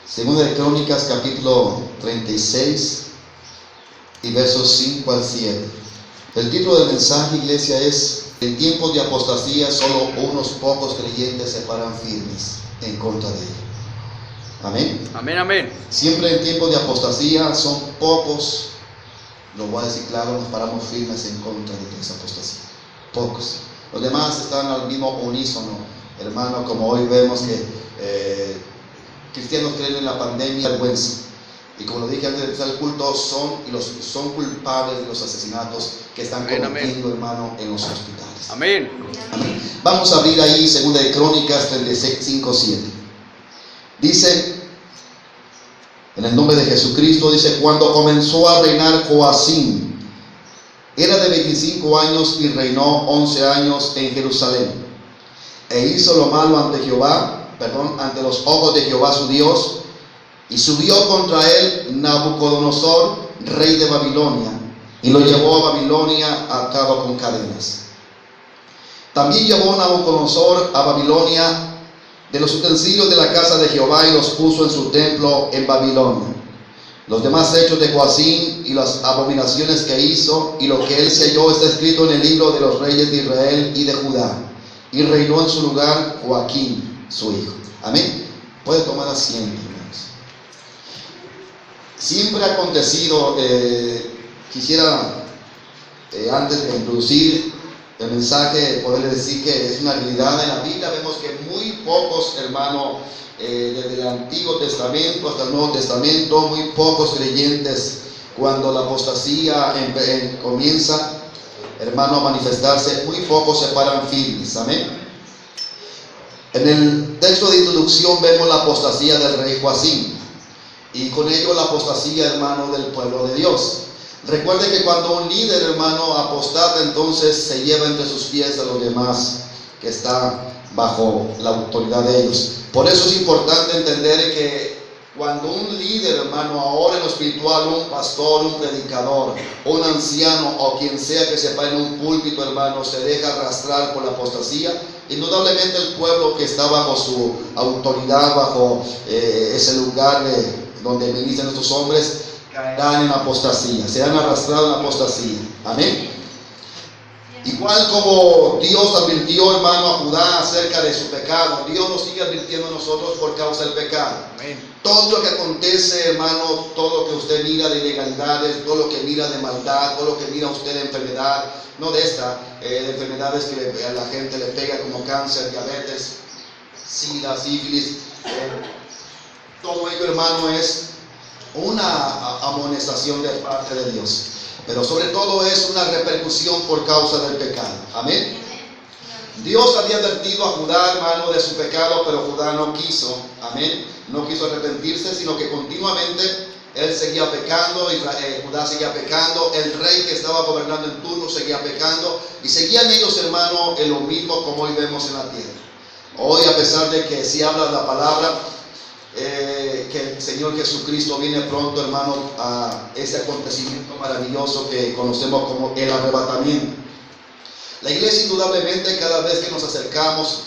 Segunda de Crónicas, capítulo 36 y versos 5 al 7. El título del mensaje, iglesia, es: en tiempos de apostasía, solo unos pocos creyentes se paran firmes en contra de él. Amén. Amén, amén. Siempre en tiempos de apostasía son pocos, lo voy a decir claro, nos paramos firmes en contra de esa apostasía. Pocos. Los demás están al mismo unísono, hermano, como hoy vemos que cristianos creen en la pandemia, vergüenza. Y como lo dije antes de empezar el culto, son culpables de los asesinatos que están cometiendo, hermano, en los hospitales. Amén. Amén. Vamos a abrir ahí 2 de Crónicas 35, 7. Dice, en el nombre de Jesucristo, dice: cuando comenzó a reinar Joacim, era de 25 años y reinó 11 años en Jerusalén. E hizo lo malo ante los ojos de Jehová su Dios, y subió contra él Nabucodonosor, rey de Babilonia, y lo llevó a Babilonia atado con cadenas. También llevó Nabucodonosor a Babilonia de los utensilios de la casa de Jehová y los puso en su templo en Babilonia. Los demás hechos de Joacim y las abominaciones que hizo y lo que él se halló está escrito en el libro de los reyes de Israel y de Judá. Y reinó en su lugar Joaquín, su hijo. Amén. Puede tomar asiento, hermanos. Siempre ha acontecido, quisiera antes de introducir el mensaje, poderles decir que es una realidad en la Biblia. Vemos que muy pocos, hermanos, desde el Antiguo Testamento hasta el Nuevo Testamento, muy pocos creyentes, cuando la apostasía comienza, hermano, a manifestarse, muy pocos se paran firmes. Amén. En el texto de introducción vemos la apostasía del rey Joacim, y con ello la apostasía, hermano, del pueblo de Dios. Recuerde que cuando un líder, hermano, apostata, entonces se lleva entre sus pies a los demás que están bajo la autoridad de ellos. Por eso es importante entender que cuando un líder, hermano, ahora en lo espiritual, un pastor, un predicador, un anciano o quien sea que se pare en un púlpito, hermano, se deja arrastrar por la apostasía, indudablemente el pueblo que está bajo su autoridad, bajo ese lugar donde ministran estos hombres, caerán en apostasía, serán arrastrados en apostasía. Amén. Igual como Dios advirtió, hermano, a Judá acerca de su pecado, Dios nos sigue advirtiendo a nosotros por causa del pecado. Amén. Todo lo que acontece, hermano, todo lo que usted mira de ilegalidades, todo lo que mira de maldad, todo lo que mira usted de enfermedad, no de enfermedades que a la gente le pega como cáncer, diabetes, sida, sífilis, todo ello, hermano, es una amonestación de parte de Dios, pero sobre todo es una repercusión por causa del pecado. Amén. Dios había advertido a Judá, hermano, de su pecado, pero Judá no quiso. Amén. No quiso arrepentirse, sino que continuamente él seguía pecando, Judá seguía pecando, el rey que estaba gobernando en turno seguía pecando, y seguían ellos, hermano, en lo mismo como hoy vemos en la tierra. Hoy, a pesar de que si habla la palabra, que el Señor Jesucristo viene pronto, hermano, a ese acontecimiento maravilloso que conocemos como el arrebatamiento. La iglesia, indudablemente, cada vez que nos acercamos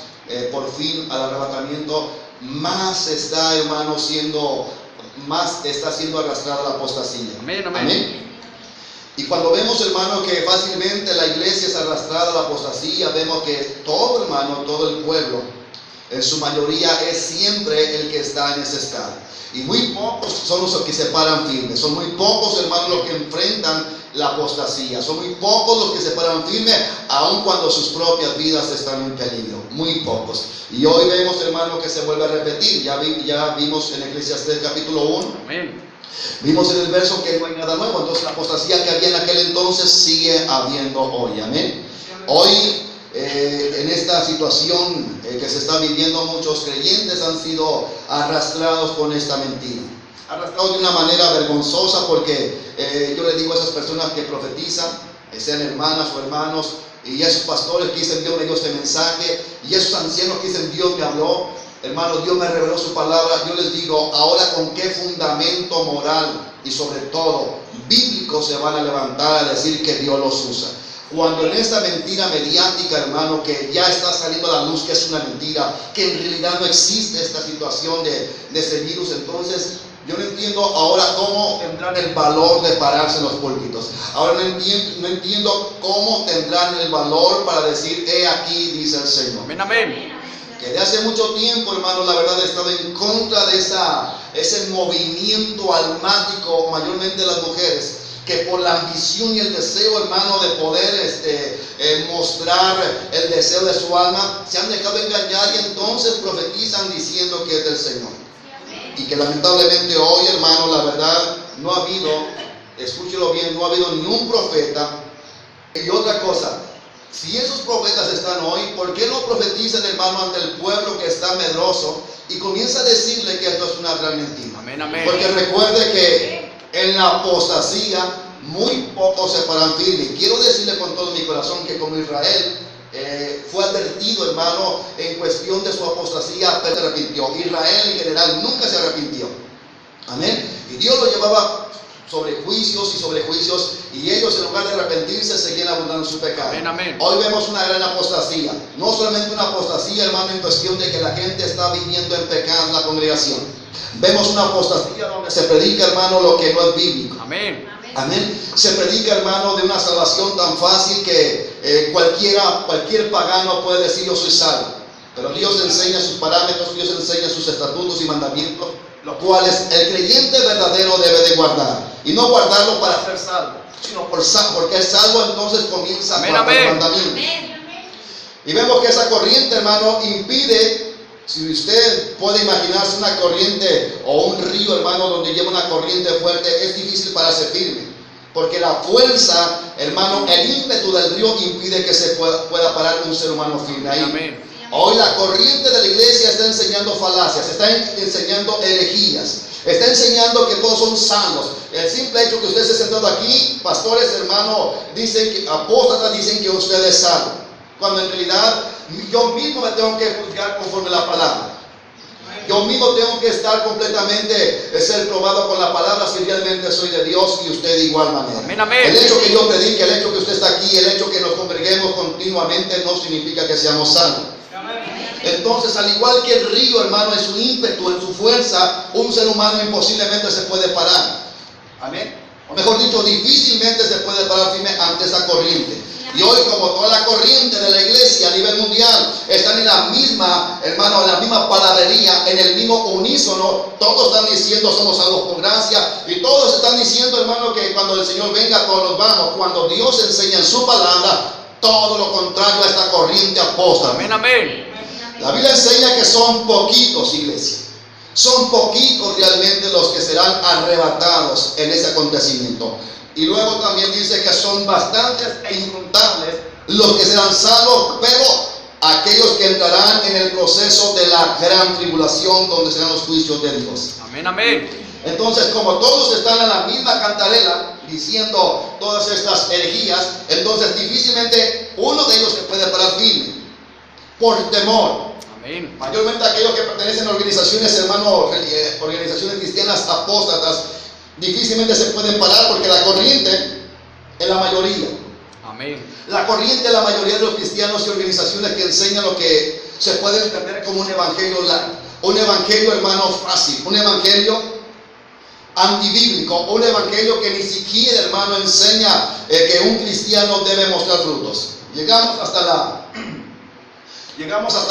por fin al arrebatamiento, más está, hermano, siendo arrastrada la apostasía. Amén, amén. Amén. Y cuando vemos, hermano, que fácilmente la iglesia es arrastrada a la apostasía, vemos que todo, hermano, todo el pueblo, en su mayoría, es siempre el que está en ese estado. Y muy pocos son los que se paran firmes. Son muy pocos, hermanos, los que enfrentan la apostasía. Son muy pocos los que se paran firmes, aun cuando sus propias vidas están en peligro. Muy pocos. Y hoy vemos, hermano, que se vuelve a repetir. Ya vimos en Eclesiastés capítulo 1. Amén. Vimos en el verso que no hay nada nuevo. Entonces la apostasía que había en aquel entonces sigue habiendo hoy. Amén. Hoy, en esta situación que se está viviendo, muchos creyentes han sido arrastrados con esta mentira, arrastrados de una manera vergonzosa, porque yo le digo a esas personas que profetizan, sean hermanas o hermanos, y a esos pastores que dicen Dios me dio este mensaje, y a esos ancianos que dicen Dios me habló, hermano, Dios me reveló su palabra. Yo les digo, ahora con qué fundamento moral y sobre todo bíblico se van a levantar a decir que Dios los usa. Cuando en esta mentira mediática, hermano, que ya está saliendo a la luz que es una mentira, que en realidad no existe esta situación de ese virus, entonces yo no entiendo ahora cómo tendrán el valor de pararse en los púlpitos. Ahora no entiendo cómo tendrán el valor para decir, he aquí, dice el Señor. Amén, amén. Que de hace mucho tiempo, hermano, la verdad he estado en contra de ese movimiento almático, mayormente de las mujeres, que por la ambición y el deseo, hermano, de poder mostrar el deseo de su alma, se han dejado engañar y entonces profetizan diciendo que es del Señor. Y que lamentablemente hoy, hermano, la verdad, no ha habido, escúchelo bien, no ha habido ni un profeta. Y otra cosa, si esos profetas están hoy, ¿por qué no profetizan, hermano, ante el pueblo que está medroso y comienza a decirle que esto es una gran mentira? Amén, amén. Porque recuerde que en la apostasía muy pocos se paran firmes. Quiero decirle con todo mi corazón que como Israel fue advertido, hermano, en cuestión de su apostasía, pero se arrepintió. Israel en general nunca se arrepintió. Amén. Y Dios lo llevaba sobre juicios y sobre juicios, y ellos en lugar de arrepentirse seguían abundando en su pecado. Amén, amén. Hoy vemos una gran apostasía. No solamente una apostasía, hermano, en cuestión de que la gente está viviendo en pecado en la congregación. Vemos una apostasía donde se predica, hermano, lo que no es bíblico. Amén. Amén. Se predica, hermano, de una salvación tan fácil que cualquier pagano puede decir yo soy salvo. Pero Dios enseña sus parámetros, Dios enseña sus estatutos y mandamientos, los cuales el creyente verdadero debe de guardar. Y no guardarlo para ser salvo, sino porque es salvo, entonces comienza a guardar los mandamientos. Y vemos que esa corriente, hermano, impide. Si usted puede imaginarse una corriente o un río, hermano, donde lleva una corriente fuerte, es difícil pararse firme. Porque la fuerza, hermano, el ímpetu del río impide que se pueda parar un ser humano firme ahí. Amén. Hoy la corriente de la iglesia está enseñando falacias, está enseñando herejías, está enseñando que todos son salvos. El simple hecho que usted esté sentado aquí, pastores, hermano, dicen que apóstatas dicen que usted es salvo. Cuando en realidad yo mismo me tengo que juzgar conforme la palabra. Yo mismo tengo que estar completamente, ser probado con la palabra si realmente soy de Dios y usted de igual manera. Amén, amén. El hecho que yo predique, el hecho que usted está aquí, el hecho que nos congreguemos continuamente no significa que seamos salvos. Entonces, al igual que el río, hermano, en su ímpetu, en su fuerza, un ser humano imposiblemente se puede parar. Amén. O mejor dicho, difícilmente se puede parar firme ante esa corriente. Y hoy, como toda la corriente de la iglesia a nivel mundial están en la misma, hermano, en la misma palabrería, en el mismo unísono, todos están diciendo somos salvos por gracia, y todos están diciendo, hermano, que cuando el Señor venga todos nos vamos. Cuando Dios enseña en su palabra todo lo contrario a esta corriente apóstata. Amén, amén. La Biblia enseña que son poquitos, iglesia. Son poquitos realmente los que serán arrebatados en ese acontecimiento. Y luego también dice que son bastantes e incontables los que serán salvos, pero aquellos que entrarán en el proceso de la gran tribulación, donde serán los juicios de Dios. Amén, amén. Entonces, como todos están en la misma cantarela diciendo todas estas herejías, entonces difícilmente uno de ellos se puede parar firme por temor. Amén. Mayormente aquellos que pertenecen a organizaciones, hermano, organizaciones cristianas apóstatas, difícilmente se pueden parar porque la corriente es la mayoría. Amén. La corriente es la mayoría de los cristianos y organizaciones que enseñan lo que se puede entender como un evangelio light, un evangelio, hermano, fácil, un evangelio antibíblico, un evangelio que ni siquiera, hermano, enseña que un cristiano debe mostrar frutos. Llegamos hasta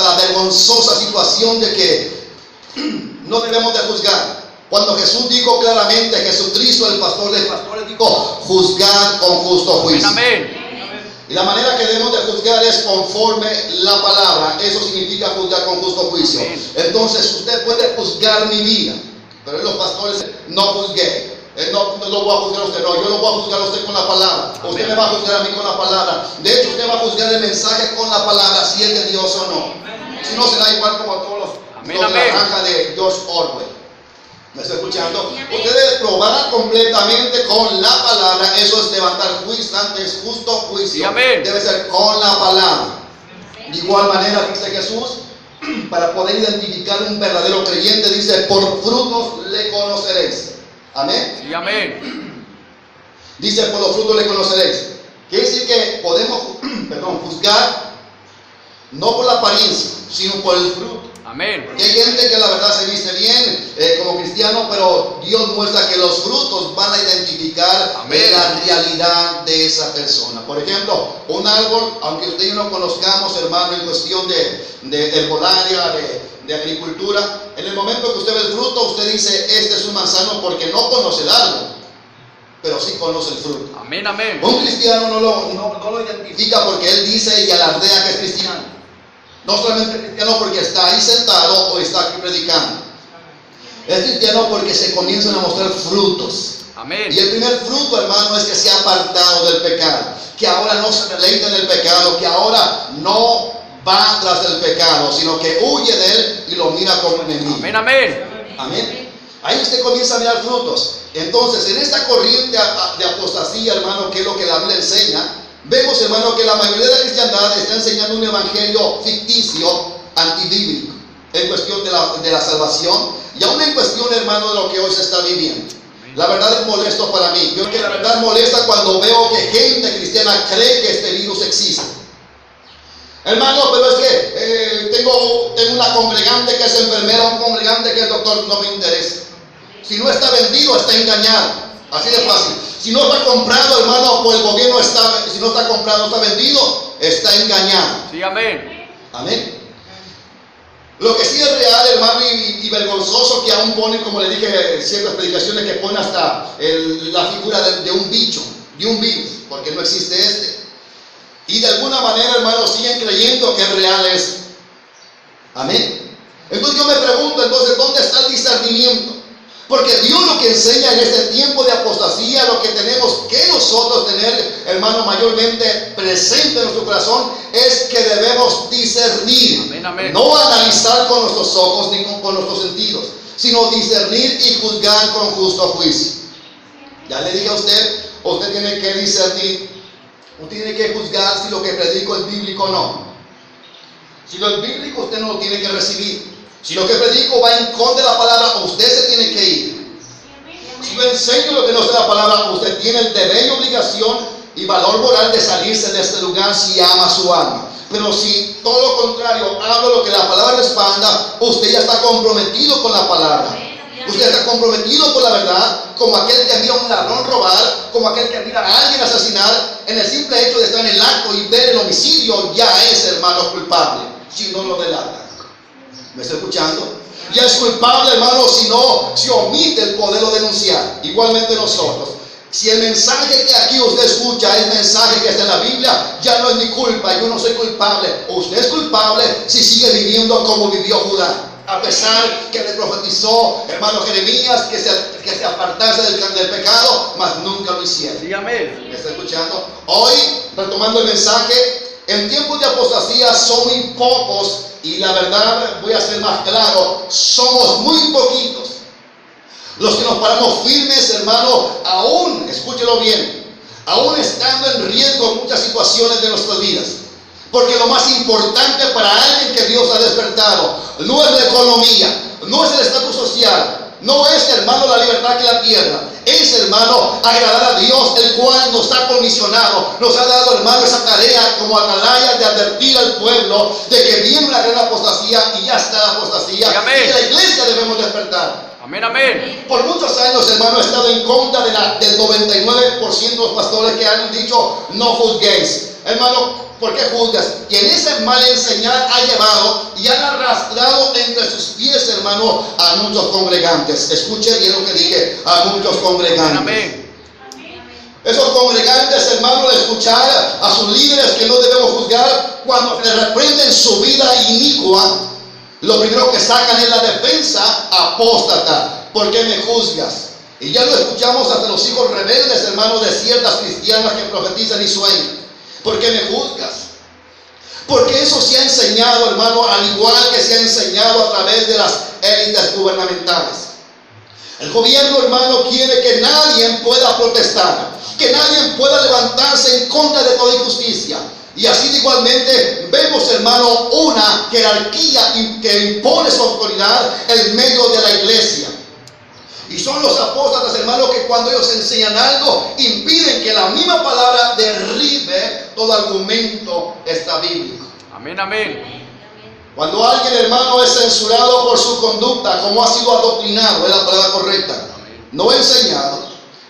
la vergonzosa situación de que no debemos de juzgar. Cuando Jesús dijo claramente, Jesucristo, el pastor de pastores, dijo, juzgar con justo juicio. Amén, amén. Y la manera que debemos de juzgar es conforme la palabra. Eso significa juzgar con justo juicio. Amén. Entonces usted puede juzgar mi vida, pero los pastores no juzgué. No lo voy a juzgar a usted, no, yo lo voy a juzgar a usted con la palabra. Amén. Usted me va a juzgar a mí con la palabra. De hecho, usted va a juzgar el mensaje con la palabra, si es de Dios o no. Si no, será igual como todos los de la granja de George Orwell. ¿Me está escuchando? Usted debe probar completamente con la palabra. Eso es levantar juicio, antes justo juicio. Sí, amén. Debe ser con la palabra. De igual manera, dice Jesús, para poder identificar un verdadero creyente, dice, por frutos le conoceréis. Amén. Sí, amén. Dice, por los frutos le conoceréis. Quiere decir que podemos juzgar no por la apariencia, sino por el fruto. Amén. Porque hay gente que la verdad se viste bien como cristiano, pero Dios muestra que los frutos van a identificar la realidad de esa persona. Por ejemplo, un árbol, aunque usted y yo no conozcamos, hermano, en cuestión de herbolaria, de agricultura, en el momento que usted ve el fruto, usted dice, este es un manzano, porque no conoce el árbol, pero sí conoce el fruto. Amén, amén. Un cristiano no lo identifica porque él dice y alardea que es cristiano. No solamente cristiano porque está ahí sentado o está aquí predicando. Es cristiano porque se comienzan a mostrar frutos. Amén. Y el primer fruto, hermano, es que se ha apartado del pecado, que ahora no se deleita en el pecado, que ahora no va tras del pecado, sino que huye de él y lo mira como enemigo. Amén, amén. Amén. Ahí usted comienza a mirar frutos. Entonces, en esta corriente de apostasía, hermano, que es lo que la Biblia enseña, vemos, hermano, que la mayoría de la cristiandad está enseñando un evangelio ficticio, antibíblico, en cuestión de la salvación, y aún en cuestión, hermano, de lo que hoy se está viviendo. La verdad es molesto para mí. Yo creo que la verdad molesta cuando veo que gente cristiana cree que este virus existe. Hermano, pero es que tengo una congregante que es enfermera, un congregante que es doctor, no me interesa. Si no está vendido, está engañado. Así de fácil. Si no está comprado, hermano, por el gobierno si no está comprado, está vendido, está engañado. Sí, amén. Amén. Lo que sí es real, hermano, y vergonzoso, que aún ponen, como le dije, ciertas predicaciones que ponen hasta la figura de un bicho, de un virus, porque no existe este. Y de alguna manera, hermano, siguen creyendo que es real eso. Amén. Entonces yo me pregunto, entonces, ¿dónde está el discernimiento? Porque Dios lo que enseña en este tiempo de apostasía, lo que tenemos que nosotros tener, hermano, mayormente presente en nuestro corazón, es que debemos discernir. Amén, amén. No analizar con nuestros ojos ni con nuestros sentidos, sino discernir y juzgar con justo juicio. Ya le dije a usted tiene que discernir, usted tiene que juzgar si lo que predico es bíblico o no. Si lo es bíblico, usted no lo tiene que recibir. Si lo que predico va en contra de la palabra, usted se tiene que ir. Si yo enseño lo que no es la palabra, usted tiene el deber y obligación y valor moral de salirse de este lugar si ama su alma. Pero si todo lo contrario, hablo lo que la palabra respalda, usted ya está comprometido con la palabra. Usted está comprometido con la verdad, como aquel que mira a un ladrón robar, como aquel que mira a alguien asesinar. En el simple hecho de estar en el acto y ver el homicidio, ya es, hermano, culpable, si no lo delata. ¿Me está escuchando? Ya es culpable, hermano, si omite el poderlo denunciar. Igualmente nosotros. Si el mensaje que aquí usted escucha es mensaje que está en la Biblia, ya no es mi culpa, yo no soy culpable. Usted es culpable si sigue viviendo como vivió Judá. A pesar que le profetizó, hermano Jeremías, que se apartase del pecado, mas nunca lo hicieron. Sí, amén. ¿Me está escuchando? Hoy, retomando el mensaje, en tiempos de apostasía son muy pocos, y la verdad, voy a ser más claro, somos muy poquitos los que nos paramos firmes, hermano, aún, escúchelo bien, aún estando en riesgo en muchas situaciones de nuestras vidas. Porque lo más importante para alguien que Dios ha despertado no es la economía, no es el estatus social, no es, hermano, la libertad que la tierra. Es, hermano, agradar a Dios, el cual nos ha comisionado, nos ha dado, hermano, esa tarea como atalaya de advertir al pueblo de que viene una gran apostasía y ya está la apostasía. Sí, amén. Y la iglesia debemos despertar. Amén, amén. Por muchos años, hermano, he estado en contra del 99% de los pastores que han dicho no juzguéis. Hermano, ¿por qué juzgas? Quien ese mal enseñar ha llevado y han arrastrado entre sus pies, hermano, a muchos congregantes. Escuche bien lo que dije, a muchos congregantes. Amén. Esos congregantes, hermano, de escuchar a sus líderes que no debemos juzgar, cuando le reprenden su vida inicua, lo primero que sacan es la defensa apóstata. ¿Por qué me juzgas? Y ya lo escuchamos hasta los hijos rebeldes, hermano, de ciertas cristianas que profetizan y sueñan. ¿Por qué me juzgas? Porque eso se ha enseñado, hermano, al igual que se ha enseñado a través de las élites gubernamentales. El gobierno, hermano, quiere que nadie pueda protestar, que nadie pueda levantarse en contra de toda injusticia. Y así igualmente vemos, hermano, una jerarquía que impone su autoridad en medio de la iglesia. Y son los apóstatas, hermanos, que cuando ellos enseñan algo, impiden que la misma palabra derribe todo argumento bíblico. Amén, amén. Cuando alguien, hermano, es censurado por su conducta, como ha sido adoctrinado, es la palabra correcta, no enseñado,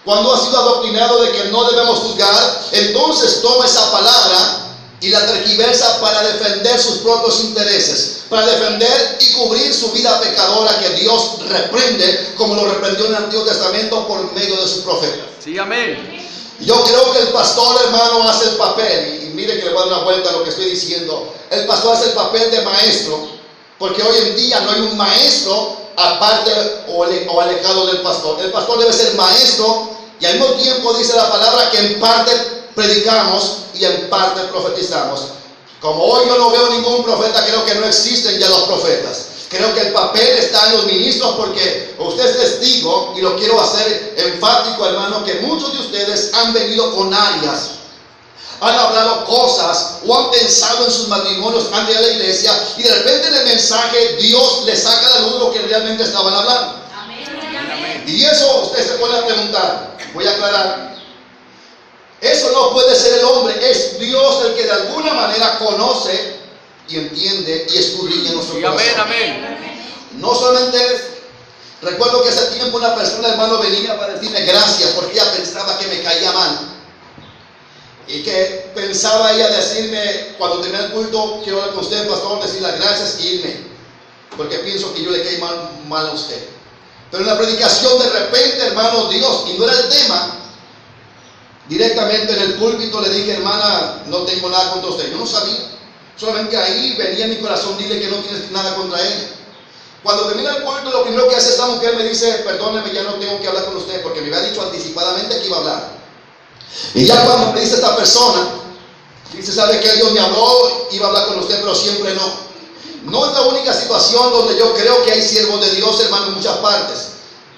cuando ha sido adoctrinado de que no debemos juzgar, entonces toma esa palabra y la tergiversa para defender sus propios intereses, para defender y cubrir su vida pecadora que Dios reprende, como lo reprendió en el Antiguo Testamento por medio de sus profetas. Sí, amén. Yo creo que el pastor, hermano, hace el papel, y mire que le voy a dar una vuelta a lo que estoy diciendo. El pastor hace el papel de maestro, porque hoy en día no hay un maestro aparte o alejado del pastor. El pastor debe ser maestro, y al mismo tiempo dice la palabra que en parte predicamos y en parte profetizamos. Como hoy yo no veo ningún profeta, creo que no existen ya los profetas. Creo que el papel está en los ministros, porque usted es testigo, y lo quiero hacer enfático, hermano, que muchos de ustedes han venido con áreas, han hablado cosas o han pensado en sus matrimonios antes de la iglesia, y de repente en el mensaje Dios les saca a la luz lo que realmente estaban hablando. Amén. Y eso usted se puede preguntar, voy a aclarar. Eso no puede ser el hombre, es Dios el que de alguna manera conoce y entiende y escudriña nuestro corazón. Amén, amén. No solamente eso. Recuerdo que hace tiempo una persona, hermano, venía para decirme gracias, porque ella pensaba que me caía mal. Y que pensaba ella decirme, cuando termine el culto, quiero hablar con usted, pastor, decir las gracias y irme, porque pienso que yo le caí mal a usted. Pero en la predicación, de repente, hermano, Dios, y no era el tema, directamente en el púlpito le dije, hermana, no tengo nada contra usted. Yo no sabía. Solamente ahí venía mi corazón, dile que no tienes nada contra ella. Cuando termina el culto, lo primero que hace esta mujer me dice, perdóneme, ya no tengo que hablar con usted, porque me había dicho anticipadamente que iba a hablar. Y ya cuando me dice esta persona, dice, ¿sabe qué? Dios me habló, iba a hablar con usted, pero siempre no. No es la única situación donde yo creo que hay siervos de Dios, hermano, en muchas partes.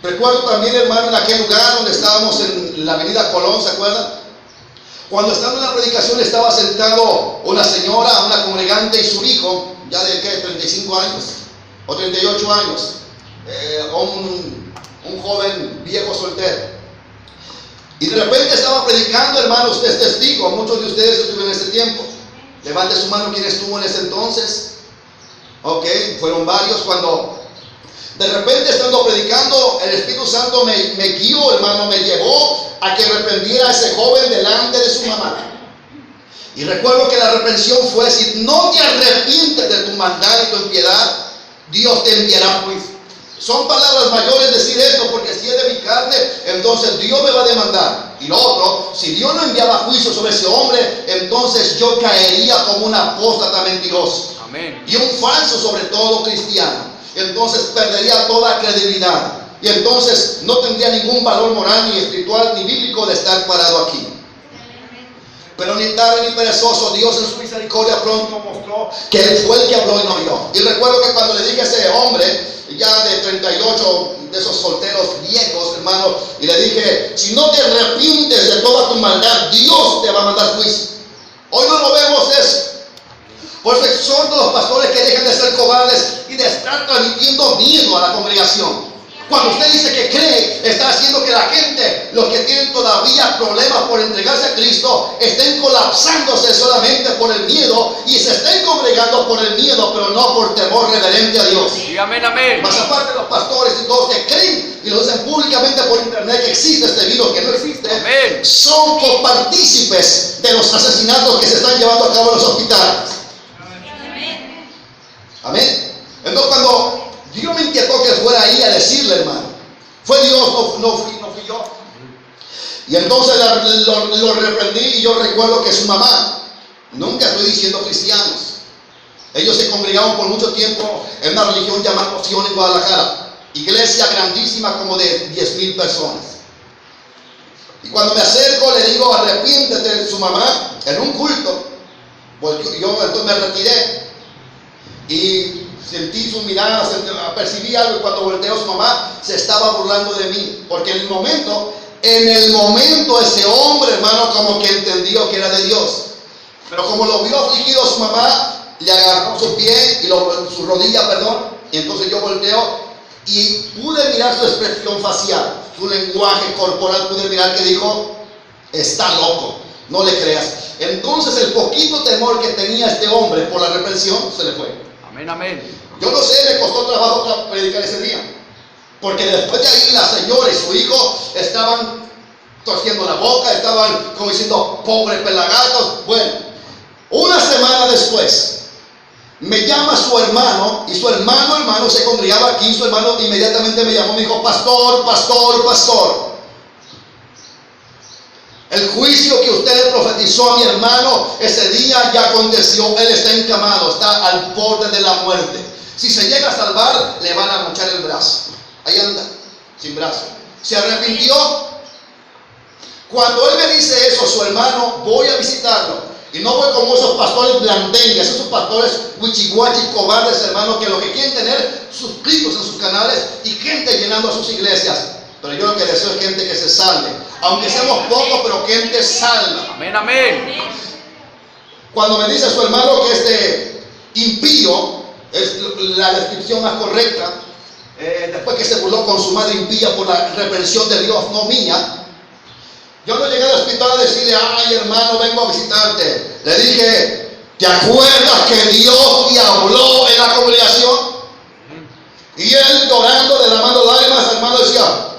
Recuerdo también, hermano, en aquel lugar donde estábamos en la avenida Colón, ¿se acuerdan? Cuando estaba en la predicación estaba sentado una señora, una congregante y su hijo, ya de ¿qué? 35 años o 38 años, un joven viejo soltero. Y de repente estaba predicando, hermano, usted es testigo, muchos de ustedes estuvieron en ese tiempo. Levante su mano, ¿quién estuvo en ese entonces? Ok, fueron varios. Cuando de repente, estando predicando, el Espíritu Santo me guió, hermano, me llevó a que reprendiera a ese joven delante de su mamá. Y recuerdo que la reprensión fue: si no te arrepientes de tu maldad y tu impiedad, Dios te enviará juicio. Son palabras mayores decir esto, porque si es de mi carne, entonces Dios me va a demandar. Y lo otro, si Dios no enviaba juicio sobre ese hombre, entonces yo caería como un apóstata mentiroso. Amén. Y un falso, sobre todo cristiano. Entonces perdería toda credibilidad. Y entonces no tendría ningún valor moral, ni espiritual, ni bíblico de estar parado aquí. Pero ni tarde ni perezoso, Dios en su misericordia pronto mostró que Él fue el que habló y no yo. Y recuerdo que cuando le dije a ese hombre, ya de 38, de esos solteros viejos, hermano, y le dije: si no te arrepientes de toda tu maldad, Dios te va a mandar juicio. Hoy no lo vemos eso. Por eso exhorto a los pastores que dejen de ser cobardes y de estar transmitiendo miedo a la congregación. Cuando usted dice que cree, está haciendo que la gente, los que tienen todavía problemas por entregarse a Cristo, estén colapsándose solamente por el miedo y se estén congregando por el miedo, pero no por temor reverente a Dios. Sí, amén, amén. Más aparte de los pastores y todos que creen y lo dicen públicamente por internet que existe este virus, que no existe, Amén. son copartícipes de los asesinatos que se están llevando a cabo en los hospitales. Amén. Entonces, cuando Dios me inquietó que fuera ahí a decirle, hermano, fue Dios, no fui yo. Y entonces lo reprendí. Y yo recuerdo que su mamá, nunca estoy diciendo cristianos, ellos se congregaban por mucho tiempo en una religión llamada Sion en Guadalajara, iglesia grandísima, como de 10,000 personas. Y cuando me acerco le digo: arrepiéntete de su mamá, en un culto. Yo entonces me retiré y sentí su mirada, percibí algo, y cuando volteo, su mamá se estaba burlando de mí, porque en el momento ese hombre, hermano, como que entendió que era de Dios. Pero como lo vio afligido su mamá, le agarró su pie y su rodilla, perdón, y entonces yo volteo y pude mirar su expresión facial, su lenguaje corporal, pude mirar que dijo, está loco, no le creas. Entonces el poquito temor que tenía este hombre por la reprensión se le fue. Amén, amén. Yo no sé, me costó trabajo predicar ese día, porque después de ahí la señora y su hijo estaban torciendo la boca, estaban como diciendo, pobres pelagatos. Bueno, una semana después me llama su hermano, y su hermano se congregaba aquí. Su hermano inmediatamente me llamó, me dijo, pastor, el juicio que usted profetizó a mi hermano ese día ya aconteció. Él está encamado, está al borde de la muerte. Si se llega a salvar, le van a mochar el brazo. Ahí anda, sin brazo. Se arrepintió. Cuando él me dice eso, su hermano, voy a visitarlo. Y no voy como esos pastores blandengues, esos pastores wichihuachi, cobardes, hermanos, que lo que quieren tener suscritos en sus canales y gente llenando a sus iglesias. Pero yo lo que deseo es gente que se salve. Aunque seamos pocos, pero gente salva. Amén, amén. Cuando me dice su hermano que este impío, es la descripción más correcta, después que se burló con su madre impía por la reprensión de Dios, no mía, yo no llegué al hospital a decirle, ay hermano, vengo a visitarte. Le dije, ¿te acuerdas que Dios te habló en la congregación? Y él llorando de la mano de lágrimas, hermano, decía,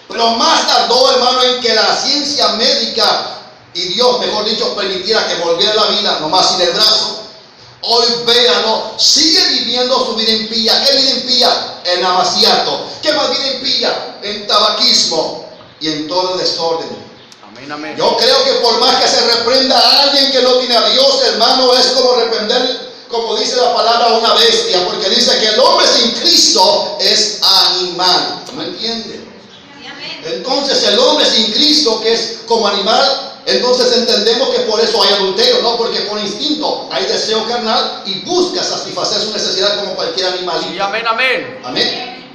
pero más tardó, hermano, en que la ciencia médica y Dios, mejor dicho, permitiera que volviera a la vida, nomás sin el brazo. Hoy véanlo, sigue viviendo su vida impía. ¿Qué vida impía? En amaciato. ¿Qué más vida impía? En tabaquismo y en todo desorden. Amén, amén. Yo creo que por más que se reprenda a alguien que no tiene a Dios, hermano, es como reprender, como dice la palabra, a una bestia, porque dice que el hombre sin Cristo es animal. ¿No entiende? Entonces el hombre sin Cristo, que es como animal, entonces entendemos que por eso hay adulterio, no porque por instinto hay deseo carnal y busca satisfacer su necesidad como cualquier animalito. Sí, amén, amén. Amén.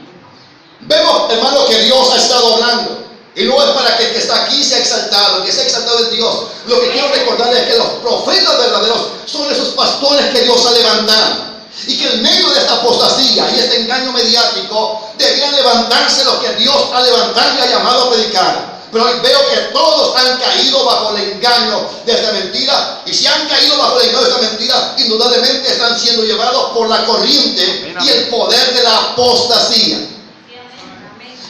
Vemos, hermano, que Dios ha estado hablando. Y no es para que el que está aquí sea exaltado. El que sea exaltado es Dios. Lo que quiero recordarles es que los profetas verdaderos son esos pastores que Dios ha levantado. Y que en medio de esta apostasía y este engaño mediático debían levantarse los que Dios ha levantado y ha llamado a predicar. Pero hoy veo que todos han caído bajo el engaño de esta mentira. Y si han caído bajo el engaño de esta mentira, indudablemente están siendo llevados por la corriente y el poder de la apostasía.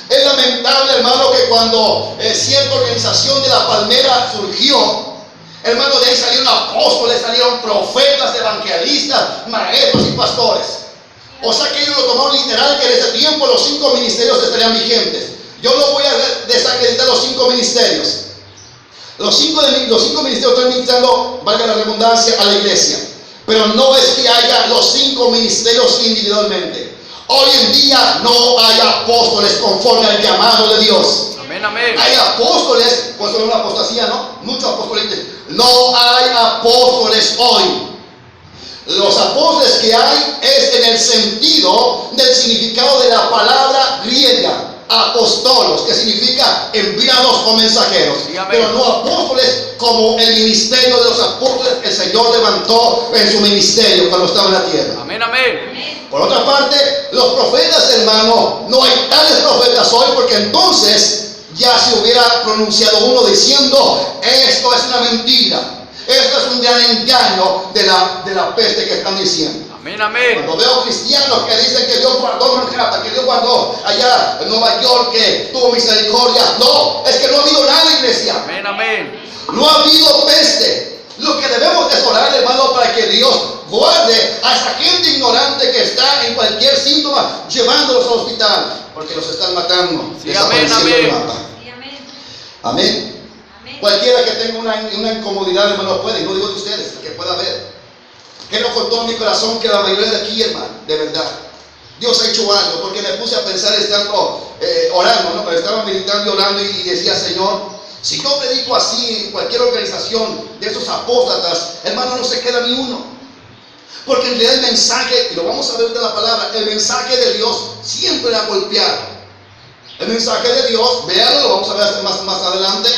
Es lamentable, hermano, que cuando cierta organización de la Palmera surgió, hermano, de ahí salieron apóstoles, salieron profetas, evangelistas, maestros y pastores. O sea que ellos lo tomaron literal, que en ese tiempo los 5 ministerios estarían vigentes. Yo no voy a desacreditar los 5 ministerios. Los cinco ministerios están ministrando, valga la redundancia, a la iglesia. Pero no es que haya los 5 ministerios individualmente. Hoy en día no hay apóstoles conforme al llamado de Dios. Amén, amén. Hay apóstoles, pues son una apostasía, ¿no? Muchos apóstoles. No hay apóstoles hoy. Los apóstoles que hay es en el sentido del significado de la palabra griega, apóstolos, que significa enviados o mensajeros. Sí, amén. Pero no apóstoles como el ministerio de los apóstoles que el Señor levantó en su ministerio cuando estaba en la tierra. Amén, amén. Por otra parte, los profetas, hermano, no hay tales profetas hoy, porque entonces ya se hubiera pronunciado uno diciendo, esto es una mentira, esto es un gran engaño de la peste que están diciendo. Amén, amén. Cuando veo cristianos que dicen que Dios guardó Manhattan, que Dios guardó allá en Nueva York, que tuvo misericordia, no, es que no ha habido nada, iglesia. Amén, amén. No ha habido peste. Lo que debemos es orar, hermano, para que Dios guarde a esa gente ignorante que está en cualquier síntoma, llevándolos al hospital, porque los están matando. Sí, amén, amén. amén. Amén. Cualquiera que tenga una incomodidad, hermano, puede, y no digo de ustedes, que pueda haber. Quiero con todo mi corazón que la mayoría de aquí, hermano, de verdad, Dios ha hecho algo, porque me puse a pensar estando orando, ¿no? Pero estaba meditando y orando y decía, Señor, si yo predico así en cualquier organización de esos apóstatas, hermano, no se queda ni uno. Porque en realidad el mensaje, y lo vamos a ver de la palabra, el mensaje de Dios siempre ha golpeado. El mensaje de Dios, véanlo, lo vamos a ver más adelante,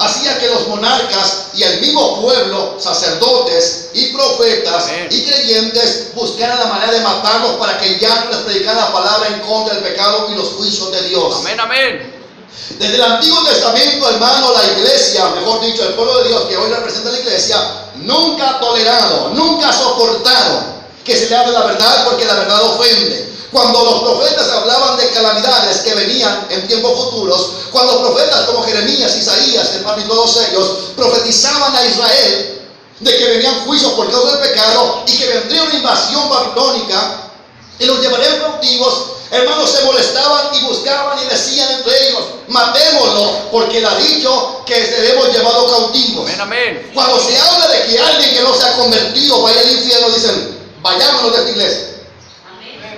hacía que los monarcas y el mismo pueblo, sacerdotes y profetas Amén. y creyentes buscaran la manera de matarlos para que ya no les predicaran la palabra en contra del pecado y los juicios de Dios. Amén, amén. Desde el Antiguo Testamento, hermano, la iglesia, mejor dicho, el pueblo de Dios que hoy representa la iglesia, nunca ha tolerado, nunca ha soportado que se le hable la verdad, porque la verdad ofende. Cuando los profetas hablaban de calamidades que venían en tiempos futuros, cuando profetas como Jeremías, Isaías, hermano, y todos ellos profetizaban a Israel de que venían juicios por causa del pecado y que vendría una invasión babilónica y los llevarían cautivos, hermanos, se molestaban y buscaban y decían entre ellos: matémoslo, porque él ha dicho que seremos llevados cautivos. Amén, amén. Cuando se habla de que alguien que no se ha convertido vaya al infierno, dicen: vayámonos de esta iglesia,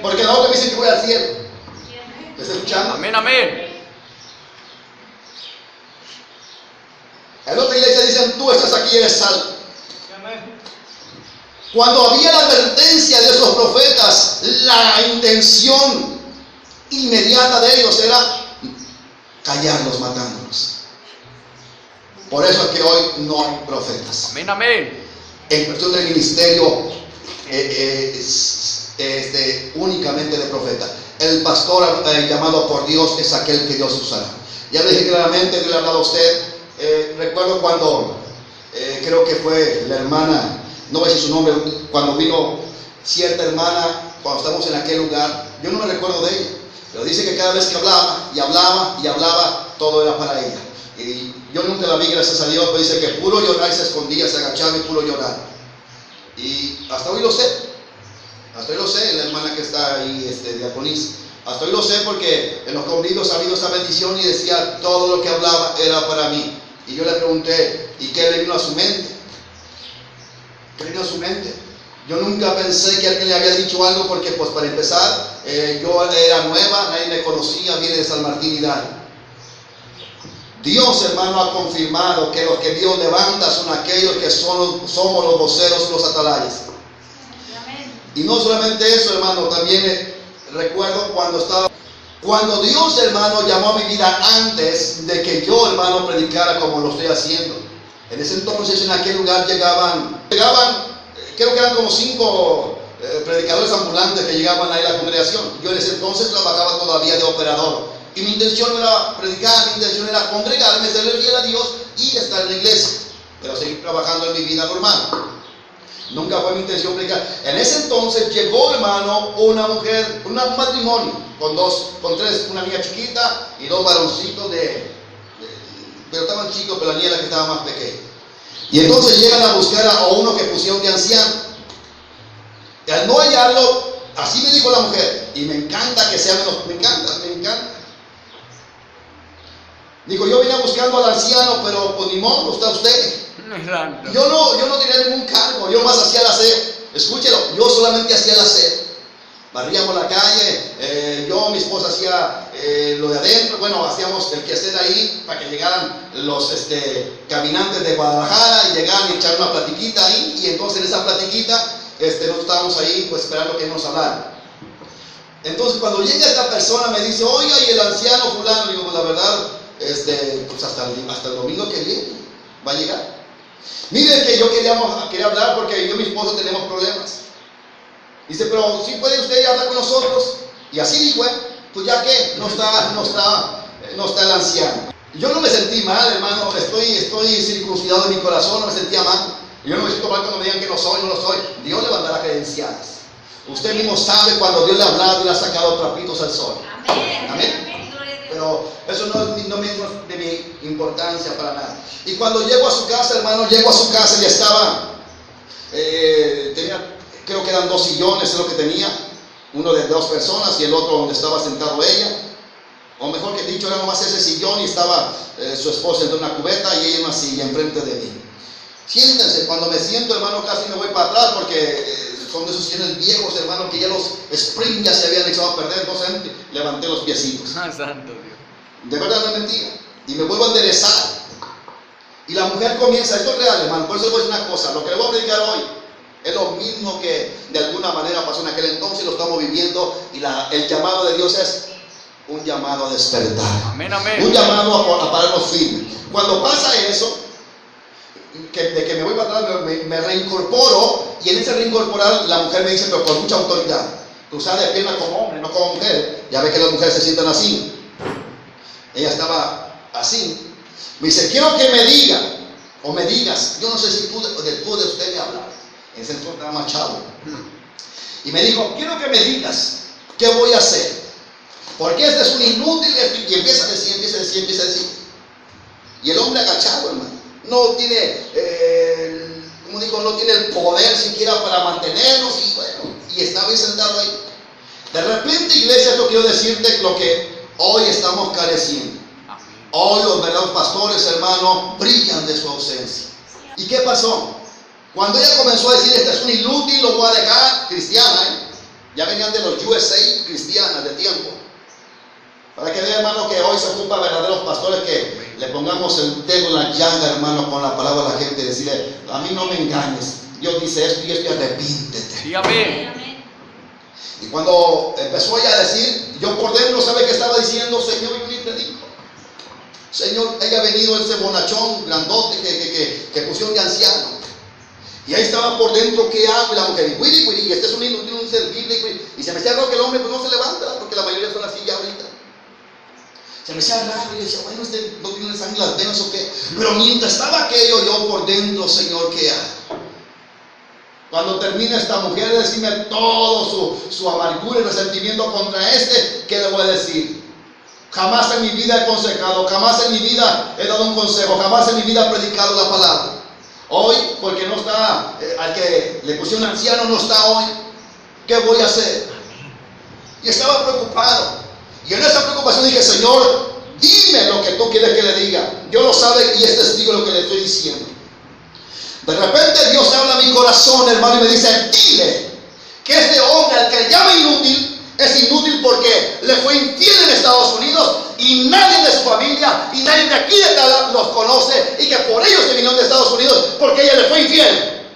porque la otra me dice que voy al cielo. ¿Me está escuchando? Amén, amén. En otra iglesia dicen: tú estás aquí y eres salvo. Cuando había la advertencia de esos profetas, la intención inmediata de ellos era callarlos, matándolos. Por eso es que hoy no hay profetas. Amén, amén. En cuestión del ministerio, únicamente de profeta. El pastor llamado por Dios es aquel que Dios usará. Ya le dije claramente, Dios le ha hablado a usted. Recuerdo cuando, creo que fue la hermana, no voy a decir su nombre, cuando vino cierta hermana, cuando estábamos en aquel lugar, yo no me recuerdo de ella, pero dice que cada vez que hablaba y hablaba y hablaba, todo era para ella. Y yo nunca la vi, gracias a Dios, pero dice que puro llorar, se escondía, se agachaba y puro llorar. Y hasta hoy lo sé. Hasta hoy lo sé, la hermana que está ahí, diaconisa. Hasta hoy lo sé porque en los convivios ha habido esa bendición y decía todo lo que hablaba era para mí. Y yo le pregunté: ¿y qué le vino a su mente? ¿Qué vino a su mente? Yo nunca pensé que alguien le había dicho algo porque, pues, para empezar, yo era nueva, nadie me conocía, viene de San Martín Hidalgo. Dios, hermano, ha confirmado que los que Dios levanta son aquellos que somos los voceros, los atalayas. Y no solamente eso, hermano, también recuerdo cuando Dios, hermano, llamó a mi vida antes de que yo, hermano, predicara como lo estoy haciendo. En ese entonces, en aquel lugar llegaban, creo que eran como 5 predicadores ambulantes que llegaban ahí a la congregación. Yo en ese entonces trabajaba todavía de operador. Y mi intención no era predicar, mi intención era congregarme, servirle a Dios y estar en la iglesia, pero seguir trabajando en mi vida normal. Nunca fue mi intención predicar. En ese entonces llegó, hermano, una mujer, un matrimonio con 3, una niña chiquita y 2 varoncitos pero estaban chicos, pero la niña era la que estaba más pequeña. Y entonces llegan a buscar a uno que pusieron de anciano. Y al no hallarlo, así me dijo la mujer, y me encanta que sea menos, me encanta. Dijo: yo venía buscando al anciano, pero pues ni modo, está usted. Yo no tenía ningún cargo, yo más hacía el aseo. Escúchelo, yo solamente hacía el aseo. Barríamos la calle, yo, mi esposa hacía lo de adentro. Bueno, hacíamos el quehacer ahí para que llegaran los caminantes de Guadalajara y llegaran y echaran una platiquita ahí. Y entonces en esa platiquita nosotros estábamos ahí pues esperando que nos hablaran. Entonces cuando llega esta persona me dice: oiga, y el anciano fulano. Digo: pues la verdad, pues hasta el domingo que viene va a llegar. Mire que yo quería hablar porque yo y mi esposa tenemos problemas. Dice: pero si puede usted hablar con nosotros. Y así dijo: pues ya que no está el anciano. Yo no me sentí mal, hermano, estoy circuncidado en mi corazón, no me sentía mal. Yo no me siento mal cuando me digan que no lo soy. Dios le mandará credenciales. Usted mismo sabe cuando Dios le ha hablado y le ha sacado trapitos al sol. Amén. Pero eso no es de mi importancia para nada. Y cuando llego a su casa, hermano, y estaba, creo que eran 2 sillones, es lo que tenía, uno de 2 personas y el otro donde estaba sentado ella, o mejor que dicho, era nomás ese sillón y estaba su esposa en una cubeta y ella en una silla enfrente de mí. Siéntense. Cuando me siento, hermano, casi me voy para atrás porque son de esos sillones viejos, hermano, que ya los springs ya se habían echado a perder. Entonces levanté los piecitos. Santo Dios. De verdad no es mentira. Y me vuelvo a enderezar. Y la mujer comienza, esto es real, hermano, por eso les voy a decir una cosa: lo que les voy a predicar hoy es lo mismo que de alguna manera pasó en aquel entonces, lo estamos viviendo. Y el llamado de Dios es un llamado a despertar. Amén, amén. Un llamado a pararnos firmes. Cuando pasa eso, de que me voy para atrás, me reincorporo, y en ese reincorporar la mujer me dice, pero con mucha autoridad, cruzada de pierna como hombre, no como mujer. Ya ve que las mujeres se sientan así. Ella estaba así. Me dice, quiero que me diga, o me digas, yo no sé si tú de usted me hablar. En ese entonces estaba más chavo. Y me dijo, quiero que me digas, ¿qué voy a hacer? Porque este es un inútil. Y empieza a decir. Y el hombre agachado, hermano, no tiene, como digo, no tiene el poder siquiera para mantenernos. Y bueno, y estaba ahí sentado ahí. De repente, iglesia, yo quiero decirte lo que hoy estamos careciendo. Hoy los verdaderos pastores, hermanos, brillan de su ausencia. ¿Y qué pasó? Cuando ella comenzó a decir, este es un inútil, lo voy a dejar, cristiana, ya venían de los USA cristianas de tiempo. Para que vean, hermano, que hoy se ocupa verdaderos pastores que le pongamos el dedo en la llaga, hermano, con la palabra a la gente y decirle, a mí no me engañes, Dios dice esto y esto y arrepíntete. Sí, amén. Y cuando empezó ella a decir, yo por dentro, ¿sabe qué estaba diciendo? Señor, yo ni te digo. Señor, haya venido ese bonachón grandote que pusieron de anciano. Y ahí estaba por dentro, ¿qué hago? Y la mujer, y este es un inútil, un servible. Y se me hacía raro que el hombre pues no se levanta, porque la mayoría son así ya ahorita. Se me hacía raro, y yo decía, bueno, este no tiene sangre en las venas o qué. Pero mientras estaba aquello, yo por dentro, Señor, ¿qué hago? Cuando termina esta mujer de decirme todo su amargura y resentimiento contra ¿qué le voy a decir? Jamás en mi vida he aconsejado, jamás en mi vida he dado un consejo, jamás en mi vida he predicado la palabra. Hoy, porque no está, al que le pusieron anciano no está hoy, ¿qué voy a hacer? Y estaba preocupado. Y en esa preocupación dije, Señor, dime lo que tú quieres que le diga. Dios lo sabe y es testigo de lo que le estoy diciendo. De repente Dios habla a mi corazón, hermano, y me dice, dile que este hombre al que le llama inútil, es inútil porque le fue infiel en Estados Unidos y nadie de su familia y nadie de aquí de Dallas los conoce, y que por ellos se vinieron de Estados Unidos porque ella le fue infiel.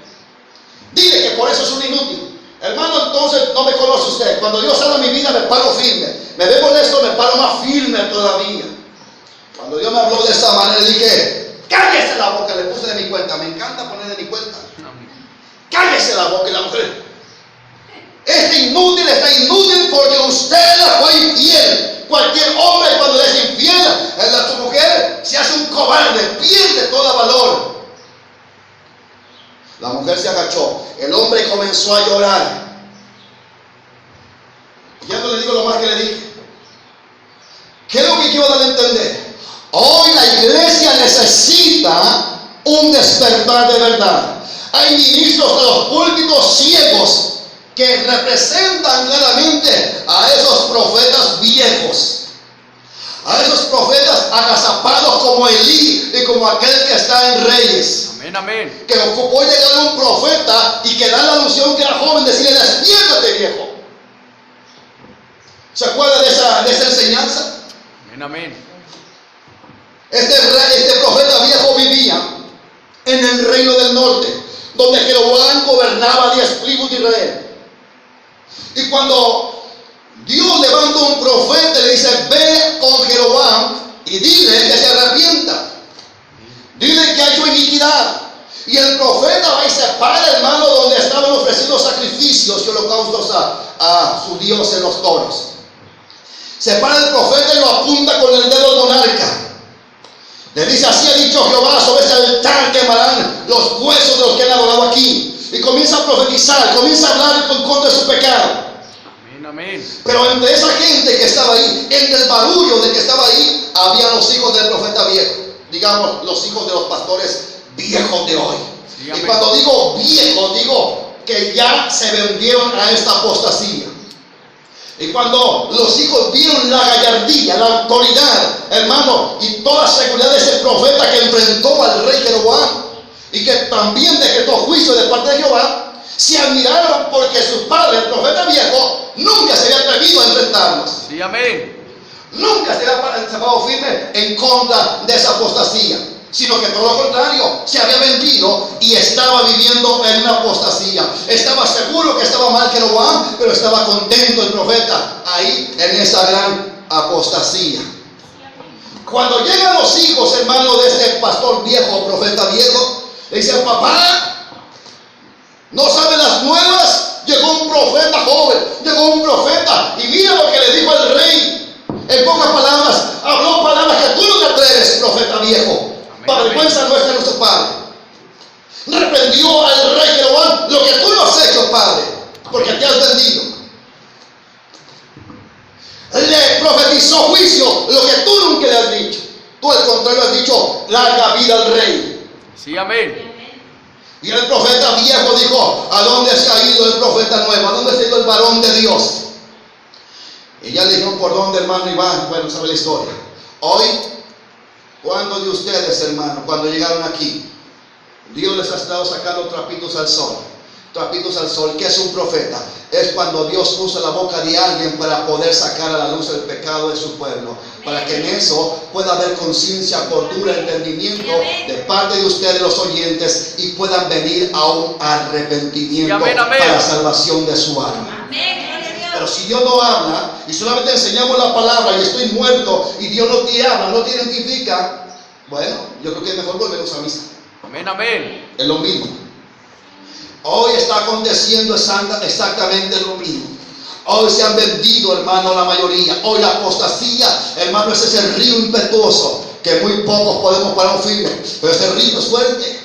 Dile que por eso es un inútil. Hermano, entonces no me conoce usted. Cuando Dios habla en mi vida me paro firme. Me ve molesto, me paro más firme todavía. Cuando Dios me habló de esta manera, dije, cállese la boca, le puse de mi cuenta. Me encanta poner de mi cuenta. Cállese la boca. Y la mujer, este inútil está inútil porque usted la fue infiel. Cualquier hombre cuando le es infiel a su mujer se hace un cobarde, pierde todo valor. La mujer se agachó, el hombre comenzó a llorar. Ya no le digo lo más que le dije. ¿Qué es lo que quiero dar a entender? Hoy la iglesia necesita un despertar de verdad. Hay ministros de los púlpitos ciegos que representan claramente a esos profetas viejos, a esos profetas agazapados como Elí y como aquel que está en Reyes. Amén, amén. Que ocupó llegar a un profeta y que da la alusión que era joven, decirle, despiértate viejo. ¿Se acuerda de esa enseñanza? Amén, amén. Este profeta viejo vivía en el reino del norte, donde Jeroboam gobernaba 10 tribus de Israel. Y cuando Dios levanta un profeta y le dice, ve con Jeroboam y dile que se arrepienta, dile que ha hecho iniquidad. Y el profeta va y se para, hermano, donde estaban ofreciendo sacrificios y holocaustos a su Dios en los toros. Se para el profeta y lo apunta con el dedo al monarca. Le dice, así ha dicho Jehová, sobre ese altar quemarán los huesos de los que han adorado aquí. Y comienza a profetizar, comienza a hablar en contra de su pecado. Amén, amén. Pero entre esa gente que estaba ahí, entre el barullo de que estaba ahí, había los hijos del profeta viejo. Digamos, los hijos de los pastores viejos de hoy. Sí, y cuando digo viejos, digo que ya se vendieron a esta apostasía. Y cuando los hijos vieron la gallardía, la autoridad, hermano, y toda la seguridad de ese profeta que enfrentó al rey Jeroboam, y que también decretó juicio de parte de Jehová, se admiraron porque su padre, el profeta viejo, nunca se había atrevido a enfrentarlos. Sí, amén. Nunca se había parado firme en contra de esa apostasía, sino que todo lo contrario, se había vendido y estaba viviendo en una apostasía. Estaba seguro que estaba mal Jeroboam, pero estaba contento el profeta ahí en esa gran apostasía. Cuando llegan los hijos, hermano, de este pastor viejo, profeta viejo, le dicen: papá, ¿no sabe las nuevas? Llegó un profeta joven, llegó un profeta, y mira lo que le dijo al rey. En pocas palabras, habló palabras que tú no te atreves, profeta viejo. Para vergüenza nuestra de nuestro padre. Reprendió al rey Jeroboam: lo que tú no has hecho, padre, porque te has vendido. Le profetizó juicio, lo que tú nunca le has dicho. Tú al contrario has dicho: larga vida al rey. Sí, amén. Y el profeta viejo dijo: ¿a dónde se ha ido el profeta nuevo? ¿A dónde se ha ido el varón de Dios? Y ya le dijeron por dónde, hermano Iván. Bueno, sabe la historia. Hoy, ¿cuándo de ustedes, hermano, cuando llegaron aquí, Dios les ha estado sacando trapitos al sol? Trapitos al sol. ¿Qué es un profeta? Es cuando Dios usa la boca de alguien para poder sacar a la luz el pecado de su pueblo, para que en eso pueda haber conciencia, cordura, entendimiento de parte de ustedes, los oyentes, y puedan venir a un arrepentimiento para la salvación de su alma. Pero si Dios no habla y solamente enseñamos la palabra y estoy muerto y Dios no te habla, no te identifica, bueno, yo creo que es mejor volvernos a misa. Amén, amén. Es lo mismo. Hoy está aconteciendo exactamente lo mismo. Hoy se han vendido, hermano, la mayoría. Hoy la apostasía, hermano, es ese río impetuoso que muy pocos podemos parar firme. Pero ese río es fuerte,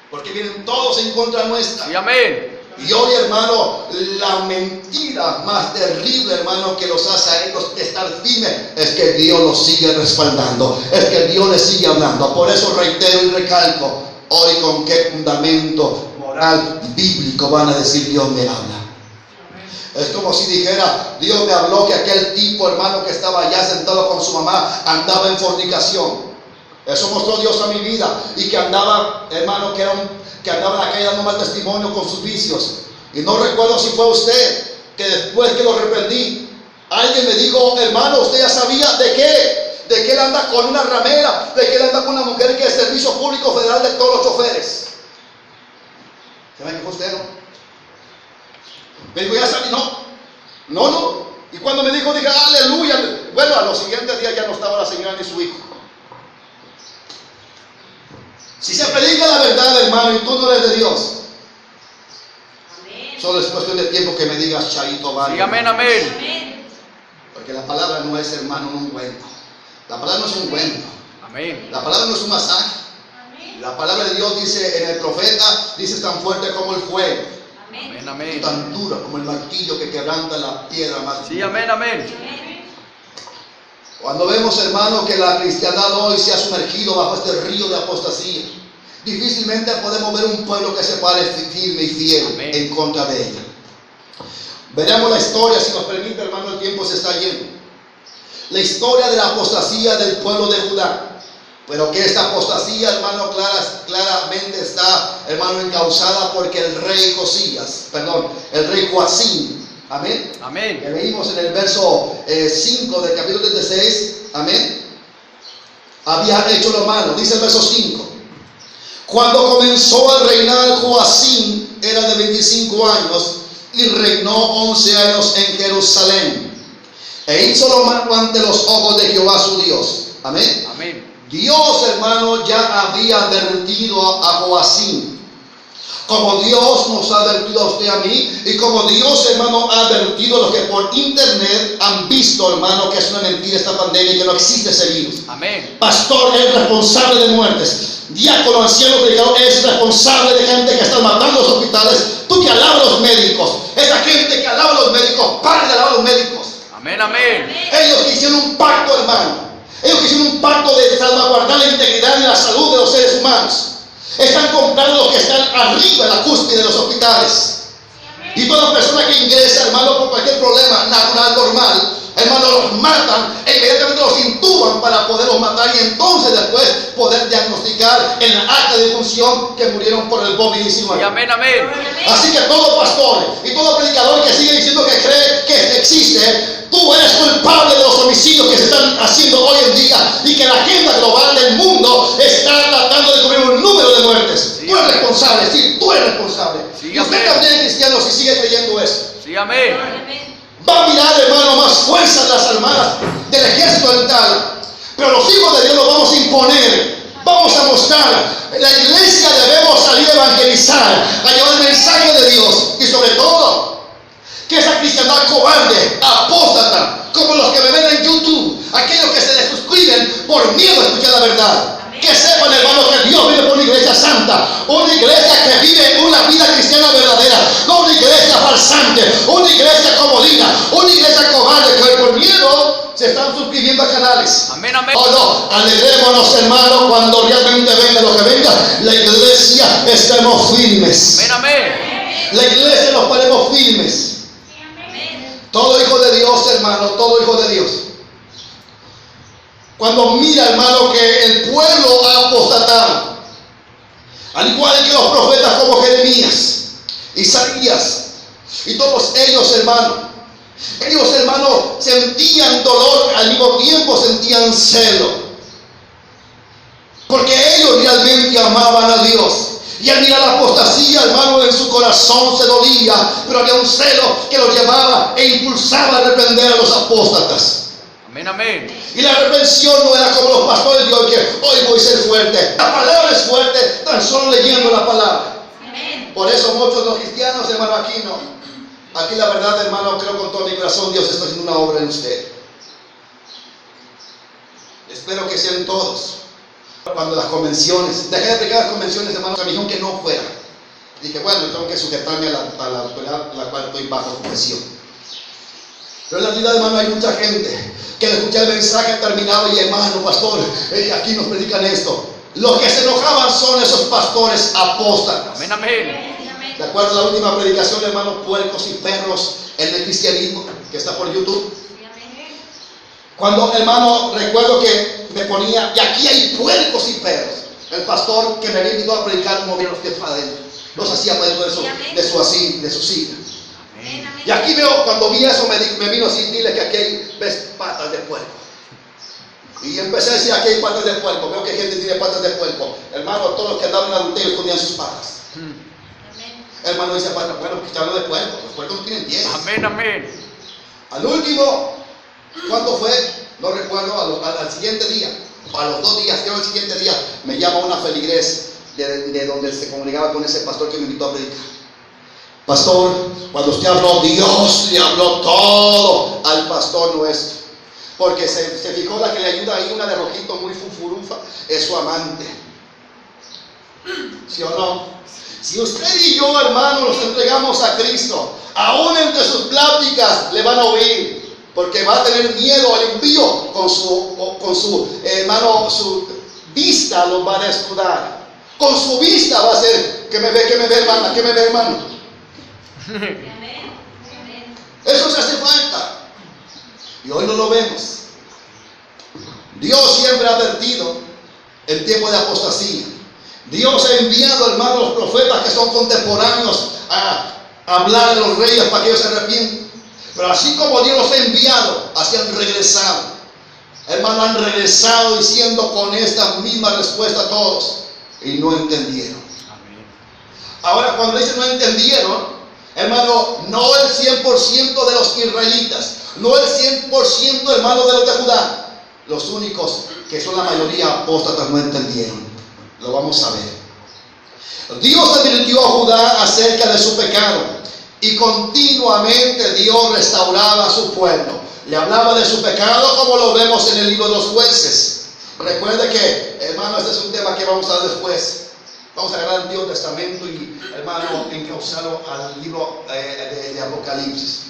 porque vienen todos en contra nuestra. Sí, amén. Y hoy, hermano, la mentira más terrible, hermano, que los hace a ellos estar firmes, es que Dios los sigue respaldando, es que Dios les sigue hablando. Por eso reitero y recalco: hoy, ¿con qué fundamento moral bíblico van a decir Dios me habla? Es como si dijera: Dios me habló que aquel tipo, hermano, que estaba allá sentado con su mamá, andaba en fornicación. Eso mostró Dios a mi vida. Y que andaba, hermano, que andaba en la calle dando mal testimonio con sus vicios. Y no recuerdo si fue usted, que después que lo reprendí, alguien me dijo: hermano, usted ya sabía de que él anda con una ramera, de que él anda con una mujer que es Servicio Público Federal de todos los choferes. ¿Saben que fue usted, no? Me dijo: ya sabía. No. Y cuando me dijo, dije: aleluya. Bueno, a los siguientes días ya no estaba la señora ni su hijo. Si se predica la verdad, hermano, y tú no eres de Dios, amén, solo es cuestión de tiempo que me digas: Chaito, vale. Sí, amén, amén. Porque la palabra no es, hermano, un ungüento. La palabra no es un ungüento. Amén. La palabra no es un masaje. Amén. La palabra de Dios dice en el profeta, dice: tan fuerte como el fuego. Amén, amén. Y tan dura como el martillo que quebranta la piedra más. Sí, amén, amén. Cuando vemos, hermano, que la cristiandad hoy se ha sumergido bajo este río de apostasía, difícilmente podemos ver un pueblo que se pare firme y fiel, amén, en contra de ella. Veremos la historia, si nos permite, hermano, el tiempo se está yendo. La historia de la apostasía del pueblo de Judá. Pero que esta apostasía, hermano, claramente está, hermano, encausada porque el rey Joacim, amén, amén, que leímos en el verso 5 del capítulo 36, amén, había hecho lo malo. Dice el verso 5: cuando comenzó a reinar Joacim, era de 25 años y reinó 11 años en Jerusalén, e hizo lo malo ante los ojos de Jehová su Dios. Amén, amén. Dios, hermano, ya había advertido a Joacim, como Dios nos ha advertido a usted, a mí, y como Dios, hermano, ha advertido a los que por internet han visto, hermano, que es una mentira esta pandemia y que no existe ese virus. Amén. Pastor es responsable de muertes, diácono, anciano, predicador es responsable de gente que está matando los hospitales. Tú que alabas a los médicos, esa gente que alaba a los médicos, pare de alabar a los médicos. Amén, amén. Ellos que hicieron un pacto, hermano, ellos que hicieron un pacto de salvaguardar la integridad y la salud de los seres humanos, están comprando los que están arriba en la cúspide de los hospitales. Y toda persona que ingresa, hermano, por cualquier problema natural, normal, hermano, los matan e inmediatamente los intuban para poderlos matar, y entonces después poder diagnosticar en la acta de función que murieron por el COVID-19. Amén, amén. Así que todo pastor y todo predicador que sigue diciendo que cree que existe, tú eres culpable de los homicidios que se están haciendo hoy en día, y que la agenda global del mundo está tratando de cubrir un número de muertes. Sí, tú eres responsable, sí, tú eres responsable. Sí, y usted también, cristiano, si sigue creyendo eso. Sí, amén. Va a mirar, hermano, más fuerza de las armadas del ejército oriental, Pero los hijos de Dios los vamos a imponer. Vamos a mostrar. La iglesia debemos salir a evangelizar, a llevar el mensaje de Dios. Y sobre todo, que esa cristiandad cobarde, apóstata, como los que me ven en YouTube, aquellos que se desuscriben por miedo a escuchar la verdad. Que sepan, hermanos, que Dios vive por una iglesia santa, una iglesia que vive una vida cristiana verdadera, no una iglesia falsante, una iglesia comodina, una iglesia cobarde que por miedo se están suscribiendo a canales. Amén, amén. Oh no, alegrémonos, hermanos, cuando realmente venga lo que venga, la iglesia estemos firmes. Amén, amén. La iglesia nos ponemos firmes. Todo hijo de Dios, hermano, todo hijo de Dios, cuando mira, hermano, que el pueblo ha apostatado, al igual que los profetas como Jeremías, Isaías y todos ellos, hermano, sentían dolor, al mismo tiempo sentían celo, porque ellos realmente amaban a Dios. Y al mirar la apostasía, hermano, en su corazón se dolía, pero había un celo que lo llevaba e impulsaba a reprender a los apóstatas. Amén, amén. Y la reprensión no era como los pastores de hoy, que hoy voy a ser fuerte. La palabra es fuerte tan solo leyendo la palabra. Amén. Por eso muchos de los cristianos, hermano, aquí no. Aquí la verdad, hermano, creo con todo mi corazón, Dios está haciendo una obra en usted. Espero que sean todos. Cuando las convenciones, dejé de predicar las convenciones, hermano, me dijeron que no fuera. Dije, bueno, tengo que sujetarme a la autoridad, la cual estoy bajo presión. Pero en la realidad, hermano, hay mucha gente que al escuchar el mensaje terminaba y, hermano, pastor, aquí nos predican esto. Los que se enojaban son esos pastores apóstatas. Amén, amén. ¿De acuerdo a la última predicación, hermano, puercos y perros en el cristianismo, que está por YouTube? Cuando, hermano, recuerdo que me ponía, y aquí hay puercos y perros. El pastor que me había invitado a predicar movía los pies para adentro. Los hacía para dentro de su silla. Y aquí veo, cuando vi eso, me vino así, dile que aquí hay, ves, patas de puerco. Y empecé a decir, aquí hay patas de puerco. Veo que gente tiene patas de puerco. Hermano, todos los que andaban en adulterio escondían sus patas. Hermano dice, bueno, que hablo de puerco. Los puercos no tienen dientes. Amén, amén. Al último, ¿cuánto fue? No recuerdo, al siguiente día, a los 2 días, creo el siguiente día, me llama una feligres de donde se congregaba con ese pastor que me invitó a predicar. Pastor, cuando usted habló, Dios le habló todo al pastor nuestro. Porque se fijó la que le ayuda ahí, una de rojito muy fufurufa, es su amante. ¿Sí o no? Si usted y yo, hermano, nos entregamos a Cristo, aún entre sus pláticas le van a oír. Porque va a tener miedo al envío con su hermano, su vista los va a desnudar. Con su vista va a ser, que me ve hermana, que me ve hermano. Eso se hace falta. Y hoy no lo vemos. Dios siempre ha advertido en tiempo de apostasía. Dios ha enviado, hermanos, los profetas que son contemporáneos a hablar a los reyes para que ellos se arrepientan. Pero así como Dios los ha enviado, así han regresado. Hermano, han regresado diciendo con esta misma respuesta a todos. Y no entendieron. Amén. Ahora, cuando dicen no entendieron, hermano, no el 100% de los israelitas, no el 100%, hermano, de los de Judá. Los únicos que son la mayoría apóstatas no entendieron. Lo vamos a ver. Dios advirtió a Judá acerca de su pecado. Y continuamente Dios restauraba a su pueblo. Le hablaba de su pecado como lo vemos en el libro de los Jueces. Recuerde que, hermano, este es un tema que vamos a ver después. Vamos a agarrar el Antiguo Testamento y, hermano, encauzarlo al libro de Apocalipsis.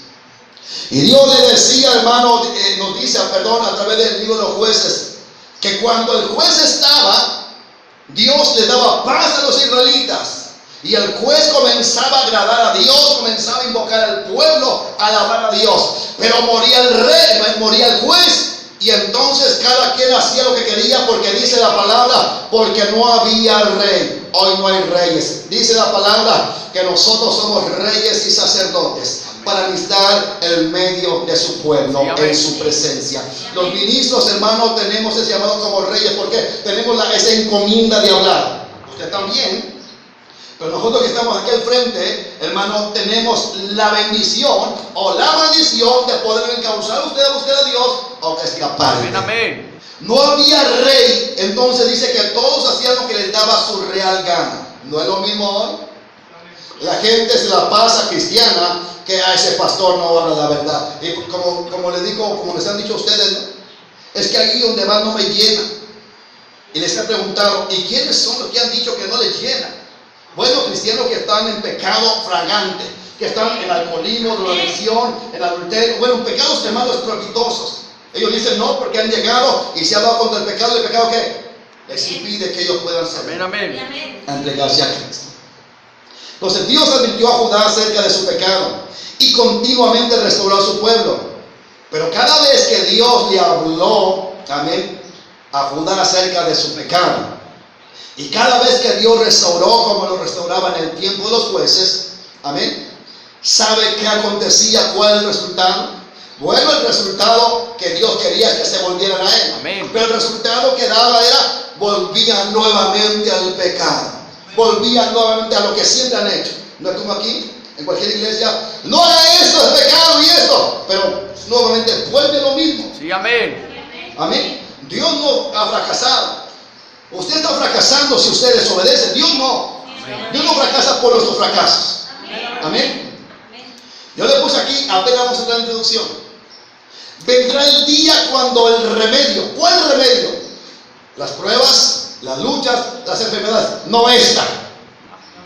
Y Dios le decía, hermano, nos dice, a través del libro de los Jueces, que cuando el juez estaba, Dios le daba paz a los israelitas. Y el juez comenzaba a agradar a Dios, comenzaba a invocar al pueblo, a alabar a Dios. Pero moría el rey, moría el juez. Y entonces cada quien hacía lo que quería, porque dice la palabra, porque no había rey. Hoy no hay reyes. Dice la palabra que nosotros somos reyes y sacerdotes para administrar el medio de su pueblo en su presencia. Los ministros, hermanos, tenemos ese llamado como reyes porque tenemos esa encomienda de hablar. Usted también. Pero nosotros que estamos aquí al frente, hermano, tenemos la bendición o la maldición de poder encauzar usted a Dios o escapar. Amén, amén. No había rey, entonces dice que todos hacían lo que les daba su real gana. ¿No es lo mismo hoy? La gente se la pasa cristiana que a ese pastor no habla la verdad. Y como les digo, como les han dicho a ustedes, ¿no? Es que ahí donde van no me llena. Y les he preguntado, ¿y quiénes son los que han dicho que no les llena? Bueno, cristianos que están en pecado fragante, que están en alcoholismo, drogadicción, en adulterio, bueno, en pecados extremados estrepitosos. Ellos dicen no porque han llegado y se ha dado contra el pecado ¿qué? Les impide que ellos puedan saber. Amén, amén. A entregarse a Cristo. Entonces Dios advirtió a Judá acerca de su pecado y continuamente restauró a su pueblo. Pero cada vez que Dios le habló, amén, a Judá acerca de su pecado, y cada vez que Dios restauró como lo restauraba en el tiempo de los jueces, amén, ¿sabe qué acontecía? ¿Cuál es el resultado? Bueno, el resultado que Dios quería es que se volvieran a Él. Amén. Pero el resultado que daba era, volvían nuevamente al pecado. Volvían nuevamente a lo que siempre han hecho. No es como aquí, en cualquier iglesia, no haga esto, es pecado y esto. Pero nuevamente vuelve lo mismo. Sí, amén. Amén. Dios no ha fracasado. Usted está fracasando si usted desobedece. Dios no. Dios no fracasa por nuestros fracasos. Amén. Yo le puse aquí, apenas vamos a entrar en la introducción. Vendrá el día cuando el remedio, ¿cuál remedio? Las pruebas, las luchas, las enfermedades, no están.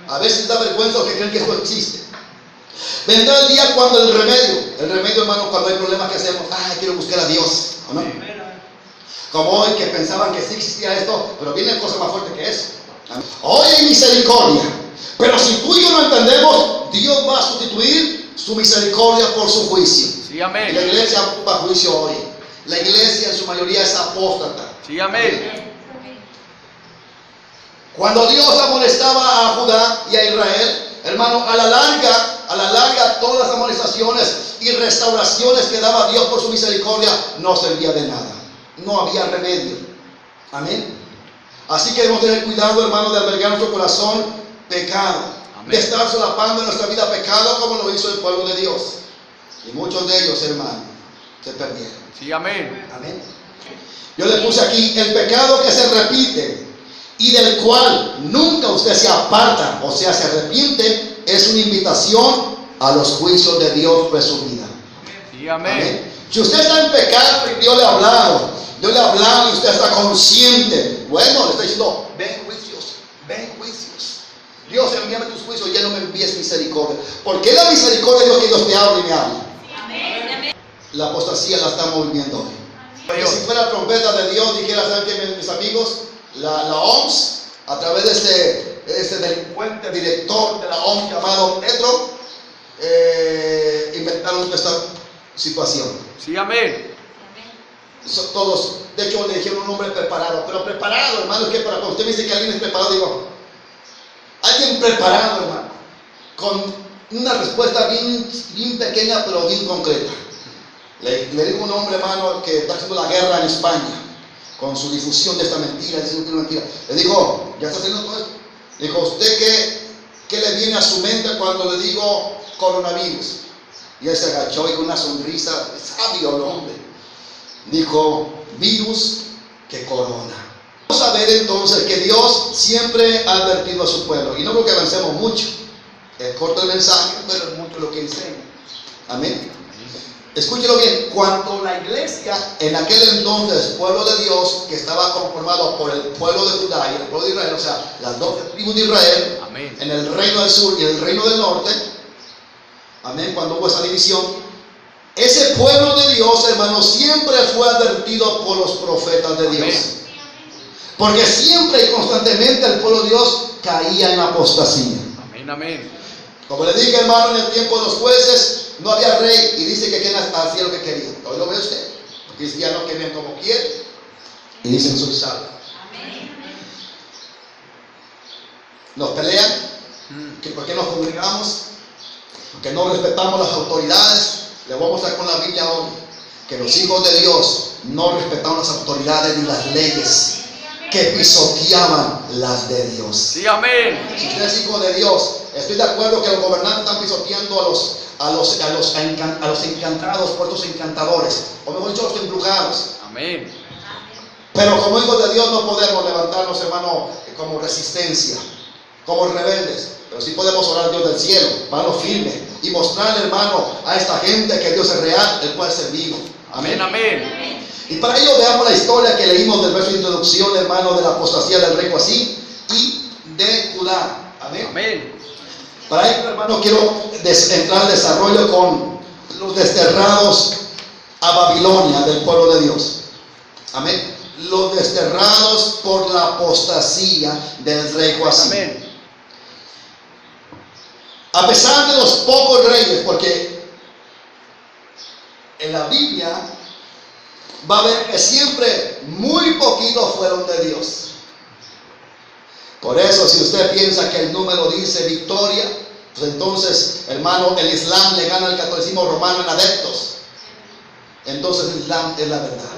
A veces da vergüenza que creen que esto existe. Vendrá el día cuando el remedio, hermano, cuando hay problemas que hacemos, quiero buscar a Dios, ¿o no? Como hoy que pensaban que sí existía esto, pero viene cosa más fuerte que eso. Hoy hay misericordia, pero si tú y yo no entendemos, Dios va a sustituir su misericordia por su juicio. Sí, amén. Y la iglesia ocupa juicio hoy. La iglesia en su mayoría es apóstata. Sí, amén. Cuando Dios amonestaba a Judá y a Israel, hermano, a la larga todas las amonestaciones y restauraciones que daba Dios por su misericordia no servía de nada. No había remedio. Amén. Así que debemos tener cuidado, hermano, de albergar en nuestro corazón pecado. Amén. De estar solapando en nuestra vida pecado como lo hizo el pueblo de Dios. Y muchos de ellos, hermano, se perdieron. Sí, amén. Amén. Yo le puse aquí, el pecado que se repite y del cual nunca usted se aparta, o sea, se arrepiente, es una invitación a los juicios de Dios por su vida. Sí, amén. Amén. Si usted está en pecado y Dios le ha hablado y usted está consciente, bueno, le está diciendo, ven juicios. Dios, envíame tus juicios, ya no me envíes misericordia. Porque la misericordia de Dios que Dios te hable y me hable. Amén. La apostasía la estamos viviendo hoy. Porque si fuera trompeta de Dios, dijera, ¿saben qué, mis amigos? La OMS, a través de este delincuente director de la OMS llamado Petro, inventaron esta situación. Sí, amén. Todos, de hecho, le dijeron un hombre preparado, pero preparado, hermano, es que para cuando usted me dice que alguien es preparado, digo, alguien preparado, hermano, con una respuesta bien pequeña, pero bien concreta. Le digo a un hombre, hermano, que está haciendo la guerra en España, con su difusión de esta mentira, diciendo una mentira. Le dijo, ¿ya está haciendo todo esto? Le dijo, ¿usted qué le viene a su mente cuando le digo coronavirus? Y él se agachó y con una sonrisa, sabio el hombre, dijo, virus que corona. Vamos a ver entonces que Dios siempre ha advertido a su pueblo. Y no creo que avancemos mucho. Es corto el mensaje, pero es mucho lo que enseña. Amén. Escúchelo bien, cuando la iglesia, en aquel entonces, pueblo de Dios, que estaba conformado por el pueblo de Judá y el pueblo de Israel, o sea, las dos tribus de Israel, amén, en el reino del sur y el reino del norte, amén, cuando hubo esa división, ese pueblo de Dios, hermano, siempre fue advertido por los profetas de Dios. Amén. Porque siempre y constantemente el pueblo de Dios caía en apostasía. Amén, amén. Como le dije, hermano, en el tiempo de los jueces no había rey y dice que quien hacía lo que quería. Hoy lo ve usted. Cristianos que ven como quieren y dicen soy salvo. Nos pelean, que por qué nos congregamos, que no respetamos las autoridades. Le voy a mostrar con la Biblia hoy que los hijos de Dios no respetaban las autoridades ni las leyes, que pisoteaban las de Dios. Sí, amén. Si usted es hijo de Dios, estoy de acuerdo que los gobernantes están pisoteando a los encantados, puertos encantadores, o mejor dicho, los embrujados. Amén. Pero como hijos de Dios no podemos levantarnos, hermano, como resistencia, como rebeldes. Pero sí podemos orar al Dios del cielo, mano firme, y mostrarle, hermano, a esta gente que Dios es real, el cual servimos. Amén, amén. Y para ello veamos la historia que leímos del verso de introducción, hermano, de la apostasía del rey Coazín y de Judá. Amén. Amén. Para ello, hermano, quiero entrar en desarrollo con los desterrados a Babilonia del pueblo de Dios. Amén. Los desterrados por la apostasía del rey Coazín. Amén. A pesar de los pocos reyes, porque en la Biblia va a ver que siempre muy poquitos fueron de Dios. Por eso, si usted piensa que el número dice victoria, pues entonces, hermano, el Islam le gana al catolicismo romano en adeptos. Entonces el Islam es la verdad.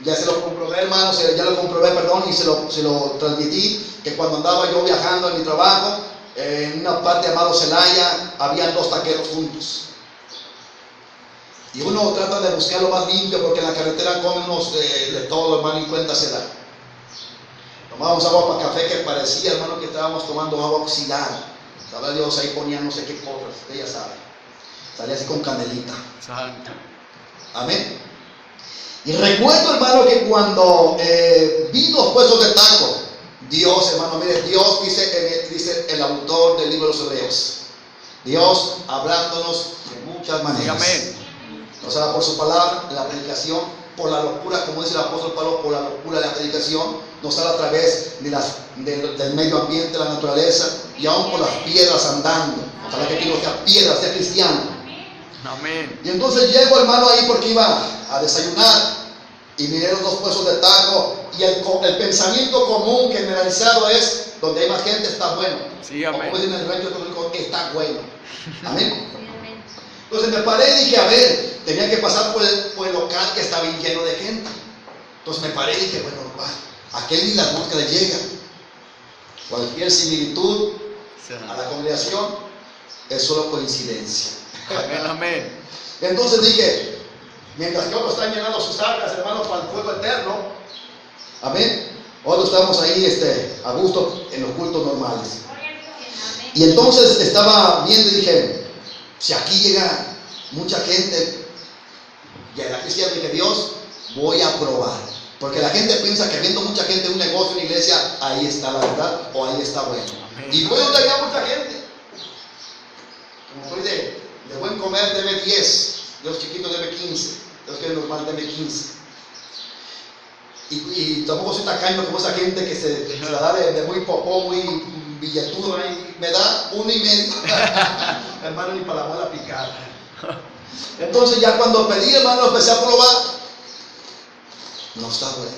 Ya se lo comprobé, hermano, y se lo transmití, que cuando andaba yo viajando en mi trabajo, en una parte llamada Celaya, habían 2 taqueros juntos. Y uno trata de buscar lo más limpio, porque en la carretera comen unos de todo, hermano, y cuenta se da. Tomábamos agua para café que parecía, hermano, que estábamos tomando agua oxidada. Sabrá Dios, ahí ponían no sé qué cosas, usted ya sabe. Salía así con canelita. Santo. Amén. Y recuerdo, hermano, que cuando vi los puestos de taco, Dios, hermano, mire, Dios dice el autor del libro de los Hebreos. Dios hablándonos de muchas maneras. Amén. Nos habla por su palabra, en la predicación, por la locura, como dice el apóstol Pablo, por la locura de la predicación. Nos habla a través del medio ambiente, la naturaleza, y aún por las piedras andando. Ojalá que aquí no sea piedra, sea cristiano. Amén. Y entonces llego, hermano, ahí porque iba a desayunar y miré los 2 puestos de taco, y el pensamiento común generalizado es: donde hay más gente está bueno. Sí, o amén. como dicen en el rancho católico, está bueno. Amén. Entonces me paré y dije, a ver, tenía que pasar por el local que estaba bien lleno de gente. Entonces me paré y dije, bueno, aquel ni las moscas le llegan. Cualquier similitud a la congregación es solo coincidencia. Amén, amén. Entonces dije, mientras que otros están llenando sus arcas, hermanos, para el fuego eterno, amén, otros estamos ahí a gusto en los cultos normales. Y entonces estaba viendo y dije, si aquí llega mucha gente, y a la cristiana, dije, Dios, voy a probar. Porque la gente piensa que viendo mucha gente en un negocio, en una iglesia, ahí está la verdad, o ahí está bueno. Amén. Y voy donde haya mucha gente. Como soy de buen comer, debe 10, de los chiquitos debe 15, de los que es normal debe 15. Y tampoco soy tacaño como esa gente que se la da de muy popó, muy billetudo, y me da 1,5. Hermano, ni para la muela picada. Entonces ya cuando pedí, hermano, empecé a probar. No está bueno.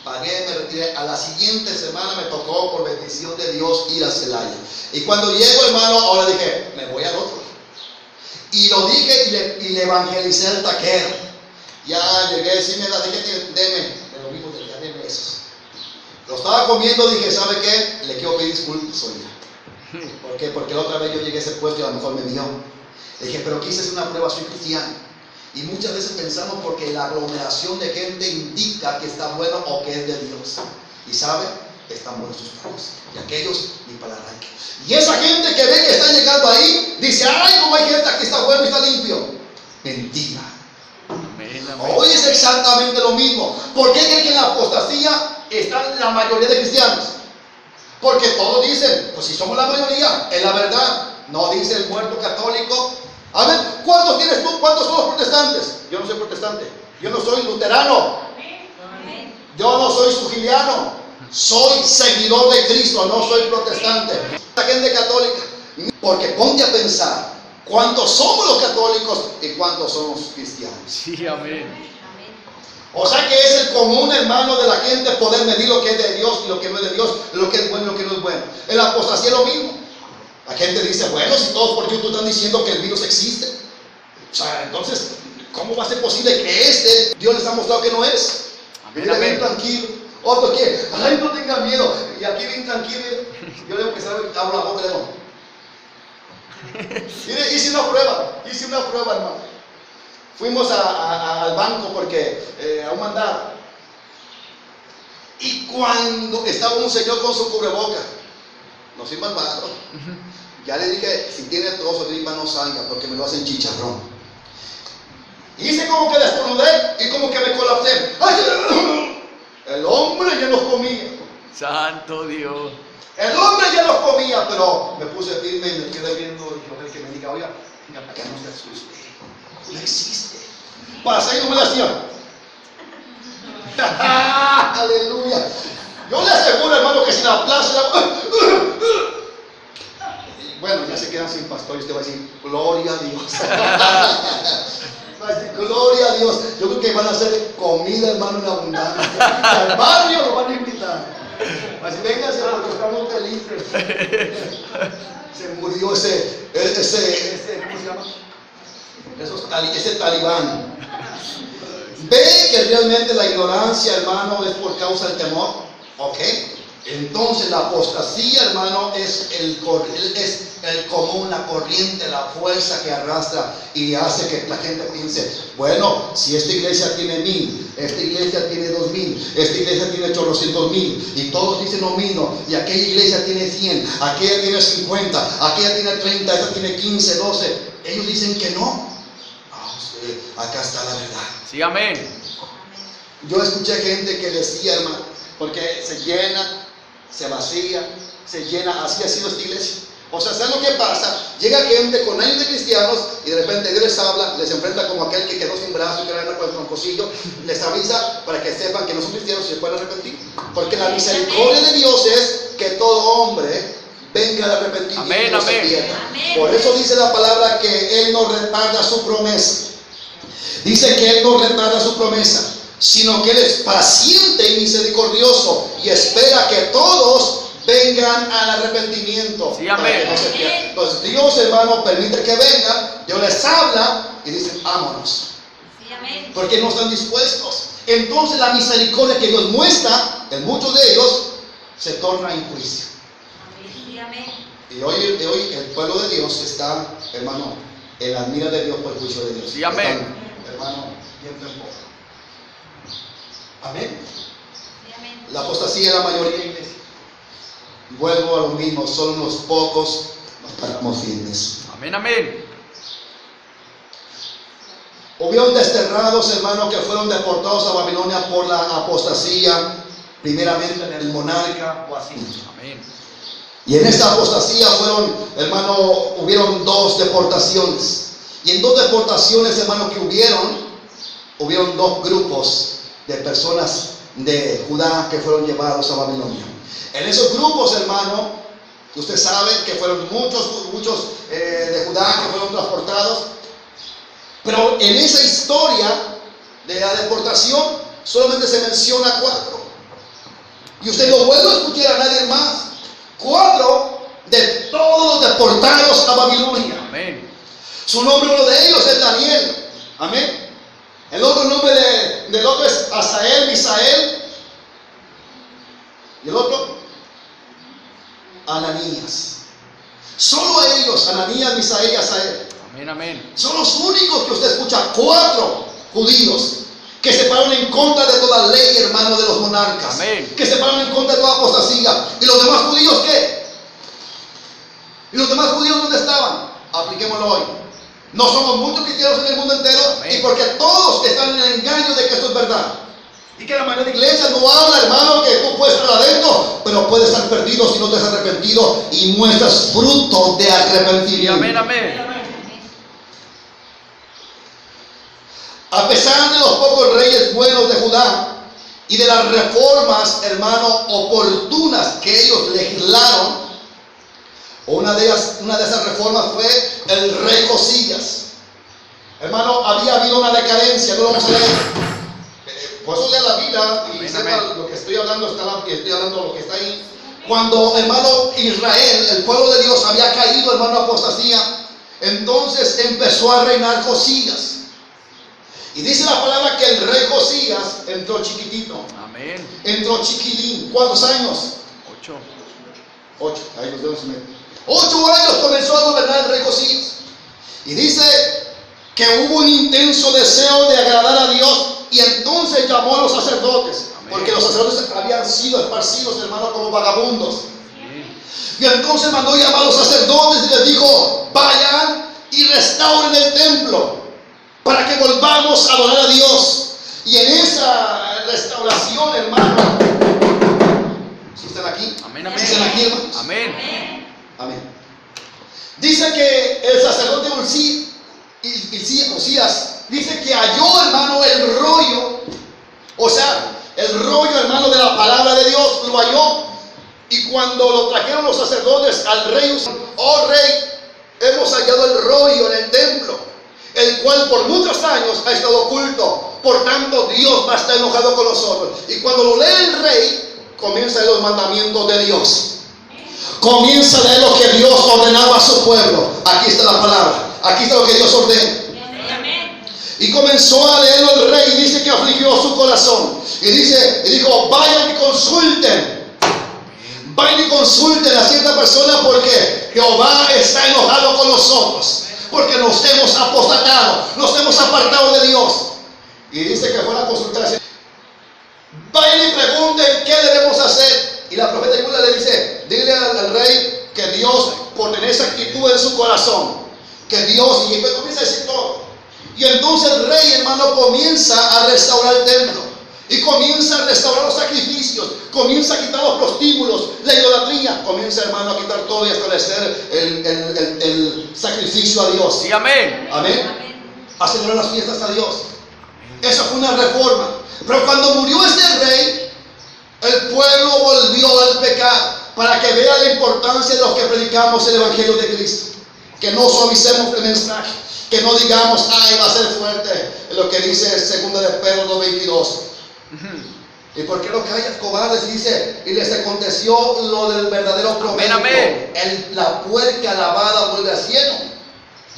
Pagué, me retiré. A la siguiente semana me tocó, por bendición de Dios, ir a Celaya. Y cuando llego, hermano, ahora dije, me voy al otro. Y lo dije y le evangelicé al taquero. Ya llegué, si me da, dije, deme, me lo mismo, ya deme esos. Lo estaba comiendo, dije, ¿sabe qué? Le quiero pedir disculpas, oiga. ¿Por qué? Porque la otra vez yo llegué a ese puesto y a lo mejor me vio. Le dije, pero quise hacer una prueba, soy cristiano. Y muchas veces pensamos porque la aglomeración de gente indica que está bueno o que es de Dios. Y sabe, están buenos sus pagos. Y aquellos ni para la arranque. Y esa gente que ve que está llegando ahí, dice, ay, como hay gente aquí está bueno y está limpio. Mentira. Amén, amén. Hoy es exactamente lo mismo. ¿Por qué creen que en la apostasía están la mayoría de cristianos? Porque todos dicen, pues si somos la mayoría, es la verdad. No dice el muerto católico. A ver, ¿cuántos tienes tú? ¿Cuántos son los protestantes? Yo no soy protestante. Yo no soy luterano. Yo no soy sugiliano. Soy seguidor de Cristo, no soy protestante. La gente católica. Porque ponte a pensar, ¿cuántos somos los católicos y cuántos somos cristianos? Sí, amén. O sea que es el común, hermano, de la gente poder medir lo que es de Dios y lo que no es de Dios, lo que es bueno y lo que no es bueno. En la apostasía es lo mismo. La gente dice, bueno, si todos por YouTube están diciendo que el virus existe. O sea, entonces, ¿cómo va a ser posible que Dios les ha mostrado que no es? Amén, Mira, bien amén. tranquilo. Otro que, ay, no tengan miedo. Y aquí bien tranquilo. Yo digo que sabe, abro la boca y le digo, Mire, hice una prueba, hermano. Fuimos al banco porque a un mandado. Y cuando estaba un señor con su cubreboca, no soy malvado. Ya le dije, si tiene trozo de lima no salga porque me lo hacen chicharrón. Hice como que destornudé y como que me colapsé. El hombre ya nos comía. Santo Dios. El hombre ya nos comía, pero me puse firme y me quedé viendo. Y el que me diga, oiga, para que no se asuste. No existe. Pasé y no me la hacía. Aleluya. Yo le aseguro, hermano, que si la plaza. Bueno, ya se quedan sin pastor y usted va a decir, gloria a Dios. Va a decir, gloria a Dios. Yo creo que van a hacer comida, hermano, en abundancia. Al barrio lo van a invitar. Así véngase porque estamos felices. Se murió ese ¿cómo se llama? Ese talibán. Ve que realmente la ignorancia, hermano, es por causa del temor. Ok. Entonces la apostasía, hermano, es el común, la corriente, la fuerza que arrastra y hace que la gente piense, bueno, si esta iglesia tiene 1000, esta iglesia tiene 2000, esta iglesia tiene 800,000 y todos dicen lo mismo, y aquella iglesia tiene 100, aquella tiene 50, aquella tiene 30, esta tiene 15, 12. Ellos dicen que no. Acá está la verdad. Sí, amén. Yo escuché gente que decía, hermano, porque se llena, se vacía, se llena, así ha sido esta iglesia. O sea, ¿saben lo que pasa? Llega gente con años de cristianos y de repente Dios les habla, les enfrenta como aquel que quedó sin brazo y que anda con el troncosillo, les avisa para que sepan que no son cristianos y se pueden arrepentir. Porque la misericordia de Dios es que todo hombre venga al arrepentimiento y no se pierda. Por eso dice la palabra que Él no retarda su promesa. Dice que Él no retarda su promesa, sino que Él es paciente y misericordioso y espera que todos vengan al arrepentimiento. Sí, amén. No se pierdan. Entonces Dios, hermano, permite que vengan, Dios les habla y dicen, vámonos. Sí, amén. Porque no están dispuestos. Entonces la misericordia que Dios muestra en muchos de ellos se torna en juicio. Sí, amén. Y hoy el pueblo de Dios está, hermano, en la mira de Dios por el juicio de Dios. Sí, amén. Están, hermano, bien temporal. Amén. Sí, amén. La apostasía es la mayoría de la iglesia. Vuelvo a lo mismo, son unos pocos los paramos firmes. Amén, amén. Hubieron desterrados, hermanos, que fueron deportados a Babilonia por la apostasía, primeramente en el monarca o así. Amén. Y en esta apostasía fueron, hermano, hubieron 2 deportaciones. Y en 2 deportaciones, hermano, que hubieron 2 grupos de personas de Judá que fueron llevados a Babilonia. En esos grupos, hermano, usted sabe que fueron muchos de Judá que fueron transportados. Pero en esa historia de la deportación solamente se menciona 4. Y usted no vuelve a escuchar a nadie más. 4 de todos los deportados a Babilonia. Amén. Su nombre, uno de ellos es Daniel. Amén. El otro nombre del otro es Asael, Misael. Y el otro, Ananías. Solo a ellos, Ananías, Misael y Asael. Amén, amén. Son los únicos que usted escucha. 4 judíos que se pararon en contra de toda ley, hermano, de los monarcas. Amén. Que se pararon en contra de toda apostasía. ¿Y los demás judíos qué? ¿Y los demás judíos dónde estaban? Apliquémoslo hoy. No somos muchos cristianos en el mundo entero. Amén. Y porque todos están en el engaño de que esto es verdad. Y que la mayoría de iglesias no habla, hermano, que tú puedes estar adentro, pero puedes estar perdido si no te has arrepentido y muestras fruto de Sí, arrepentimiento. amén, amén. A pesar de los pocos reyes buenos de Judá y de las reformas, hermano, oportunas que ellos legislaron, una de esas reformas fue el rey Josías. Hermano, había habido una decadencia, no lo vamos a leer. Por eso lea la Biblia y Amén, sepa amén. lo que estoy hablando, estoy hablando de lo que está ahí. Cuando, hermano, Israel, el pueblo de Dios, había caído, hermano, a apostasía, entonces empezó a reinar Josías. Y dice la palabra que el rey Josías entró chiquitito, Amén. entró chiquilín. ¿Cuántos años? 8. 8, ahí los dedos se me... 8 años comenzó a gobernar el rey Josías. Y dice que hubo un intenso deseo de agradar a Dios, y entonces llamó a los sacerdotes. Amén. Porque los sacerdotes habían sido esparcidos, hermano, como vagabundos. Y entonces mandó llamar a los sacerdotes y les dijo: vayan y restauren el templo para que volvamos a adorar a Dios. Y en esa restauración, hermano, ¿sí están aquí? Amén, amén. ¿Sí están aquí, hermanos? Amén. Amén. Dice que el sacerdote Osías dice que halló, hermano, el rollo, o sea, el rollo, hermano, de la palabra de Dios, lo halló. Y cuando lo trajeron los sacerdotes al rey: oh rey, hemos hallado el rollo en el templo, el cual por muchos años ha estado oculto. Por tanto, Dios va a estar enojado con nosotros. Y cuando lo lee el rey, comienza a leer los mandamientos de Dios. Comienza a leer lo que Dios ordenaba a su pueblo. Aquí está la palabra. Aquí está lo que Dios ordena. Y comenzó a leerlo el rey, y dice que afligió su corazón. Y dijo: vayan y consulten. Vayan y consulten a cierta persona, porque Jehová está enojado con nosotros, porque nos hemos apostatado, nos hemos apartado de Dios. Y dice que fueron a consultarse. Vayan y pregunten qué debemos hacer. Y la profeta Iguala le dice: dile al rey que Dios, por tener esa actitud en su corazón, que Dios, y después comienza a decir todo. Y entonces el rey, hermano, comienza a restaurar el templo. Y comienza a restaurar los sacrificios, comienza a quitar los prostíbulos, la idolatría, comienza, hermano, a quitar todo y a establecer el sacrificio a Dios. Sí, amén. Amén. A celebrar las fiestas a Dios. Esa fue una reforma. Pero cuando murió este rey, el pueblo volvió al pecado, para que vea la importancia de los que predicamos el Evangelio de Cristo. Que no suavicemos el mensaje, que no digamos: ay, va a ser fuerte, lo que dice 2 de Pedro 2:22. ¿Y por qué no callas, cobardes? Dice: y les aconteció lo del verdadero proverbio. Amén. La puerca lavada vuelve al cielo,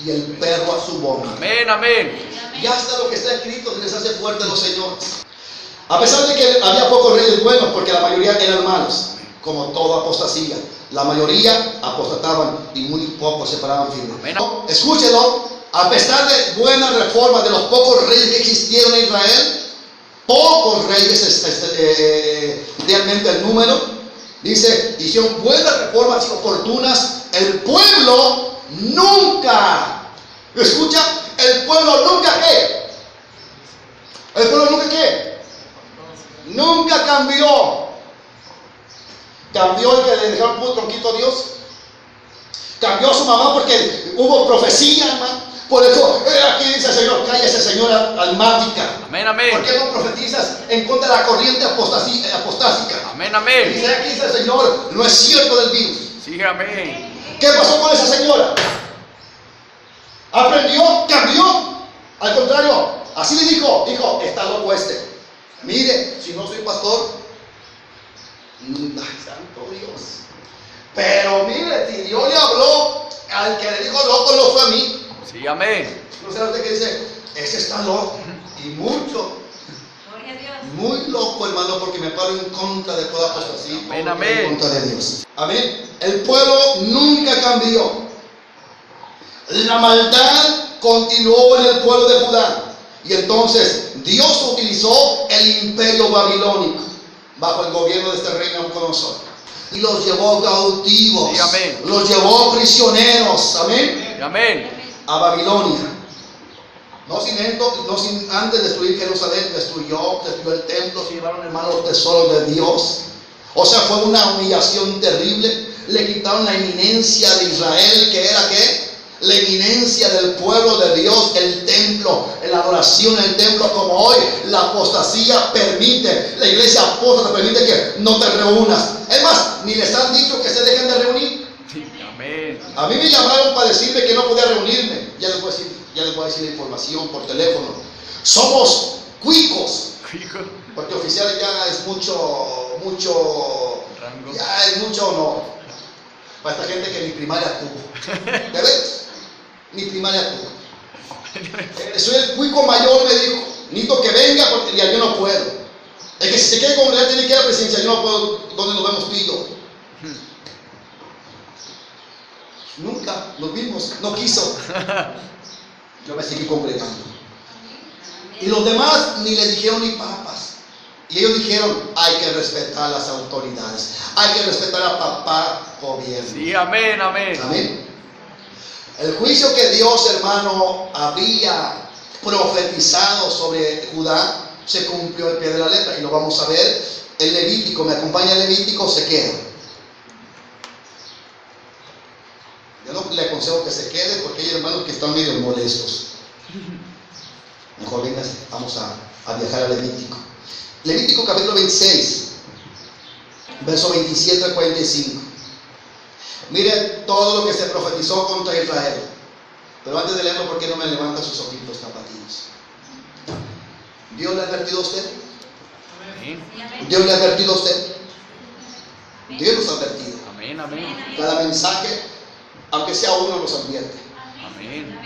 y el perro a su vómito. Amén, amén. Ya está lo que está escrito, les hace fuerte a los señores. A pesar de que había pocos reyes buenos, porque la mayoría eran malos, como toda apostasía. La mayoría apostataban y muy pocos se paraban firmes. Escúchelo: a pesar de buena reforma de los pocos reyes que existieron en Israel, pocos reyes realmente el número, dice, hicieron buenas reformas y oportunas. El pueblo nunca, escucha, el pueblo nunca ¿qué? El pueblo nunca ¿qué? Nunca cambió. Cambió el que le dejaron puro tronquito a Dios. Cambió a su mamá porque hubo profecía, hermano. Por eso, aquí dice el Señor: cállese, señora almática. Amén, amén. ¿Por qué no profetizas en contra de la corriente apostásica? Amén, amén. Dice aquí, dice el Señor: no es cierto del virus. Sí, amén. ¿Qué pasó con esa señora? ¿Aprendió? ¿Cambió? Al contrario, así le dijo: está loco este. Mire, si no soy pastor, ay, santo Dios. Pero mire, si Dios le habló, al que le dijo loco no fue a mí. Sí, amén. No sé usted que dice: ese está loco. Y mucho, Gloria a Dios. muy loco, hermano, porque me paro en contra de toda apostasía. Amén, amén. En contra de Dios. Amén. El pueblo nunca cambió. La maldad continuó en el pueblo de Judá. Y entonces Dios utilizó el imperio babilónico bajo el gobierno de este rey Nabucodonosor, y los llevó cautivos. Sí, amén. Los llevó prisioneros. Amén. Sí, amén. A Babilonia. No sin antes destruir Jerusalén. Destruyó el templo, se llevaron, hermanos, los tesoros de Dios. O sea, fue una humillación terrible. Le quitaron la eminencia de Israel, que era ¿qué? La eminencia del pueblo de Dios, el templo, la adoración en el templo. Como hoy la apostasía permite, la iglesia apóstata permite que no te reúnas. Es más, ni les han dicho que se dejen de reunir. Sí, amén. A mí me llamaron para decirme que no podía reunirme. Ya les voy a decir la información por teléfono. Somos cuicos, Hijo. porque oficial ya es mucho, Rango. ya es mucho honor para esta gente que ni primaria tuvo. ¿De ves? Ni primaria tuvo. Soy el cuico mayor, me dijo. Necesito que venga porque ya yo no puedo. Es que si se quiere congregar tiene que ir a la presencia. Yo no puedo, donde nos vemos tú y yo. Nunca nos vimos, no quiso. Yo me seguí congregando. Y los demás ni le dijeron ni papas. Y ellos dijeron, hay que respetar las autoridades, hay que respetar a papá gobierno. Sí, amén, amén. Amén. El juicio que Dios, hermano, había profetizado sobre Judá se cumplió al pie de la letra. Y lo vamos a ver. El Levítico, me acompaña el Levítico, se queda. Yo no le aconsejo que se quede porque hay hermanos que están medio molestos. Mejor venga, vamos a viajar al Levítico. Levítico capítulo 26, verso 27 al 45. Miren todo lo que se profetizó contra Israel. Pero antes de leerlo, ¿por qué no me levanta sus ojitos tapatíos? ¿Dios le ha advertido a usted? Amén. ¿Dios le ha advertido a usted? Dios nos ha advertido. Amén, amén. Cada mensaje, aunque sea uno, nos advierte. Amén.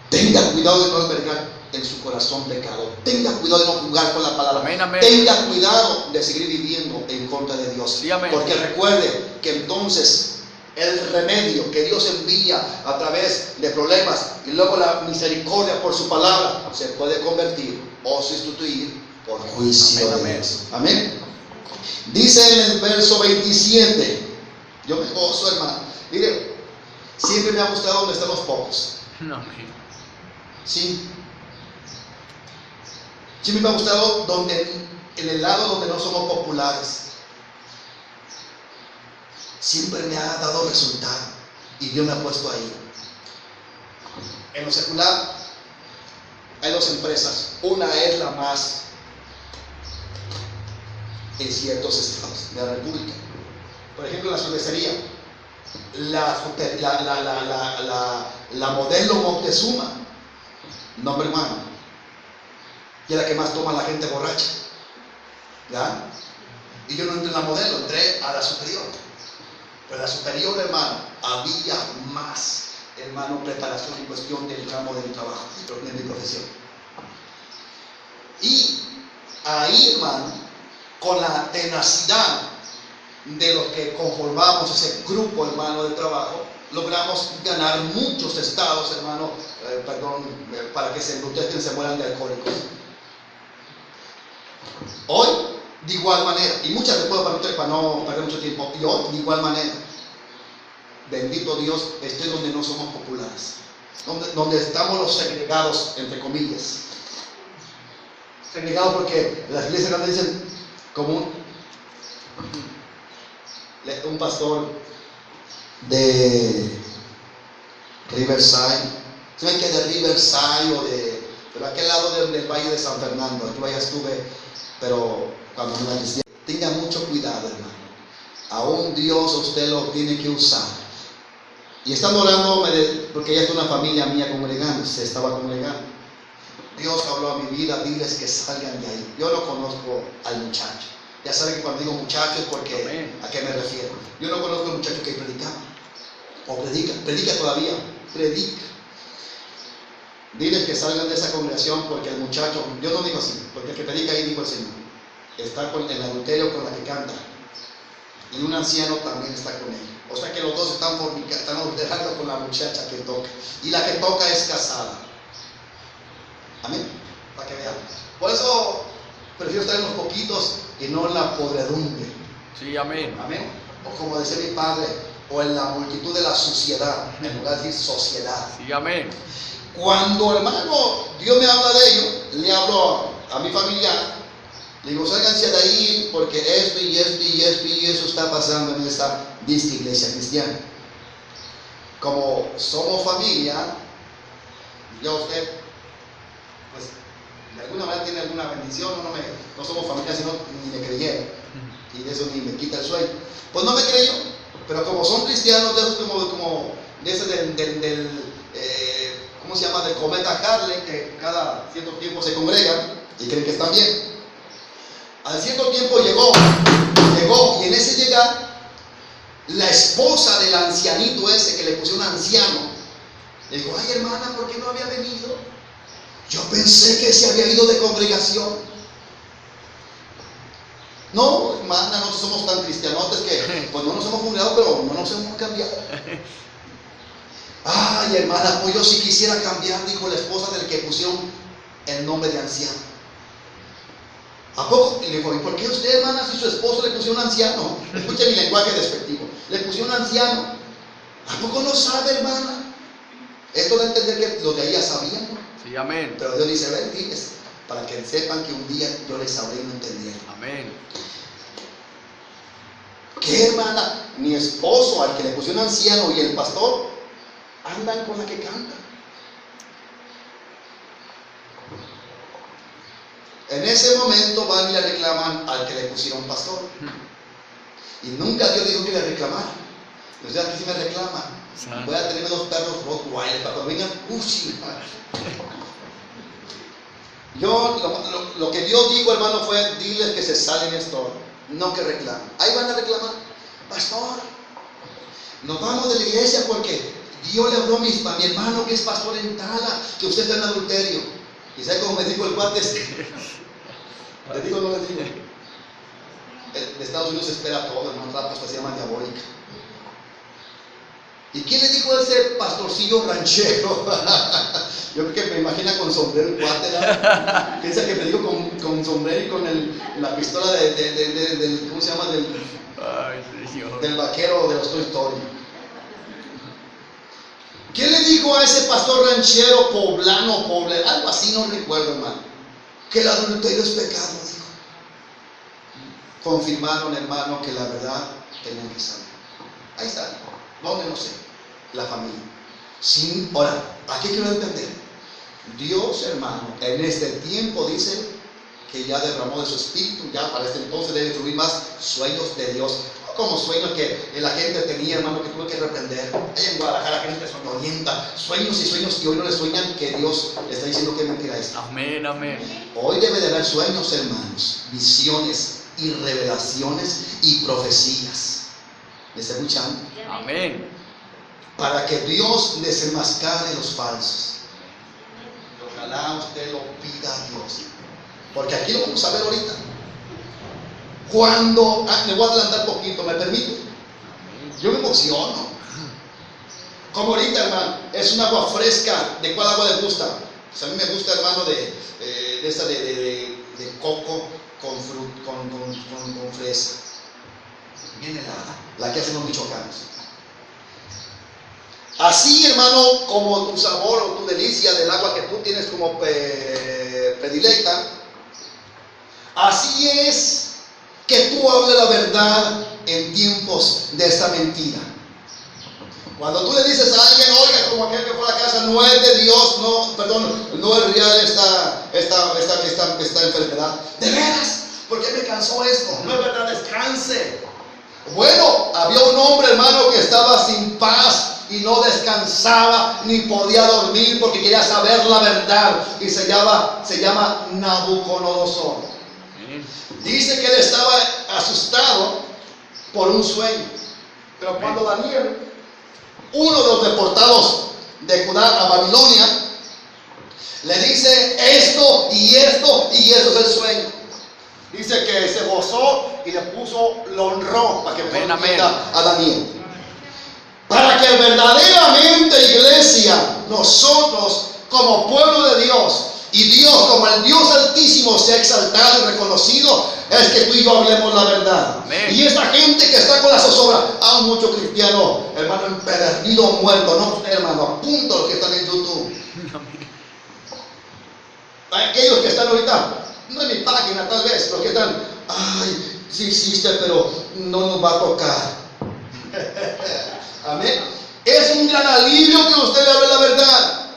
Tenga cuidado de no albergar en su corazón pecado. Tenga cuidado de no jugar con la palabra. Amén, amén. Tenga cuidado de seguir viviendo en contra de Dios. Sí, amén. Porque recuerde que entonces el remedio que Dios envía a través de problemas y luego la misericordia por su palabra se puede convertir o sustituir por juicio Amén, de amén. Dios. Amén. Dice en el verso 27. Yo me gozo, hermano. Mire, siempre me ha gustado donde están los pocos. Amén. Sí. Siempre me ha gustado en el lado donde no somos populares. Siempre me ha dado resultado y Dios me ha puesto ahí. En lo secular hay dos empresas. Una es la más en ciertos estados de la República. Por ejemplo, la cervecería, la Modelo Moctezuma, nombre humano, y es la que más toma la gente borracha. ¿Ya? Y yo no entré en la Modelo, entré a la superior. Pero la superior, hermano, había más, hermano, preparación en cuestión del ramo del trabajo, de mi profesión. Y ahí, hermano, con la tenacidad de los que conformamos ese grupo, hermano, de trabajo, logramos ganar muchos estados, hermano, para que se embrutezcan, se mueran de alcohólicos. Hoy, de igual manera, y muchas les puedo para no perder mucho tiempo, y hoy, de igual manera, bendito Dios, estoy donde no somos populares, donde estamos los segregados, entre comillas. Segregados porque las iglesias grandes dicen, como un pastor de Riverside, ¿saben que de Riverside o pero aquel lado del Valle de San Fernando? Aquí ya estuve, pero cuando me la cristiana, tenga mucho cuidado, hermano. Aún Dios usted lo tiene que usar. Y estando orando, porque ella es una familia mía congregando, se estaba congregando. Dios habló a mi vida, diles que salgan de ahí. Yo no conozco al muchacho. Ya saben que cuando digo muchacho es porque, Amén. ¿a qué me refiero? Yo no conozco al muchacho que predicaba. O predica todavía, predica. Diles que salgan de esa congregación porque el muchacho, yo no digo así, porque el que predica ahí, dijo el Señor, está con el adulterio con la que canta. Y un anciano también está con él. O sea que los dos están adulterando con la muchacha que toca. Y la que toca es casada. Amén. Para que vean. Por eso prefiero estar en los poquitos y no en la podredumbre. Sí, amén. Amén. O como decía mi padre, o en la multitud de la suciedad, en lugar de decir sociedad. Sí, amén. Cuando, hermano, Dios me habla de ello, le hablo a mi familiar, le digo, sálganse de ahí porque esto y esto y esto y eso está pasando en esta iglesia cristiana. Como somos familia, ya usted, pues, de alguna manera tiene alguna bendición, no somos familia, sino ni me creyeron, y de eso ni me quita el sueño. Pues no me creyó, pero como son cristianos, de esos como de ese ¿cómo se llama? Del cometa Harley, que cada cierto tiempo se congregan y creen que están bien. Al cierto tiempo llegó, y en ese llegar, la esposa del ancianito ese que le pusieron anciano, le dijo, ay hermana, ¿por qué no había venido? Yo pensé que se había ido de congregación. No, hermana, no somos tan cristianotes que, pues no nos hemos congregado, pero no nos hemos cambiado. Ay, hermana, pues yo si quisiera cambiar, dijo la esposa del que pusieron el nombre de anciano. ¿A poco? Y le dijo, ¿y por qué usted, hermana, si su esposo le puso un anciano? Escuche mi lenguaje despectivo. Le puso un anciano. ¿A poco no sabe, hermana? Esto de entender que los de ahí ya sabían, ¿no? Sí, amén. Pero Dios dice, ven, diles, para que sepan que un día yo les sabré y no entendieron. Amén. ¿Qué, hermana? Mi esposo, al que le pusieron anciano, y el pastor andan con la que canta. En ese momento van y le reclaman al que le pusieron pastor. Y nunca Dios dijo que le reclamara. O sea, que si me reclama, voy a tener 2 perros Rottweiler para cuando vengan. Yo, lo que Dios dijo, hermano, fue: diles que se salen esto, no que reclamen. Ahí van a reclamar: pastor, nos vamos de la iglesia porque Dios le habló a mi hermano que es pastor en Tala, que usted está en adulterio. ¿Y sabe cómo me dijo el cuate? ¿Le digo o no le digo? De Estados Unidos se espera todo, hermano, la cosa se llama diabólica. ¿Y quién le dijo a ese pastorcillo ranchero? Yo creo que me imagina con sombrero el cuate, ¿no? Piensa que me dijo con sombrero y con la pistola del ¿cómo se llama? Del vaquero de los Toy Story. ¿Quién le dijo a ese pastor ranchero, poblano, algo así, no recuerdo, hermano, que el adulterio es pecado? Dijo. Confirmaron, hermano, que la verdad tenían que saber. Ahí está. ¿Dónde? No sé. La familia. Ahora, aquí quiero entender. Dios, hermano, en este tiempo dice que ya derramó de su espíritu. Ya para este entonces debe fluir más sueños de Dios. No como sueños que la gente tenía, hermano, que tuvo que reprender. Allá en Guadalajara la gente se orienta. Sueños y sueños que hoy no le sueñan, que Dios le está diciendo que mentira es. Amén, amén. Hoy debe de haber sueños, hermanos, visiones y revelaciones y profecías. ¿Me está escuchando? Amén. Para que Dios desenmascare los falsos. Ojalá usted lo pida a Dios. Porque aquí lo vamos a ver ahorita. Cuando, me voy a adelantar poquito, ¿me permite? Yo me emociono. Como ahorita, hermano, es un agua fresca. ¿De cuál agua les gusta? Pues a mí me gusta, hermano, de esa de coco con fresa. Bien helada, la que hacen los michoacanos. Así, hermano, como tu sabor o tu delicia del agua que tú tienes como predilecta, así es que tú hables la verdad en tiempos de esta mentira. Cuando tú le dices a alguien, oiga, como aquel que fue a la casa, no es de Dios, no es real esta enfermedad. ¿De veras? ¿Por qué me cansó esto? No es verdad, descanse. Bueno, había un hombre, hermano, que estaba sin paz y no descansaba ni podía dormir porque quería saber la verdad, y se llama Nabucodonosor. Dice que él estaba asustado por un sueño, pero cuando Daniel, uno de los deportados de Judá a Babilonia, le dice esto y esto y eso es el sueño, dice que se gozó y lo honró para que fuera a Daniel. Para que verdaderamente, iglesia, nosotros como pueblo de Dios y Dios como el Dios Altísimo sea exaltado y reconocido, es que tú y yo hablemos la verdad. Amén. Y esa gente que está con la zozobra, hay mucho cristiano, hermano, empedernido o muerto, no, hermano, apunto a los que están en YouTube. Amén. Aquellos que están ahorita, no en mi página tal vez, los que están, ay, sí hiciste, pero no nos va a tocar. Amén. Es un gran alivio que usted le hable la verdad.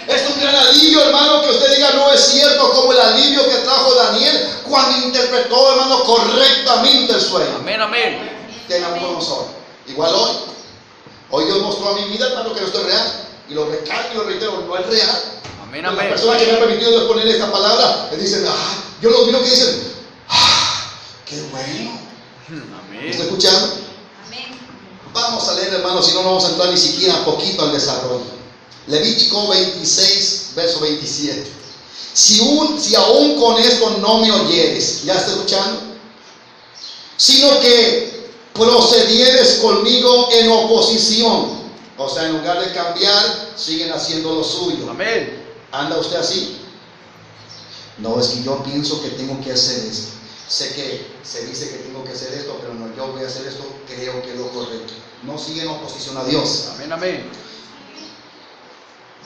Es un gran alivio, hermano, que usted diga no es cierto, como el alivio que trajo Daniel cuando interpretó, hermano, correctamente el sueño. Amén, amén. Que Nabucodonosor. Igual hoy Dios mostró a mi vida, hermano, que no estoy real. Y lo recalco y lo reitero, no es real. Amén, amén. Las personas que me han permitido Dios poner esta palabra, le dicen, yo los miro que dicen, qué bueno. Amén. ¿Me está escuchando? Amén. Vamos a leer, hermano, si no vamos a entrar ni siquiera poquito al desarrollo. Levítico 26, verso 27. Si aún con esto no me oyeres, ¿ya está escuchando? Sino que procedieres conmigo en oposición. O sea, en lugar de cambiar, siguen haciendo lo suyo. Amén. ¿Anda usted así? No, es que yo pienso que tengo que hacer esto. Sé que se dice que tengo que hacer esto, pero no, yo voy a hacer esto, creo que es lo correcto. No sigue en oposición a Dios. Amén, amén.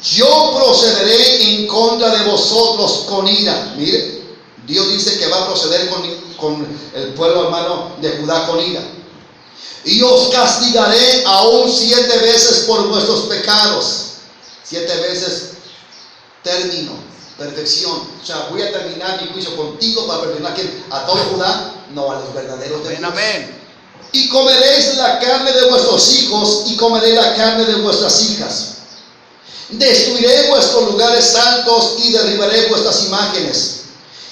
Yo procederé en contra de vosotros con ira. Mire, Dios dice que va a proceder con el pueblo hermano de Judá con ira. Y os castigaré aún 7 veces por vuestros pecados. 7 veces término, perfección. O sea, voy a terminar mi juicio contigo para perfeccionar a todo Judá, no a los verdaderos de Amén, Dios. amén. Y comeréis la carne de vuestros hijos y comeré la carne de vuestras hijas. Destruiré vuestros lugares santos y derribaré vuestras imágenes.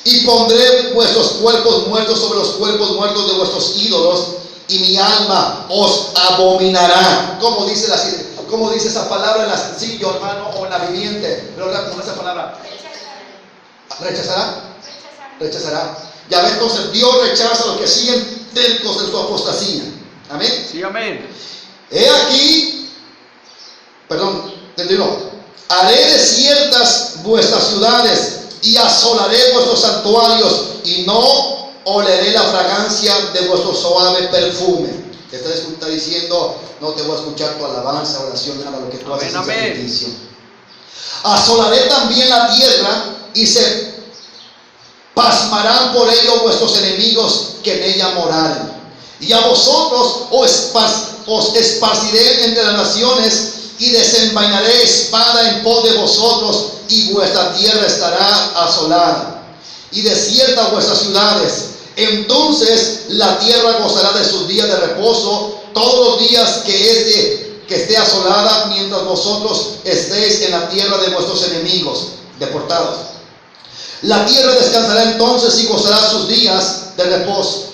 Y pondré vuestros cuerpos muertos sobre los cuerpos muertos de vuestros ídolos. Y mi alma os abominará. ¿Cómo dice esa palabra en la sencillo, hermano, o en la viviente? Pero con esa palabra. ¿Rechazará? Rechazará. Ya ves, entonces Dios rechaza a los que siguen tercos en su apostasía. Amén. Sí, amén. He aquí, haré desiertas vuestras ciudades y asolaré vuestros santuarios y no oleré la fragancia de vuestro suave perfume. Está diciendo, no te voy a escuchar tu alabanza, oración, nada, lo que tú haces en sacrificio. Asolaré también la tierra y se pasmarán por ello vuestros enemigos que en ella moraren. Y a vosotros os esparciré entre las naciones y desenvainaré espada en pos de vosotros y vuestra tierra estará asolada y desiertas vuestras ciudades. Entonces la tierra gozará de sus días de reposo todos los días que esté asolada, mientras vosotros estéis en la tierra de vuestros enemigos deportados. La tierra descansará entonces y gozará sus días de reposo.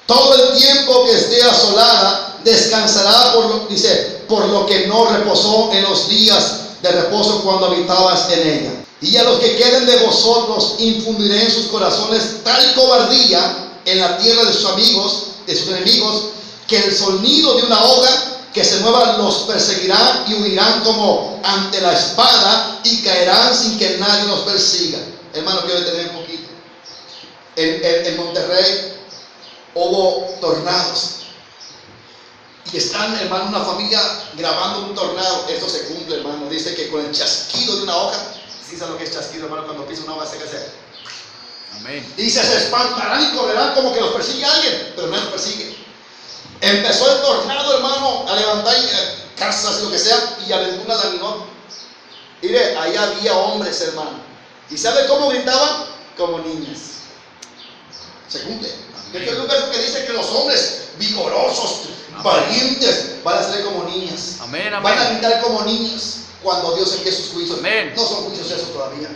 Todo el tiempo que esté asolada descansará por lo que no reposó en los días de reposo cuando habitabas en ella. Y a los que queden de vosotros infundiré en sus corazones tal cobardía en la tierra de sus amigos, de sus enemigos, que el sonido de una hoja que se mueva los perseguirá y huirán como ante la espada y caerán sin que nadie los persiga. Hermano, quiero detener un poquito. En Monterrey hubo tornados. Y están, hermano, una familia grabando un tornado. Esto se cumple, hermano. Dice que con el chasquido de una hoja, ¿sí sabes lo que es chasquido, hermano? Cuando pisa una hoja se hace. Amén. Dice, se espantarán y correrán como que los persigue alguien, pero no los persigue. Empezó el tornado, hermano, a levantar casas y lo que sea, y aventó una laminó. Mire, ahí había hombres, hermano. ¿Y sabe cómo gritaban? Como niñas. Se cumple. Este es un verso que dice que los hombres vigorosos, valientes, van a ser como niñas. Amén, amén. Van a gritar como niñas cuando Dios envíe sus juicios. Amén. No son juicios eso todavía.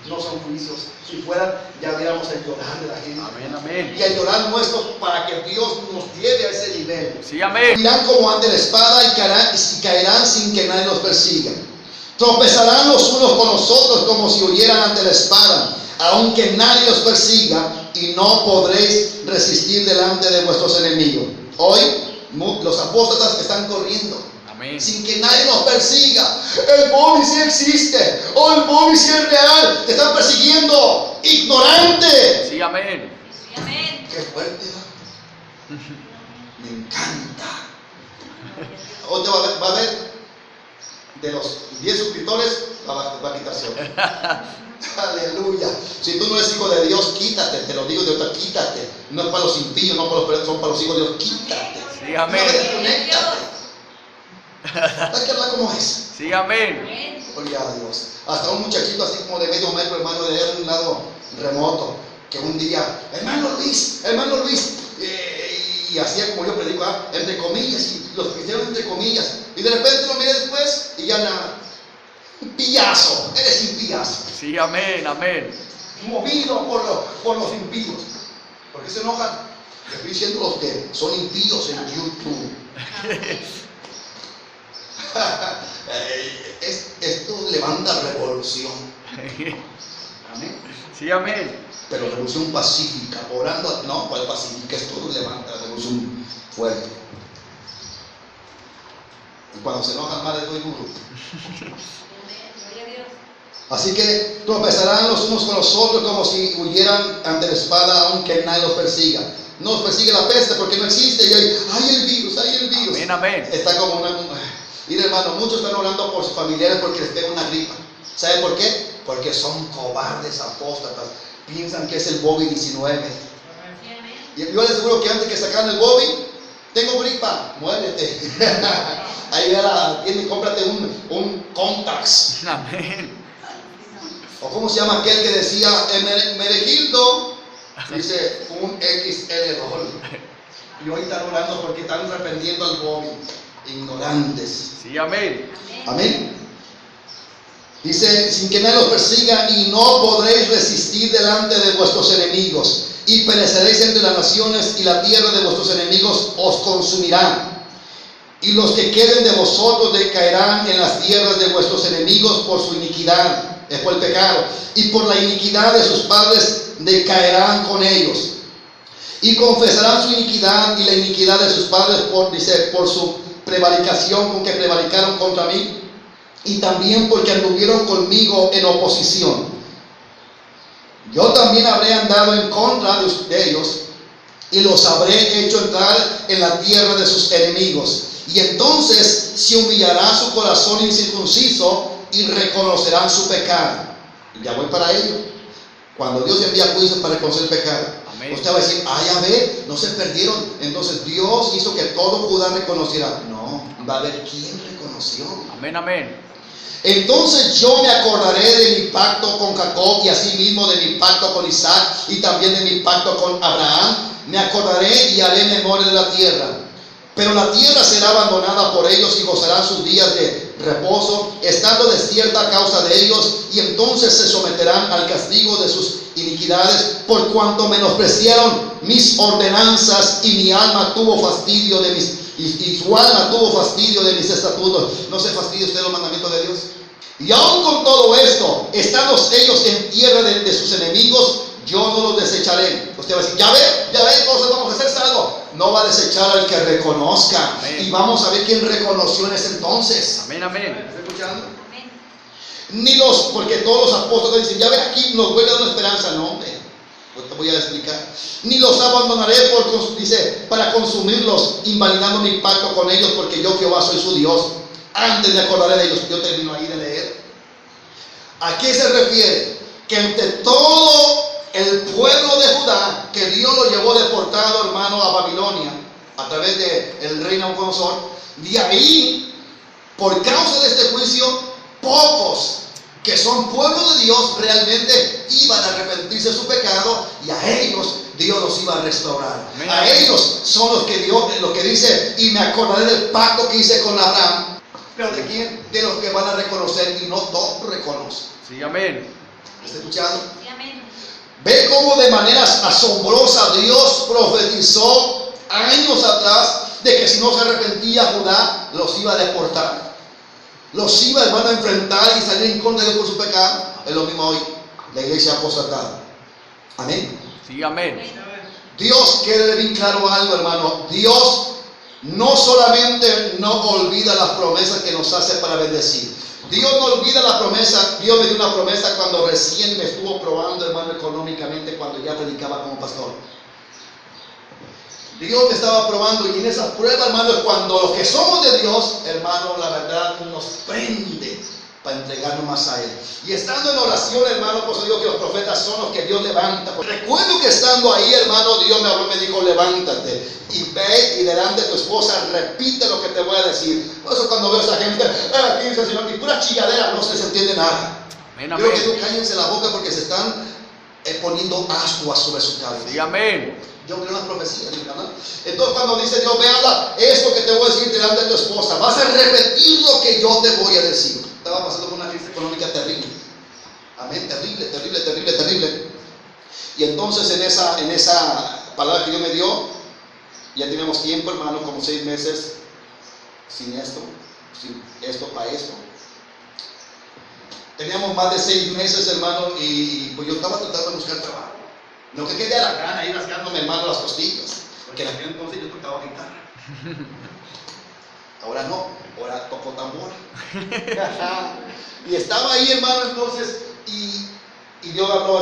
No son juicios. Si fueran, ya viéramos el llorar de la gente. Amén, amén. Y el llorar nuestro para que Dios nos lleve a ese nivel. Sí, amén. Irán como ante la espada y caerán sin que nadie los persiga. Tropezarán los unos con los otros como si huyeran ante la espada, aunque nadie los persiga, y no podréis resistir delante de vuestros enemigos. Hoy los apóstatas están corriendo. Amén. Sin que nadie los persiga. El bólido sí existe. O el bólido sí es real. Te están persiguiendo. Ignorante. Sí, amén. Sí, amén. Qué fuerte, ¿no? Me encanta. Hoy te va a ver. De los 10 suscriptores, va a quitarse otro. Aleluya. Si tú no eres hijo de Dios, quítate. Te lo digo de otra, quítate. No es para los impíos, no para los perdidos, son para los hijos de Dios. Quítate. Sí, amén. Conéctate. Hay que hablar como es. Sí, amén. Amén. Gloria a Dios. Hasta un muchachito así como de medio metro, hermano, de un lado remoto, que un día, hermano Luis, y hacía como yo predico, entre comillas, y los cristianos entre comillas, y de repente lo miré después y ya nada. Un pillazo, eres un pillazo. Sí, amén, amén. Movido por los impíos. ¿Por qué se enojan? Le estoy diciendo los que son impíos en YouTube. Esto levanta revolución. Amén. Sí, amén. Pero revolución pacífica, orando, no, ¿cuál pacífica? Esto levanta revolución fuerte. Y cuando se enojan más les doy duro. Amén. Gloria a Dios. Así que tropezarán los unos con los otros como si huyeran ante la espada, aunque nadie los persiga. No los persigue la peste porque no existe. Y hay el virus, hay el virus. Amén, amén. Está como una... Mira, hermano, muchos están orando por sus familiares porque les pega una gripa. ¿Sabe por qué? Porque son cobardes, apóstatas. Piensan que es el COVID-19. Sí, amén. Y yo les aseguro que antes que sacaran el COVID, tengo gripa, muévete. Ahí ve a la tienda y cómprate un Contax. Amén. O cómo se llama aquel que decía Meregildo, dice un XL rol. Y hoy están orando porque están reprendiendo al COVID. Ignorantes. Sí, amén. Amén. Dice, sin que nadie los persiga, y no podréis resistir delante de vuestros enemigos, y pereceréis entre las naciones, y la tierra de vuestros enemigos os consumirá. Y los que queden de vosotros decaerán en las tierras de vuestros enemigos por su iniquidad, es por el pecado, y por la iniquidad de sus padres decaerán con ellos. Y confesarán su iniquidad y la iniquidad de sus padres por su prevaricación con que prevaricaron contra mí, y también porque anduvieron conmigo en oposición. Yo también habré andado en contra de ellos, y los habré hecho entrar en la tierra de sus enemigos. Y entonces se humillará su corazón incircunciso y reconocerán su pecado. Y ya voy para ello. Cuando Dios envía juicio para reconocer el pecado, Amén. usted va a decir, ay, a ver, no se perdieron. Entonces Dios hizo que todo Judá reconociera. No, va a haber quién reconoció. Amén, amén. Entonces yo me acordaré de mi pacto con Jacob, y asimismo de mi pacto con Isaac, y también de mi pacto con Abraham. Me acordaré y haré memoria de la tierra. Pero la tierra será abandonada por ellos, y gozarán sus días de reposo, estando desierta a causa de ellos, y entonces se someterán al castigo de sus iniquidades, por cuanto menospreciaron mis ordenanzas, y mi alma tuvo fastidio de y su alma tuvo fastidio de mis estatutos. ¿No se fastidia usted los mandamientos de Dios? Y aún con todo esto, estando ellos en tierra de sus enemigos, yo no los desecharé. Usted va a decir, ya ve, entonces vamos a hacer salvo. No va a desechar al que reconozca. Amén. Y vamos a ver quién reconoció en ese entonces. Amén, amén. ¿Está escuchando? Amén. Porque todos los apóstoles dicen, ya ve, aquí nos vuelve a dar una esperanza. No, hombre, pues te voy a explicar. Ni los abandonaré dice, para consumirlos, invalidando mi pacto con ellos, porque yo Jehová soy su Dios. Antes me acordaré de ellos. Yo termino ahí de leer. ¿A qué se refiere? Que entre todo el pueblo de Judá, que Dios lo llevó deportado, hermano, a Babilonia, a través del rey Nabucodonosor, de ahí, por causa de este juicio, pocos que son pueblo de Dios realmente iban a arrepentirse de su pecado, y a ellos Dios los iba a restaurar. Amén. A ellos son los que Dios, lo que dice, y me acordaré del pacto que hice con Abraham. ¿Pero de quién? De los que van a reconocer, y no todos reconocen. Sí, amén. ¿Está escuchando? Sí, amén. Ve cómo de manera asombrosa Dios profetizó años atrás de que si no se arrepentía Judá, los iba a deportar. Los iba, hermano, a enfrentar y salir en contra de Dios por su pecado. Es lo mismo hoy, la iglesia apostatada. Amén. Sí, amén. Dios quiere bien claro algo, hermano. Dios no solamente no olvida las promesas que nos hace para bendecir. Dios no olvida la promesa. Dios me dio una promesa cuando recién me estuvo probando, hermano, económicamente, cuando ya predicaba como pastor. Dios me estaba probando, y en esa prueba, hermano, es cuando los que somos de Dios, hermano, la verdad nos prende para entregarnos más a Él. Y estando en oración, hermano, pues digo que los profetas son los que Dios levanta. Recuerdo que estando ahí, hermano, Dios me habló y me dijo, levántate y ve, y delante de tu esposa repite lo que te voy a decir. Por eso cuando veo a esa gente, aquí dice el Señor, y pura chilladera, no se les entiende nada. Amén, Yo creo que amén. tú cállense la boca porque se están poniendo ascuas sobre su cabeza. Sí, amén. Yo creo en las profecías, ¿no? Entonces cuando dice Dios, ve, habla esto que te voy a decir delante de tu esposa, vas a repetir lo que yo te voy a decir. Estaba pasando por una crisis económica terrible. Amén, terrible, terrible, terrible, terrible. Y entonces en esa palabra que Dios me dio, ya teníamos tiempo, hermano, como 6 meses sin esto para esto. Teníamos más de 6 meses, hermano, y pues yo estaba tratando de buscar trabajo. No que quede a la gana ahí rasgándome, hermano, las costillas, porque en aquel entonces yo tocaba guitarra. Ahora no. ahora toco tambor. Y estaba ahí, hermano, entonces, y Dios habló,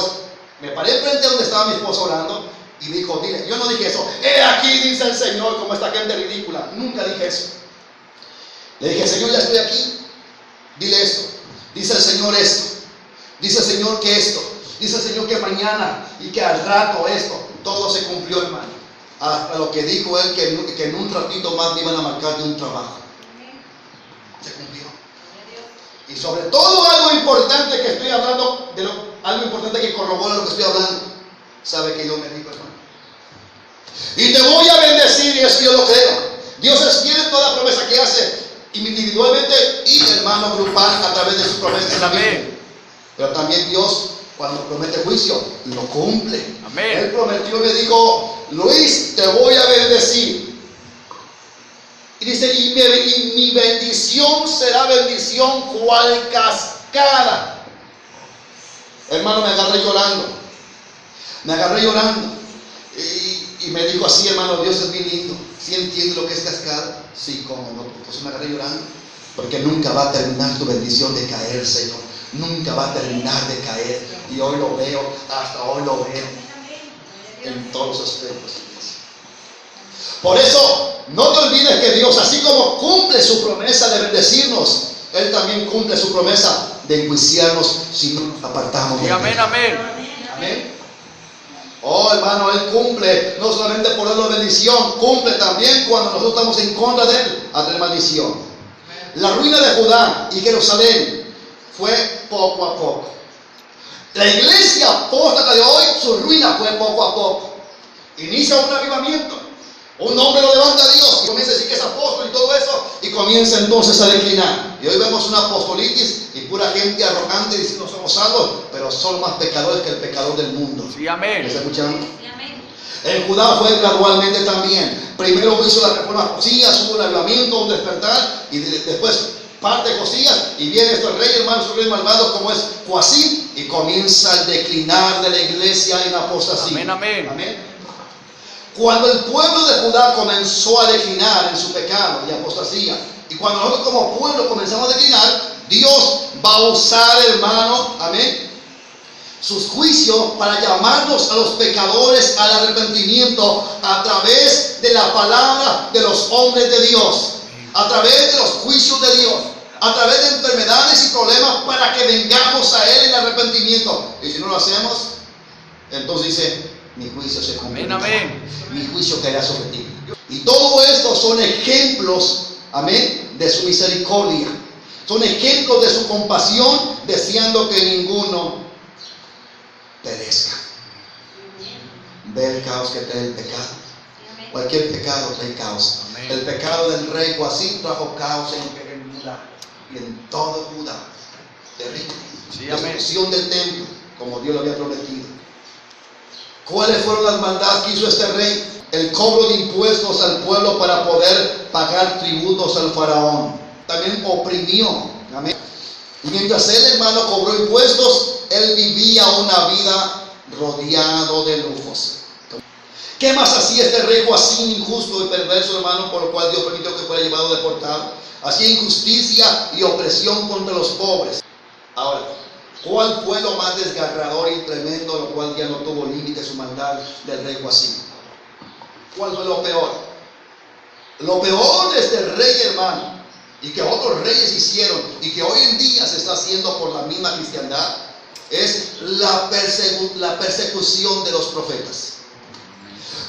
me paré frente a donde estaba mi esposa orando, y dijo, dile, yo no dije eso, he aquí dice el Señor, como esta gente ridícula, nunca dije eso. Le dije, Señor, ya estoy aquí, dile esto, dice el Señor esto, dice el Señor que esto, dice el Señor que mañana y que al rato esto, todo se cumplió, hermano. Hasta lo que dijo él, que en un ratito más me iban a marcar de un trabajo. Se cumplió. Y sobre todo algo importante que estoy hablando, algo importante que corrobora lo que estoy hablando. ¿Sabe que Dios me dijo, hermano? Y te voy a bendecir, y eso yo lo creo. Dios es fiel en toda promesa que hace, individualmente y, hermano, grupal a través de sus promesas en la Biblia. Pero también Dios, cuando promete juicio, lo cumple. Amén. Él prometió y me dijo, Luis, te voy a bendecir. Y dice, y mi bendición será bendición cual cascada. Hermano, me agarré llorando. Y me dijo así, hermano, Dios es bien lindo. ¿Sí entiende lo que es cascada? Sí, cómo no, por eso me agarré llorando. Porque nunca va a terminar tu bendición de caer, Señor. Nunca va a terminar de caer. Y hoy lo veo, hasta hoy lo veo. En todos los aspectos. Por eso, no te olvides que Dios, así como cumple su promesa de bendecirnos, Él también cumple su promesa de enjuiciarnos si no nos apartamos de Él. Amén, amén. Amén. Oh, hermano, Él cumple, no solamente por darnos bendición, cumple también cuando nosotros estamos en contra de Él, a tener maldición. La ruina de Judá y Jerusalén fue poco a poco. La iglesia apóstata de hoy, su ruina fue poco a poco. Inicia un avivamiento. Un hombre lo levanta a Dios y comienza a decir que es apóstol y todo eso, y comienza entonces a declinar. Y hoy vemos una apostolitis y pura gente arrogante diciendo somos salvos, pero son más pecadores que el pecador del mundo. Sí, amén. ¿Me está escuchando? Sí, amén. En Judá fue gradualmente también. Primero hizo la reforma Josías, hubo un avivamiento, un despertar, y después parte Josías, y viene este rey, hermano, su rey malvado como es Joacim, y comienza el declinar de la iglesia en apostasía. Amén, amén. Amén. Cuando el pueblo de Judá comenzó a declinar en su pecado y apostasía, y cuando nosotros como pueblo comenzamos a declinar, Dios va a usar, hermano, amén, sus juicios para llamarnos a los pecadores al arrepentimiento a través de la palabra de los hombres de Dios, a través de los juicios de Dios, a través de enfermedades y problemas para que vengamos a Él en arrepentimiento. Y si no lo hacemos, entonces dice, mi juicio se cumplirá. Amén, amén. Mi juicio caerá sobre ti. Y todo esto son ejemplos, amén, de su misericordia. Son ejemplos de su compasión, deseando que ninguno perezca. Ve el caos que trae el pecado. Cualquier pecado trae caos. Amén. El pecado del rey Joacim trajo caos en Judá y en todo Judá. Terrible. Sí, amén. Destrucción del templo, como Dios lo había prometido. ¿Cuáles fueron las maldades que hizo este rey? El cobro de impuestos al pueblo para poder pagar tributos al faraón. También oprimió. Amén. Mientras él, hermano, cobró impuestos, él vivía una vida rodeado de lujos. ¿Qué más hacía este rey Joacim, injusto y perverso, hermano, por lo cual Dios permitió que fuera llevado deportado? Hacía injusticia y opresión contra los pobres. Ahora, ¿cuál fue lo más desgarrador y tremendo, lo cual ya no tuvo límite su maldad del rey Joacim? ¿Cuál fue lo peor? Lo peor de este rey, hermano, y que otros reyes hicieron, y que hoy en día se está haciendo por la misma cristiandad, es la persecución de los profetas.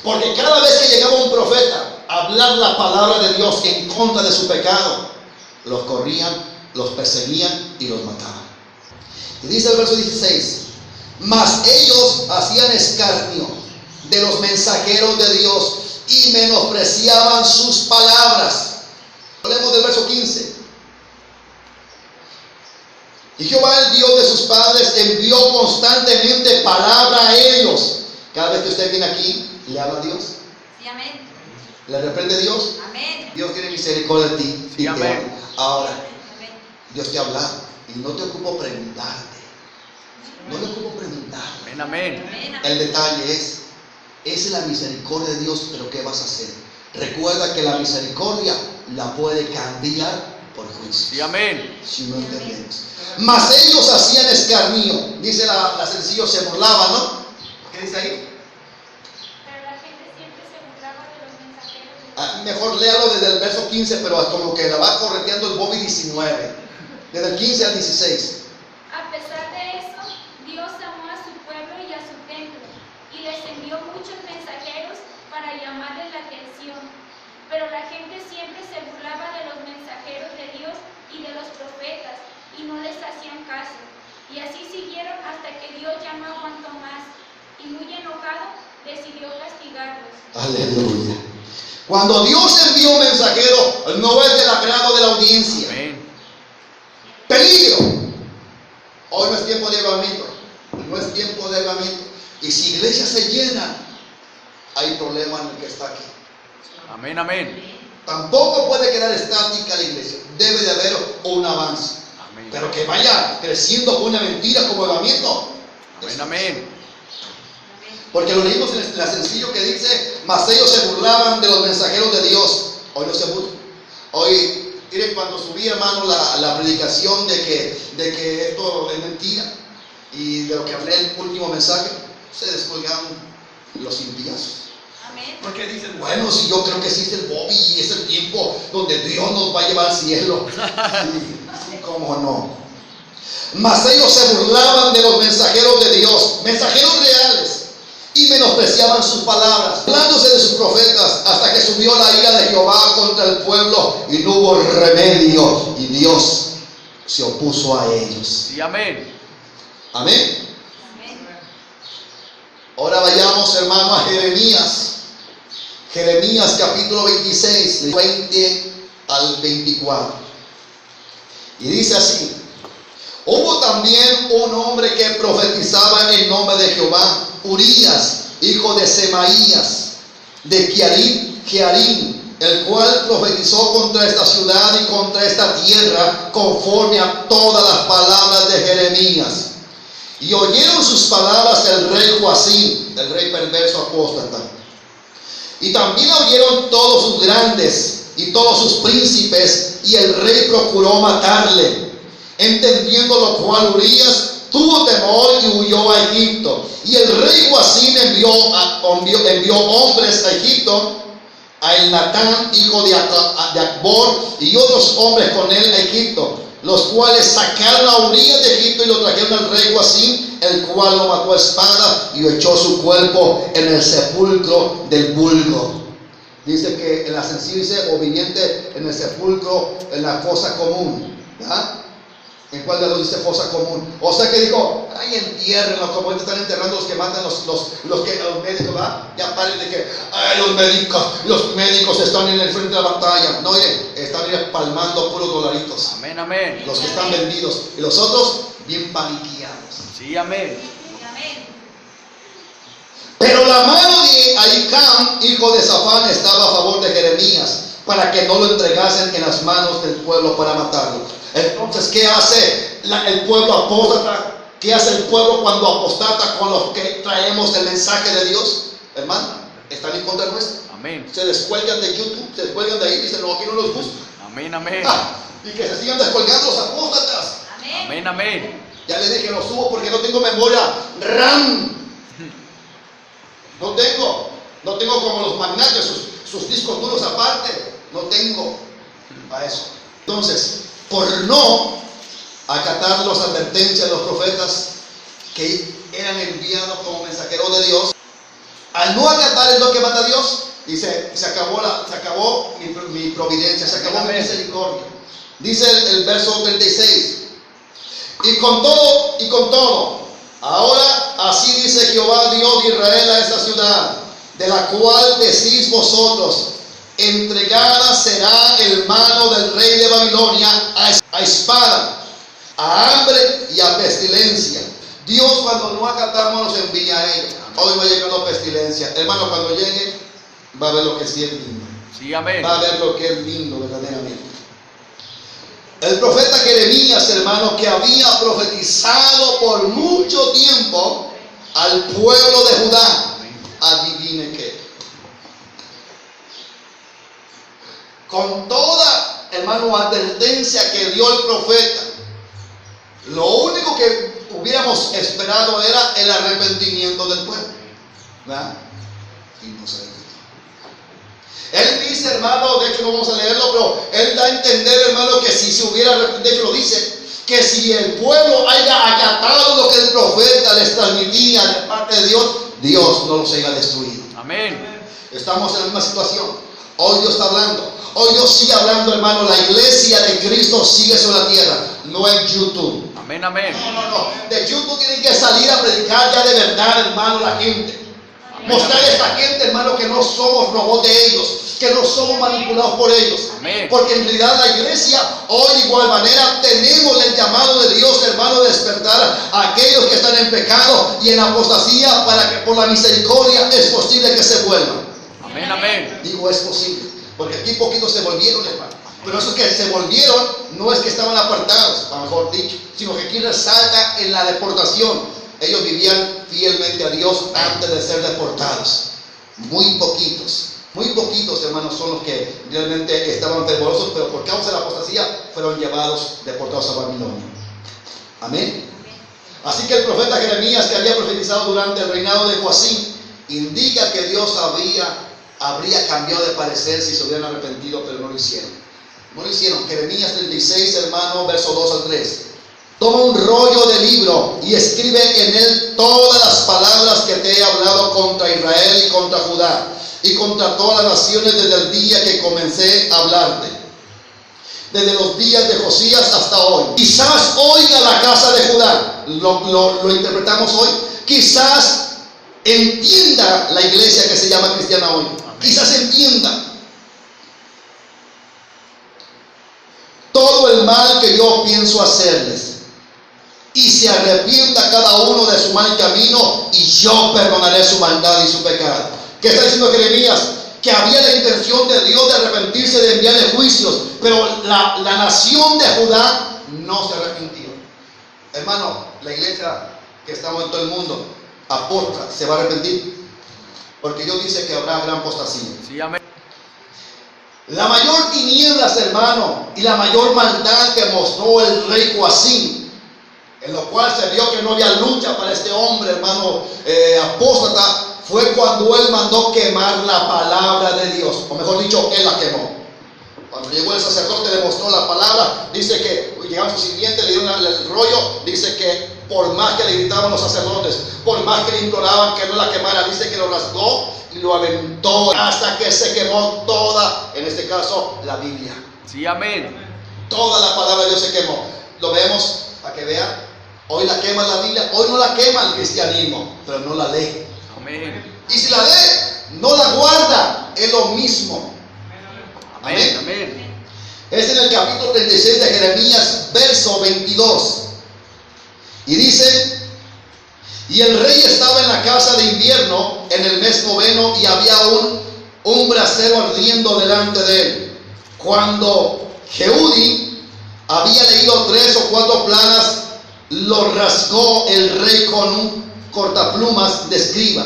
Porque cada vez que llegaba un profeta a hablar la palabra de Dios en contra de su pecado, los corrían, los perseguían y los mataban. Y dice el verso 16, mas ellos hacían escarnio de los mensajeros de Dios y menospreciaban sus palabras. Hablemos del verso 15. Y Jehová, el Dios de sus padres, envió constantemente palabra a ellos. Cada vez que usted viene aquí, ¿le habla a Dios? Sí, amén. ¿Le reprende Dios? Amén. Dios tiene misericordia de ti. Sí, y te amén. ama. Ahora, Amén. Dios te habla y no te ocupo preguntarte. No le ocupo preguntarte. Amén, amén. Amén. El detalle es la misericordia de Dios, pero ¿qué vas a hacer? Recuerda que la misericordia la puede cambiar por juicio. Sí, amén. Si no entendemos. Mas ellos hacían escarnio. Dice la sencillo, se burlaban, ¿no? ¿Qué dice ahí? Pero la gente siempre se burlaba de los mensajeros de Dios. Mejor léalo desde el verso 15, pero como que la va correteando el Bobby 19. Desde el 15 al 16. A pesar de eso, Dios amó a su pueblo y a su templo, y les envió muchos mensajeros para llamarles la atención. Pero la gente siempre se burlaba de los mensajeros de Dios y de los profetas, y no les hacían caso. Y así siguieron hasta que Dios ya no aguantó más, y muy enojado decidió castigarlos. Aleluya. Cuando Dios envió un mensajero, no es del agrado de la audiencia. Amén. Peligro. Hoy no es tiempo de avivamiento. No es tiempo de avivamiento. Y si iglesia se llena, hay problema en el que está aquí. Amén, amén. Tampoco puede quedar estática la iglesia. Debe de haber un avance. Amén. Pero que vaya creciendo con una mentira como avivamiento. Amén, amén. Porque lo leímos en la sencillo que dice, mas ellos se burlaban de los mensajeros de Dios. Hoy no se burlan. Hoy, miren, cuando subí, hermano, la predicación de que esto es mentira, y de lo que hablé en el último mensaje, se descolgaron los impíos. Amén. Porque dicen, bueno, si yo creo que existe el Bobby y es el tiempo donde Dios nos va a llevar al cielo. Sí, cómo no. Mas ellos se burlaban de los mensajeros de Dios, mensajeros reales, y menospreciaban sus palabras, hablándose de sus profetas, hasta que subió la ira de Jehová contra el pueblo y no hubo remedio, y Dios se opuso a ellos. Sí, amén. Amén. Amén. Ahora vayamos, hermano, a Jeremías. Jeremías capítulo 26, 20 al 24. Y dice así: hubo también un hombre que profetizaba en el nombre de Jehová, Urías, hijo de Semaías, de Jearim, el cual profetizó contra esta ciudad y contra esta tierra, conforme a todas las palabras de Jeremías. Y oyeron sus palabras el rey Joacim, el rey perverso apóstata. Y también oyeron todos sus grandes y todos sus príncipes, y el rey procuró matarle. Entendiendo lo cual, Urías tuvo temor y huyó a Egipto. Y el rey Joacim envió hombres a Egipto, a Elnatán, hijo de Acbor, y otros hombres con él a Egipto, los cuales sacaron a Urías de Egipto y lo trajeron al rey Joacim, el cual lo mató a espada y echó su cuerpo en el sepulcro del vulgo. Dice que en la sencilla dice, o viviente en el sepulcro, en la fosa común. ¿Verdad? ¿En cuál de los dice fosa común? O sea que dijo, ay, entiérrenlo, como ahorita están enterrando los que matan los médicos, ¿verdad? Ya paren de que, ay, los médicos están en el frente de la batalla. No, mire, están palmando puros dolaritos. Amén, amén. Los que están vendidos. Y los otros, bien paniqueados. Sí, amén. Amén. Pero la mano de Ahicam, hijo de Safán, estaba a favor de Jeremías, para que no lo entregasen en las manos del pueblo para matarlo. Entonces, ¿qué hace el pueblo apóstata? ¿Qué hace el pueblo cuando apostata con los que traemos el mensaje de Dios? Hermano, están en contra nuestra. Amén. Se descuelgan de YouTube, se descuelgan de ahí, dicen, no, aquí no los gusta. Amén, amén. Y que se sigan descolgando los apóstatas. Amén. Amén, amén. Ya les dije, lo subo porque no tengo memoria RAM. No tengo como los magnates, sus discos duros aparte. No tengo a eso. Entonces, por no acatar las advertencias de los profetas que eran enviados como mensajeros de Dios, al no acatar es lo que mata a Dios. Dice, se acabó mi providencia, se acabó mi misericordia. Dice el verso 36. Y con todo, ahora así dice Jehová Dios de Israel a esta ciudad, de la cual decís vosotros, entregada será en mano del rey de Babilonia a espada, a hambre y a pestilencia. Dios, cuando no acatamos, nos envía a ella. Hoy va llegando pestilencia. Hermano, cuando llegue, va a ver lo que sí es lindo. Sí, amén. Va a ver lo que es lindo verdaderamente. El profeta Jeremías, hermano, que había profetizado por mucho tiempo al pueblo de Judá, adivine qué. con toda, hermano, advertencia que dio el profeta, lo único que hubiéramos esperado era el arrepentimiento del pueblo, ¿verdad? Y no se arrepintió. Él dice, hermano, de hecho no vamos a leerlo, pero él da a entender, hermano, que si se hubiera arrepentido, de hecho lo dice, que si el pueblo haya acatado lo que el profeta les transmitía de parte de Dios, Dios no los haya destruido. Amén. Estamos en la misma situación. Hoy Dios está hablando. Hoy Dios sigue hablando, hermano. La iglesia de Cristo sigue sobre la tierra, no en YouTube. Amén, amén. No. De YouTube tienen que salir a predicar ya de verdad, hermano, la gente. Mostrar a esta gente, hermano, que no somos robots de ellos, que no somos manipulados por ellos. Amén. Porque en realidad la iglesia, hoy de igual manera, tenemos el llamado de Dios, hermano, de despertar a aquellos que están en pecado y en apostasía, para que por la misericordia es posible que se vuelvan. Amén, amén. Digo, es posible, porque aquí poquitos se volvieron, hermano. Pero esos que se volvieron no es que estaban apartados, a lo mejor dicho, sino que aquí resalta en la deportación. Ellos vivían fielmente a Dios antes de ser deportados. Muy poquitos, hermanos, son los que realmente estaban fervorosos, pero por causa de la apostasía fueron llevados, deportados a Babilonia. Amén. Así que el profeta Jeremías, que había profetizado durante el reinado de Joacim, indica que Dios habría cambiado de parecer si se hubieran arrepentido, pero no lo hicieron. No lo hicieron. Jeremías 36, hermano, verso 2 al 3. Toma un rollo de libro y escribe en él todas las palabras que te he hablado contra Israel y contra Judá y contra todas las naciones desde el día que comencé a hablarte, desde los días de Josías hasta hoy. Quizás oiga la casa de Judá, lo interpretamos hoy, quizás entienda la iglesia que se llama cristiana hoy. Amén. Quizás entienda todo el mal que yo pienso hacerles, y se arrepienta cada uno de su mal camino, y yo perdonaré su maldad y su pecado. ¿Qué está diciendo Jeremías? Que había la intención de Dios de arrepentirse, de enviarle juicios, pero la nación de Judá no se arrepintió. Hermano, la iglesia que estamos en todo el mundo, aposta, ¿se va a arrepentir? Porque Dios dice que habrá gran apostasía. Sí, amén. La mayor tinieblas, hermano, y la mayor maldad que mostró el rey Joacim, en lo cual se vio que no había lucha para este hombre, hermano, apóstata, fue cuando él mandó quemar la palabra de Dios, o mejor dicho, él la quemó. Cuando llegó el sacerdote, le mostró la palabra, dice que llegaron sus sirvientes, le dieron el rollo, dice que por más que le gritaban los sacerdotes, por más que le imploraban que no la quemara, dice que lo rasgó y lo aventó hasta que se quemó toda, en este caso, la Biblia. Sí, amén. Toda la palabra de Dios se quemó. Lo vemos para que vean. Hoy la quema la Biblia, hoy no la quema el cristianismo, pero no la lee. Amén. Y si la lee, no la guarda, es lo mismo. Amén. Amén. Es en el capítulo 36 de Jeremías, verso 22. Y dice: y el rey estaba en la casa de invierno en el mes noveno, y había un brasero ardiendo delante de él. Cuando Jehudi había leído 3 o 4 planas, lo rasgó el rey con un cortaplumas de escriba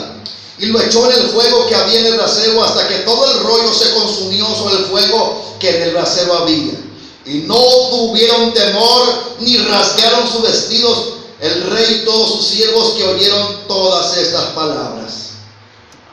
y lo echó en el fuego que había en el brasero, hasta que todo el rollo se consumió sobre el fuego que en el brasero había. Y no tuvieron temor ni rasgaron sus vestidos el rey y todos sus siervos que oyeron todas estas palabras.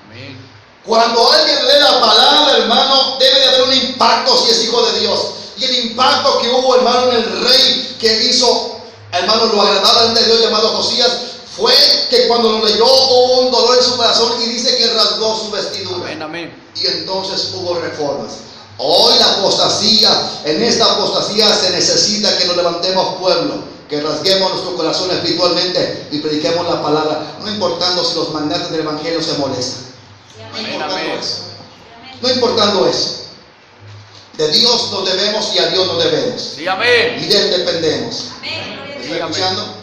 Amén. Cuando alguien lee la palabra, hermano, debe de haber un impacto si es hijo de Dios. Y el impacto que hubo, hermano, en el rey que hizo, hermano, lo agradable ante Dios, llamado Josías, fue que cuando lo leyó hubo un dolor en su corazón, y dice que rasgó su vestidura. Amén, amén. Y entonces hubo reformas. Hoy la apostasía, en esta apostasía se necesita que nos levantemos, pueblo, que rasguemos nuestro corazón espiritualmente y prediquemos la palabra, no importando si los magnates del evangelio se molestan. No importando eso. No importando eso. De Dios nos debemos y a Dios nos debemos. Sí, amén. Y de Él dependemos. Amén. ¿Está escuchando?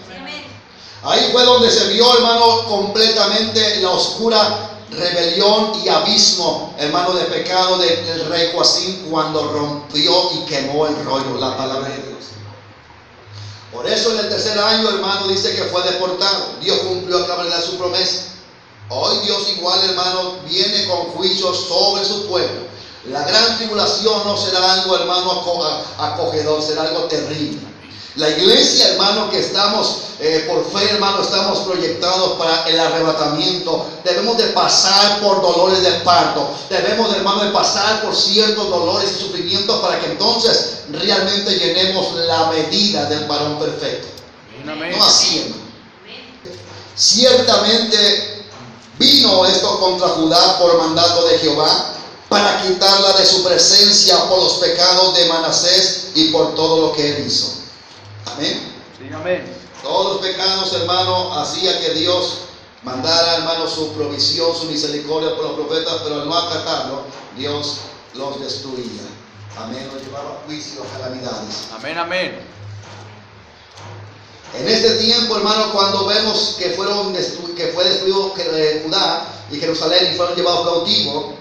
Ahí fue donde se vio, hermano, completamente la oscura rebelión y abismo, hermano, de pecado del rey Joacim, cuando rompió y quemó el rollo, la palabra de Dios. Por eso en el tercer año, hermano, dice que fue deportado. Dios cumplió a cabalidad su promesa. Hoy Dios igual, hermano, viene con juicio sobre su pueblo. La gran tribulación no será algo, hermano, acogedor, será algo terrible. La iglesia, hermano, que estamos por fe, hermano, estamos proyectados para el arrebatamiento. Debemos de pasar por dolores de parto. Debemos, hermano, de pasar por ciertos dolores y sufrimientos para que entonces realmente llenemos la medida del varón perfecto. No así, hermano. Ciertamente vino esto contra Judá por mandato de Jehová, para quitarla de su presencia por los pecados de Manasés y por todo lo que él hizo. Amén. Sí, amén. Todos los pecados, hermano, hacía que Dios mandara, hermano, su provisión, su misericordia por los profetas, pero al no acatarlo, Dios los destruía. Amén. Los llevaba a juicio, a calamidades. Amén, amén. En este tiempo, hermano, cuando vemos que fue destruido Judá y Jerusalén y fueron llevados cautivos,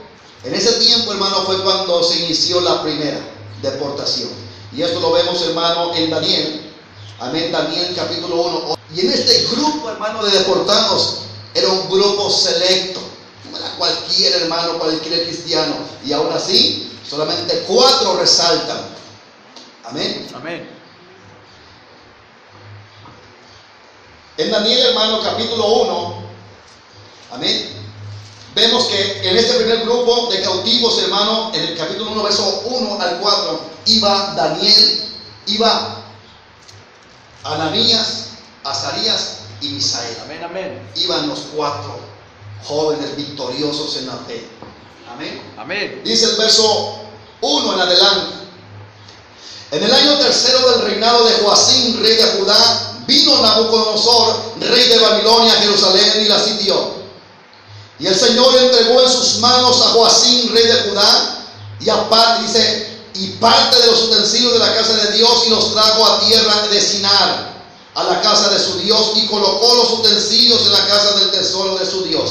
en ese tiempo, hermano, fue cuando se inició la primera deportación. Y esto lo vemos, hermano, en Daniel. Amén, Daniel capítulo 1. Y en este grupo, hermano, de deportados, era un grupo selecto. No era cualquier hermano, cualquier cristiano. Y aún así, solamente 4 resaltan. Amén. Amén. En Daniel, hermano, capítulo 1. Amén. Vemos que en este primer grupo de cautivos, hermano, en el capítulo 1, verso 1 al 4, iba Daniel, iba Ananías, Azarías y Misael. Amén, amén. Iban los 4 jóvenes victoriosos en la fe. Amén. Amén. Dice el verso 1 en adelante. En el año 3 del reinado de Joacim, rey de Judá, vino Nabucodonosor, rey de Babilonia, a Jerusalén y la sitió. Y el Señor entregó en sus manos a Joacim, rey de Judá, y aparte, dice, y parte de los utensilios de la casa de Dios, y los trajo a tierra de Sinar, a la casa de su Dios, y colocó los utensilios en la casa del tesoro de su Dios.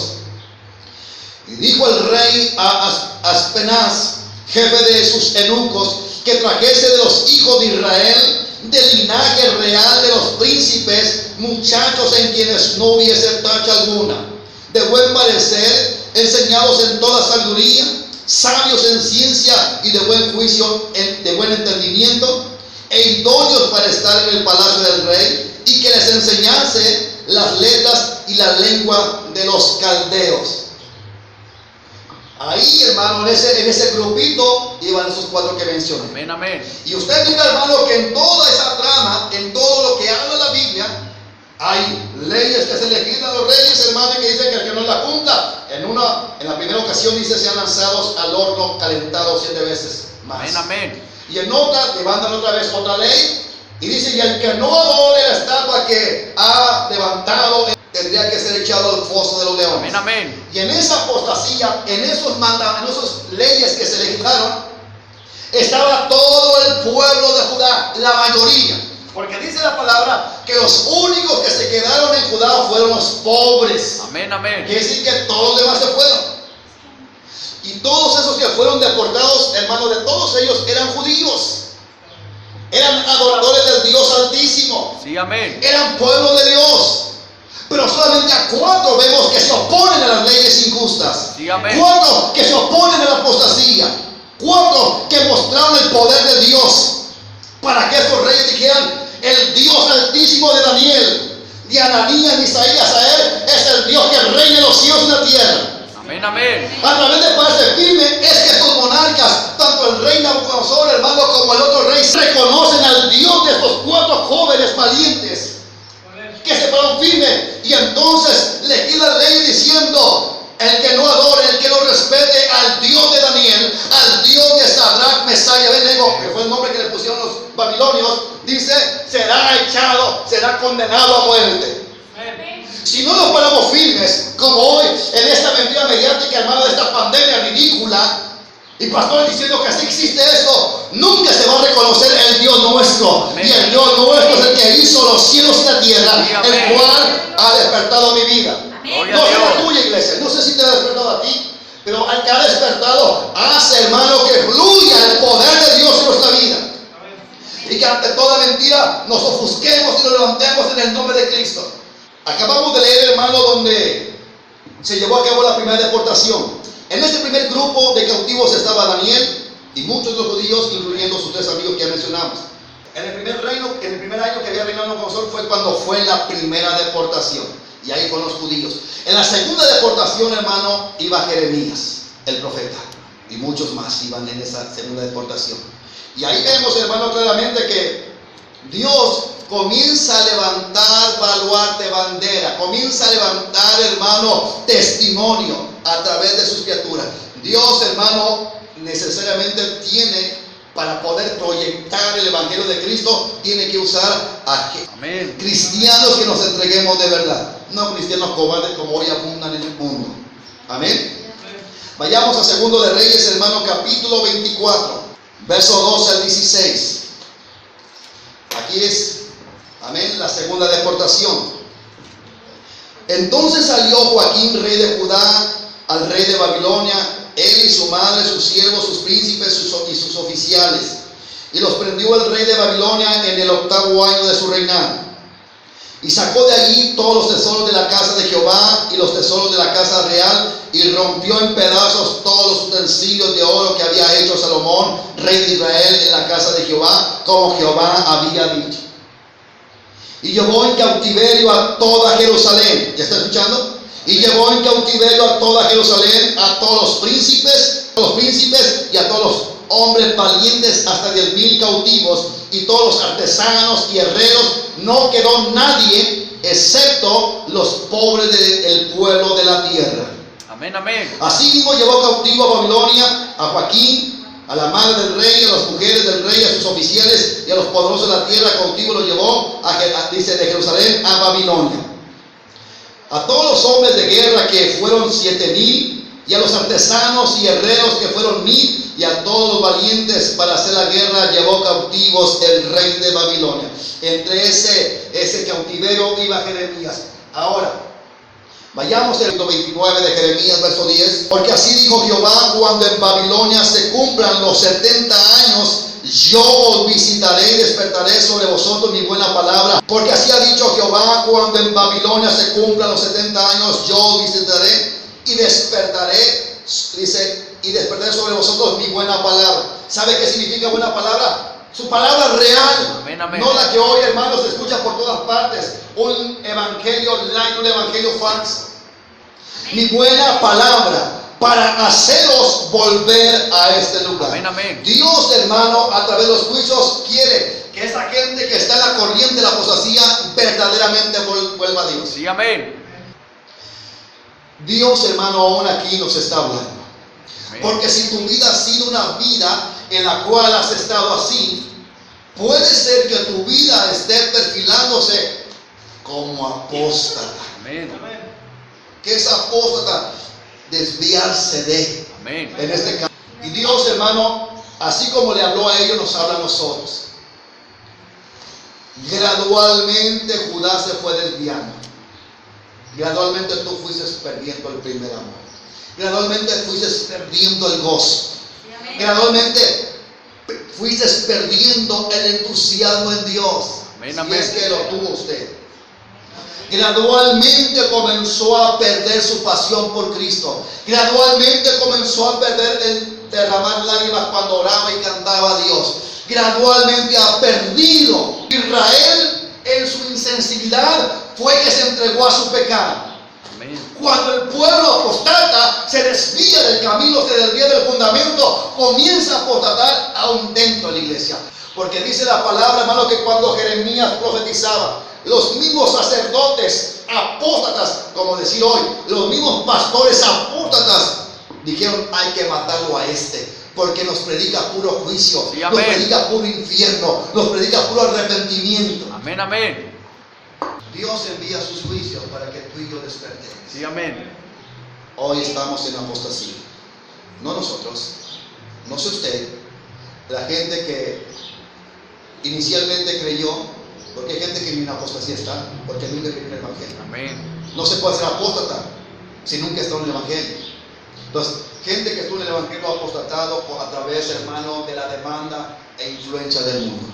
Y dijo el rey a Aspenaz, jefe de sus eunucos, que trajese de los hijos de Israel, del linaje real de los príncipes, muchachos en quienes no hubiese tacha alguna, de buen parecer, enseñados en toda sabiduría, sabios en ciencia y de buen juicio, de buen entendimiento, e idóneos para estar en el palacio del rey, y que les enseñase las letras y la lengua de los caldeos. Ahí, hermano, en ese grupito iban esos 4 que mencioné. Amén, amén. Y usted mira, hermano, que en toda esa trama, en todo lo que habla la Biblia, hay leyes que se le quitan a los reyes, hermano, que dicen que el que no la cumpla, en la primera ocasión dice, sean lanzados al horno calentado 7 veces más. Amén, amén. Y en otra, levantan otra vez otra ley, y dice, y el que no adore la estatua que ha levantado, tendría que ser echado al foso de los leones. Amén, amén. Y en esa apostasía, en esas leyes que se legislaron, estaba todo el pueblo de Judá, la mayoría. Porque dice la palabra que los únicos que se quedaron en Judá fueron los pobres. Amén, amén. Quiere decir que todos los demás se fueron. Y todos esos que fueron deportados, hermanos, de todos ellos eran judíos. Eran adoradores del Dios Altísimo. Sí, amén. Eran pueblo de Dios. Pero solamente a 4 vemos que se oponen a las leyes injustas. Sí, amén. 4 que se oponen a la apostasía. 4 que mostraron el poder de Dios. Para que estos reyes dijeran, el Dios Altísimo de Daniel, de Ananías, Misaías, a él es el Dios que reina en los cielos y la tierra. Amén, amén. A través de pararse firme es que estos monarcas, tanto el rey Nabucodonosor, hermano, como el otro rey, reconocen al Dios de estos 4 jóvenes valientes que se pararon firme. Y entonces le quita ley diciendo, el que no adore, el que no respete al Dios de Daniel, al Dios de Sadrach, Mesach y Abednego, que fue el nombre que le pusieron los babilonios, dice, será echado, será condenado a muerte. Si no nos paramos firmes, como hoy, en esta mentira mediática, hermano, de esta pandemia ridícula, y pastores diciendo que así existe esto, nunca se va a reconocer el Dios nuestro. Amén. Y el Dios nuestro es el que hizo los cielos y la tierra, sí, el cual ha despertado mi vida. Amén. No es la tuya, iglesia, no sé si te ha despertado a ti, pero al que ha despertado, hace, hermano, que fluya el poder de Dios en nuestra vida. Amén. Y que ante toda mentira nos ofusquemos y nos levantemos en el nombre de Cristo. Acabamos de leer, hermano, donde se llevó a cabo la primera deportación. En este primer grupo de cautivos estaba Daniel y muchos de los judíos, incluyendo sus 3 amigos que ya mencionamos. En el primer año que había reinado Nabucodonosor fue cuando fue la primera deportación. Y ahí fueron los judíos. En la segunda deportación, hermano, iba Jeremías, el profeta. Y muchos más iban en esa segunda deportación. Y ahí vemos, hermano, claramente que Dios comienza a levantar baluarte, bandera. Comienza a levantar, hermano, testimonio a través de sus criaturas. Dios, hermano, necesariamente tiene, para poder proyectar el evangelio de Cristo, tiene que usar a cristianos que nos entreguemos de verdad, no cristianos cobardes como hoy abundan en el mundo. Amén. Vayamos a 2 de Reyes, hermano, capítulo 24, verso 12 al 16. Aquí es, amén, la segunda deportación. Entonces salió Joaquín, rey de Judá, al rey de Babilonia, él y su madre, sus siervos, sus príncipes y sus oficiales, y los prendió el rey de Babilonia en el 8º año de su reinado. Y sacó de allí todos los tesoros de la casa de Jehová y los tesoros de la casa real, y rompió en pedazos todos los utensilios de oro que había hecho Salomón, rey de Israel, en la casa de Jehová, como Jehová había dicho. Y llevó en cautiverio a toda Jerusalén. ¿Ya está escuchando? Y llevó en cautiverio a toda Jerusalén, a todos los príncipes y a todos los hombres valientes, hasta 10,000 cautivos, y todos los artesanos y herreros. No quedó nadie, excepto los pobres del pueblo de la tierra. Amén, amén. Asimismo llevó cautivo a Babilonia a Joaquín, a la madre del rey, a las mujeres del rey, a sus oficiales y a los poderosos de la tierra. Cautivo lo llevó, dice, de Jerusalén a Babilonia. A todos los hombres de guerra, que fueron 7,000, y a los artesanos y herreros, que fueron 1,000, y a todos los valientes para hacer la guerra, llevó cautivos el rey de Babilonia. Entre ese cautiverio iba Jeremías. Ahora, vayamos al 29 de Jeremías, verso 10. Porque así dijo Jehová: cuando en Babilonia se cumplan los 70 años, yo os visitaré y despertaré sobre vosotros mi buena palabra. Porque así ha dicho Jehová: cuando en Babilonia se cumplan los 70 años, yo os visitaré y despertaré, dice, y despertaré sobre vosotros mi buena palabra. ¿Sabe qué significa buena palabra? Su palabra real. Amén, amén. No la que hoy, hermanos, se escucha por todas partes. Un evangelio light, un evangelio falso. Mi buena palabra, para haceros volver a este lugar. Amén, amén. Dios, hermano, a través de los juicios quiere que esa gente que está en la corriente de la apostasía verdaderamente vuelva a Dios. Sí, amén. Dios, hermano, aún aquí nos está hablando. Amén. Porque si tu vida ha sido una vida en la cual has estado así, puede ser que tu vida esté perfilándose como apóstata. Amén. ¿Qué es apóstata? Desviarse de. Amén. En este caso. Y Dios, hermano, así como le habló a ellos, nos habla a nosotros. Gradualmente Judá se fue desviando. Gradualmente tú fuiste perdiendo el primer amor. Gradualmente fuiste perdiendo el gozo. Gradualmente fuiste perdiendo el entusiasmo en Dios. Amén, si amén. es que lo tuvo usted. Gradualmente comenzó a perder su pasión por Cristo. Gradualmente comenzó a perder el derramar lágrimas cuando oraba y cantaba a Dios. Gradualmente ha perdido. Israel, en su insensibilidad, fue que se entregó a su pecado. Amén. Cuando el pueblo apostata, se desvía del camino, se desvía del fundamento, comienza a apostatar aún dentro de la iglesia. Porque dice la palabra, hermano, que cuando Jeremías profetizaba, los mismos sacerdotes apóstatas, como decir hoy, los mismos pastores apóstatas, dijeron: hay que matarlo a este, porque nos predica puro juicio, Sí, nos amén. predica puro infierno, nos predica puro arrepentimiento. Amén, amén. Dios envía sus juicios para que tú y yo despertemos. Sí, amén. Hoy estamos en apostasía. No nosotros, no sé usted, la gente que inicialmente creyó, porque hay gente que ni en apostasía está, porque nunca creyó en el evangelio. Amén. No se puede ser apóstata si nunca estuvo en el evangelio. Entonces, gente que estuvo en el evangelio apostatado a través, hermano, de la demanda e influencia del mundo.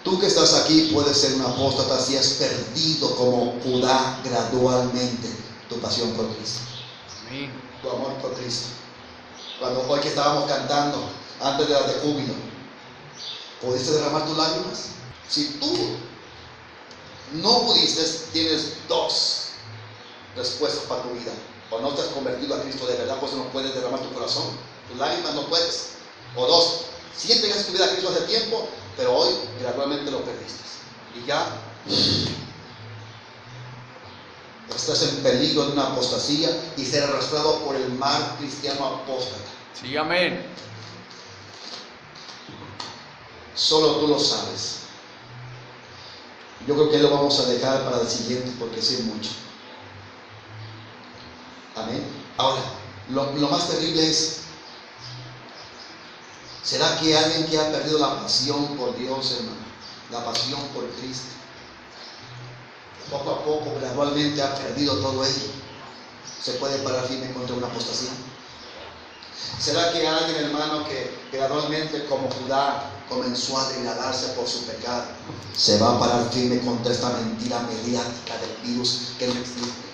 Tú que estás aquí puedes ser un apóstata si has perdido como Judá gradualmente tu pasión por Cristo, Amén. tu amor por Cristo. Cuando hoy que estábamos cantando, antes de las de júbilo, ¿pudiste derramar tus lágrimas? Si tú no pudiste, tienes dos respuestas para tu vida. O no te has convertido a Cristo de verdad, pues no puedes derramar tu corazón, tus lágrimas no puedes. O dos, si entregaste tu vida a Cristo hace tiempo, pero hoy gradualmente lo perdiste. Y ya estás en peligro de una apostasía y ser arrastrado por el mar cristiano apóstata. Sí, amén. Solo tú lo sabes. Yo creo que lo vamos a dejar para el siguiente porque sí es mucho. Amén. Ahora, lo más terrible es, ¿será que alguien que ha perdido la pasión por Dios, hermano? La pasión por Cristo, poco a poco, gradualmente ha perdido todo ello, se puede parar firme contra una apostasía? ¿Será que alguien, hermano, que gradualmente como Judá comenzó a degradarse por su pecado, se va a parar firme contra esta mentira mediática del virus que no existe?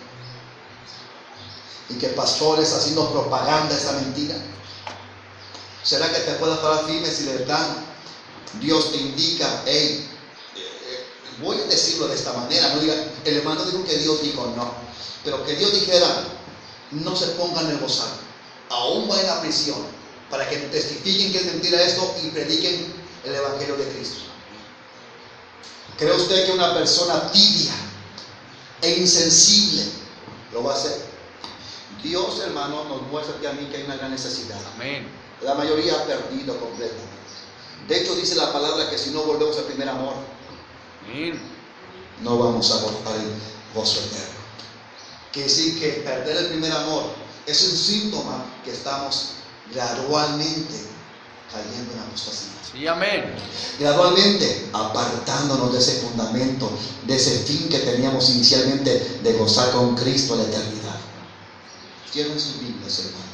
Y que pastores haciendo propaganda de esa mentira. ¿Será que te puedas parar firme si de verdad Dios te indica, hey, voy a decirlo de esta manera, no diga, el hermano dijo que Dios dijo no, pero que Dios dijera, no se pongan el bozal, aún va en la prisión, para que testifiquen que es mentira esto y prediquen el evangelio de Cristo? ¿Cree usted que una persona tibia e insensible lo va a hacer? Dios, hermano, nos muestra a mí que hay una gran necesidad. Amén. La mayoría ha perdido completamente. De hecho, dice la palabra que si no volvemos al primer amor, Amén. no vamos a gozar el gozo eterno. Quiere decir que perder el primer amor es un síntoma que estamos gradualmente cayendo en apostasía. Sí, amén. Gradualmente apartándonos de ese fundamento, de ese fin que teníamos inicialmente de gozar con Cristo la eternidad. Cierren sus Biblias, hermanos.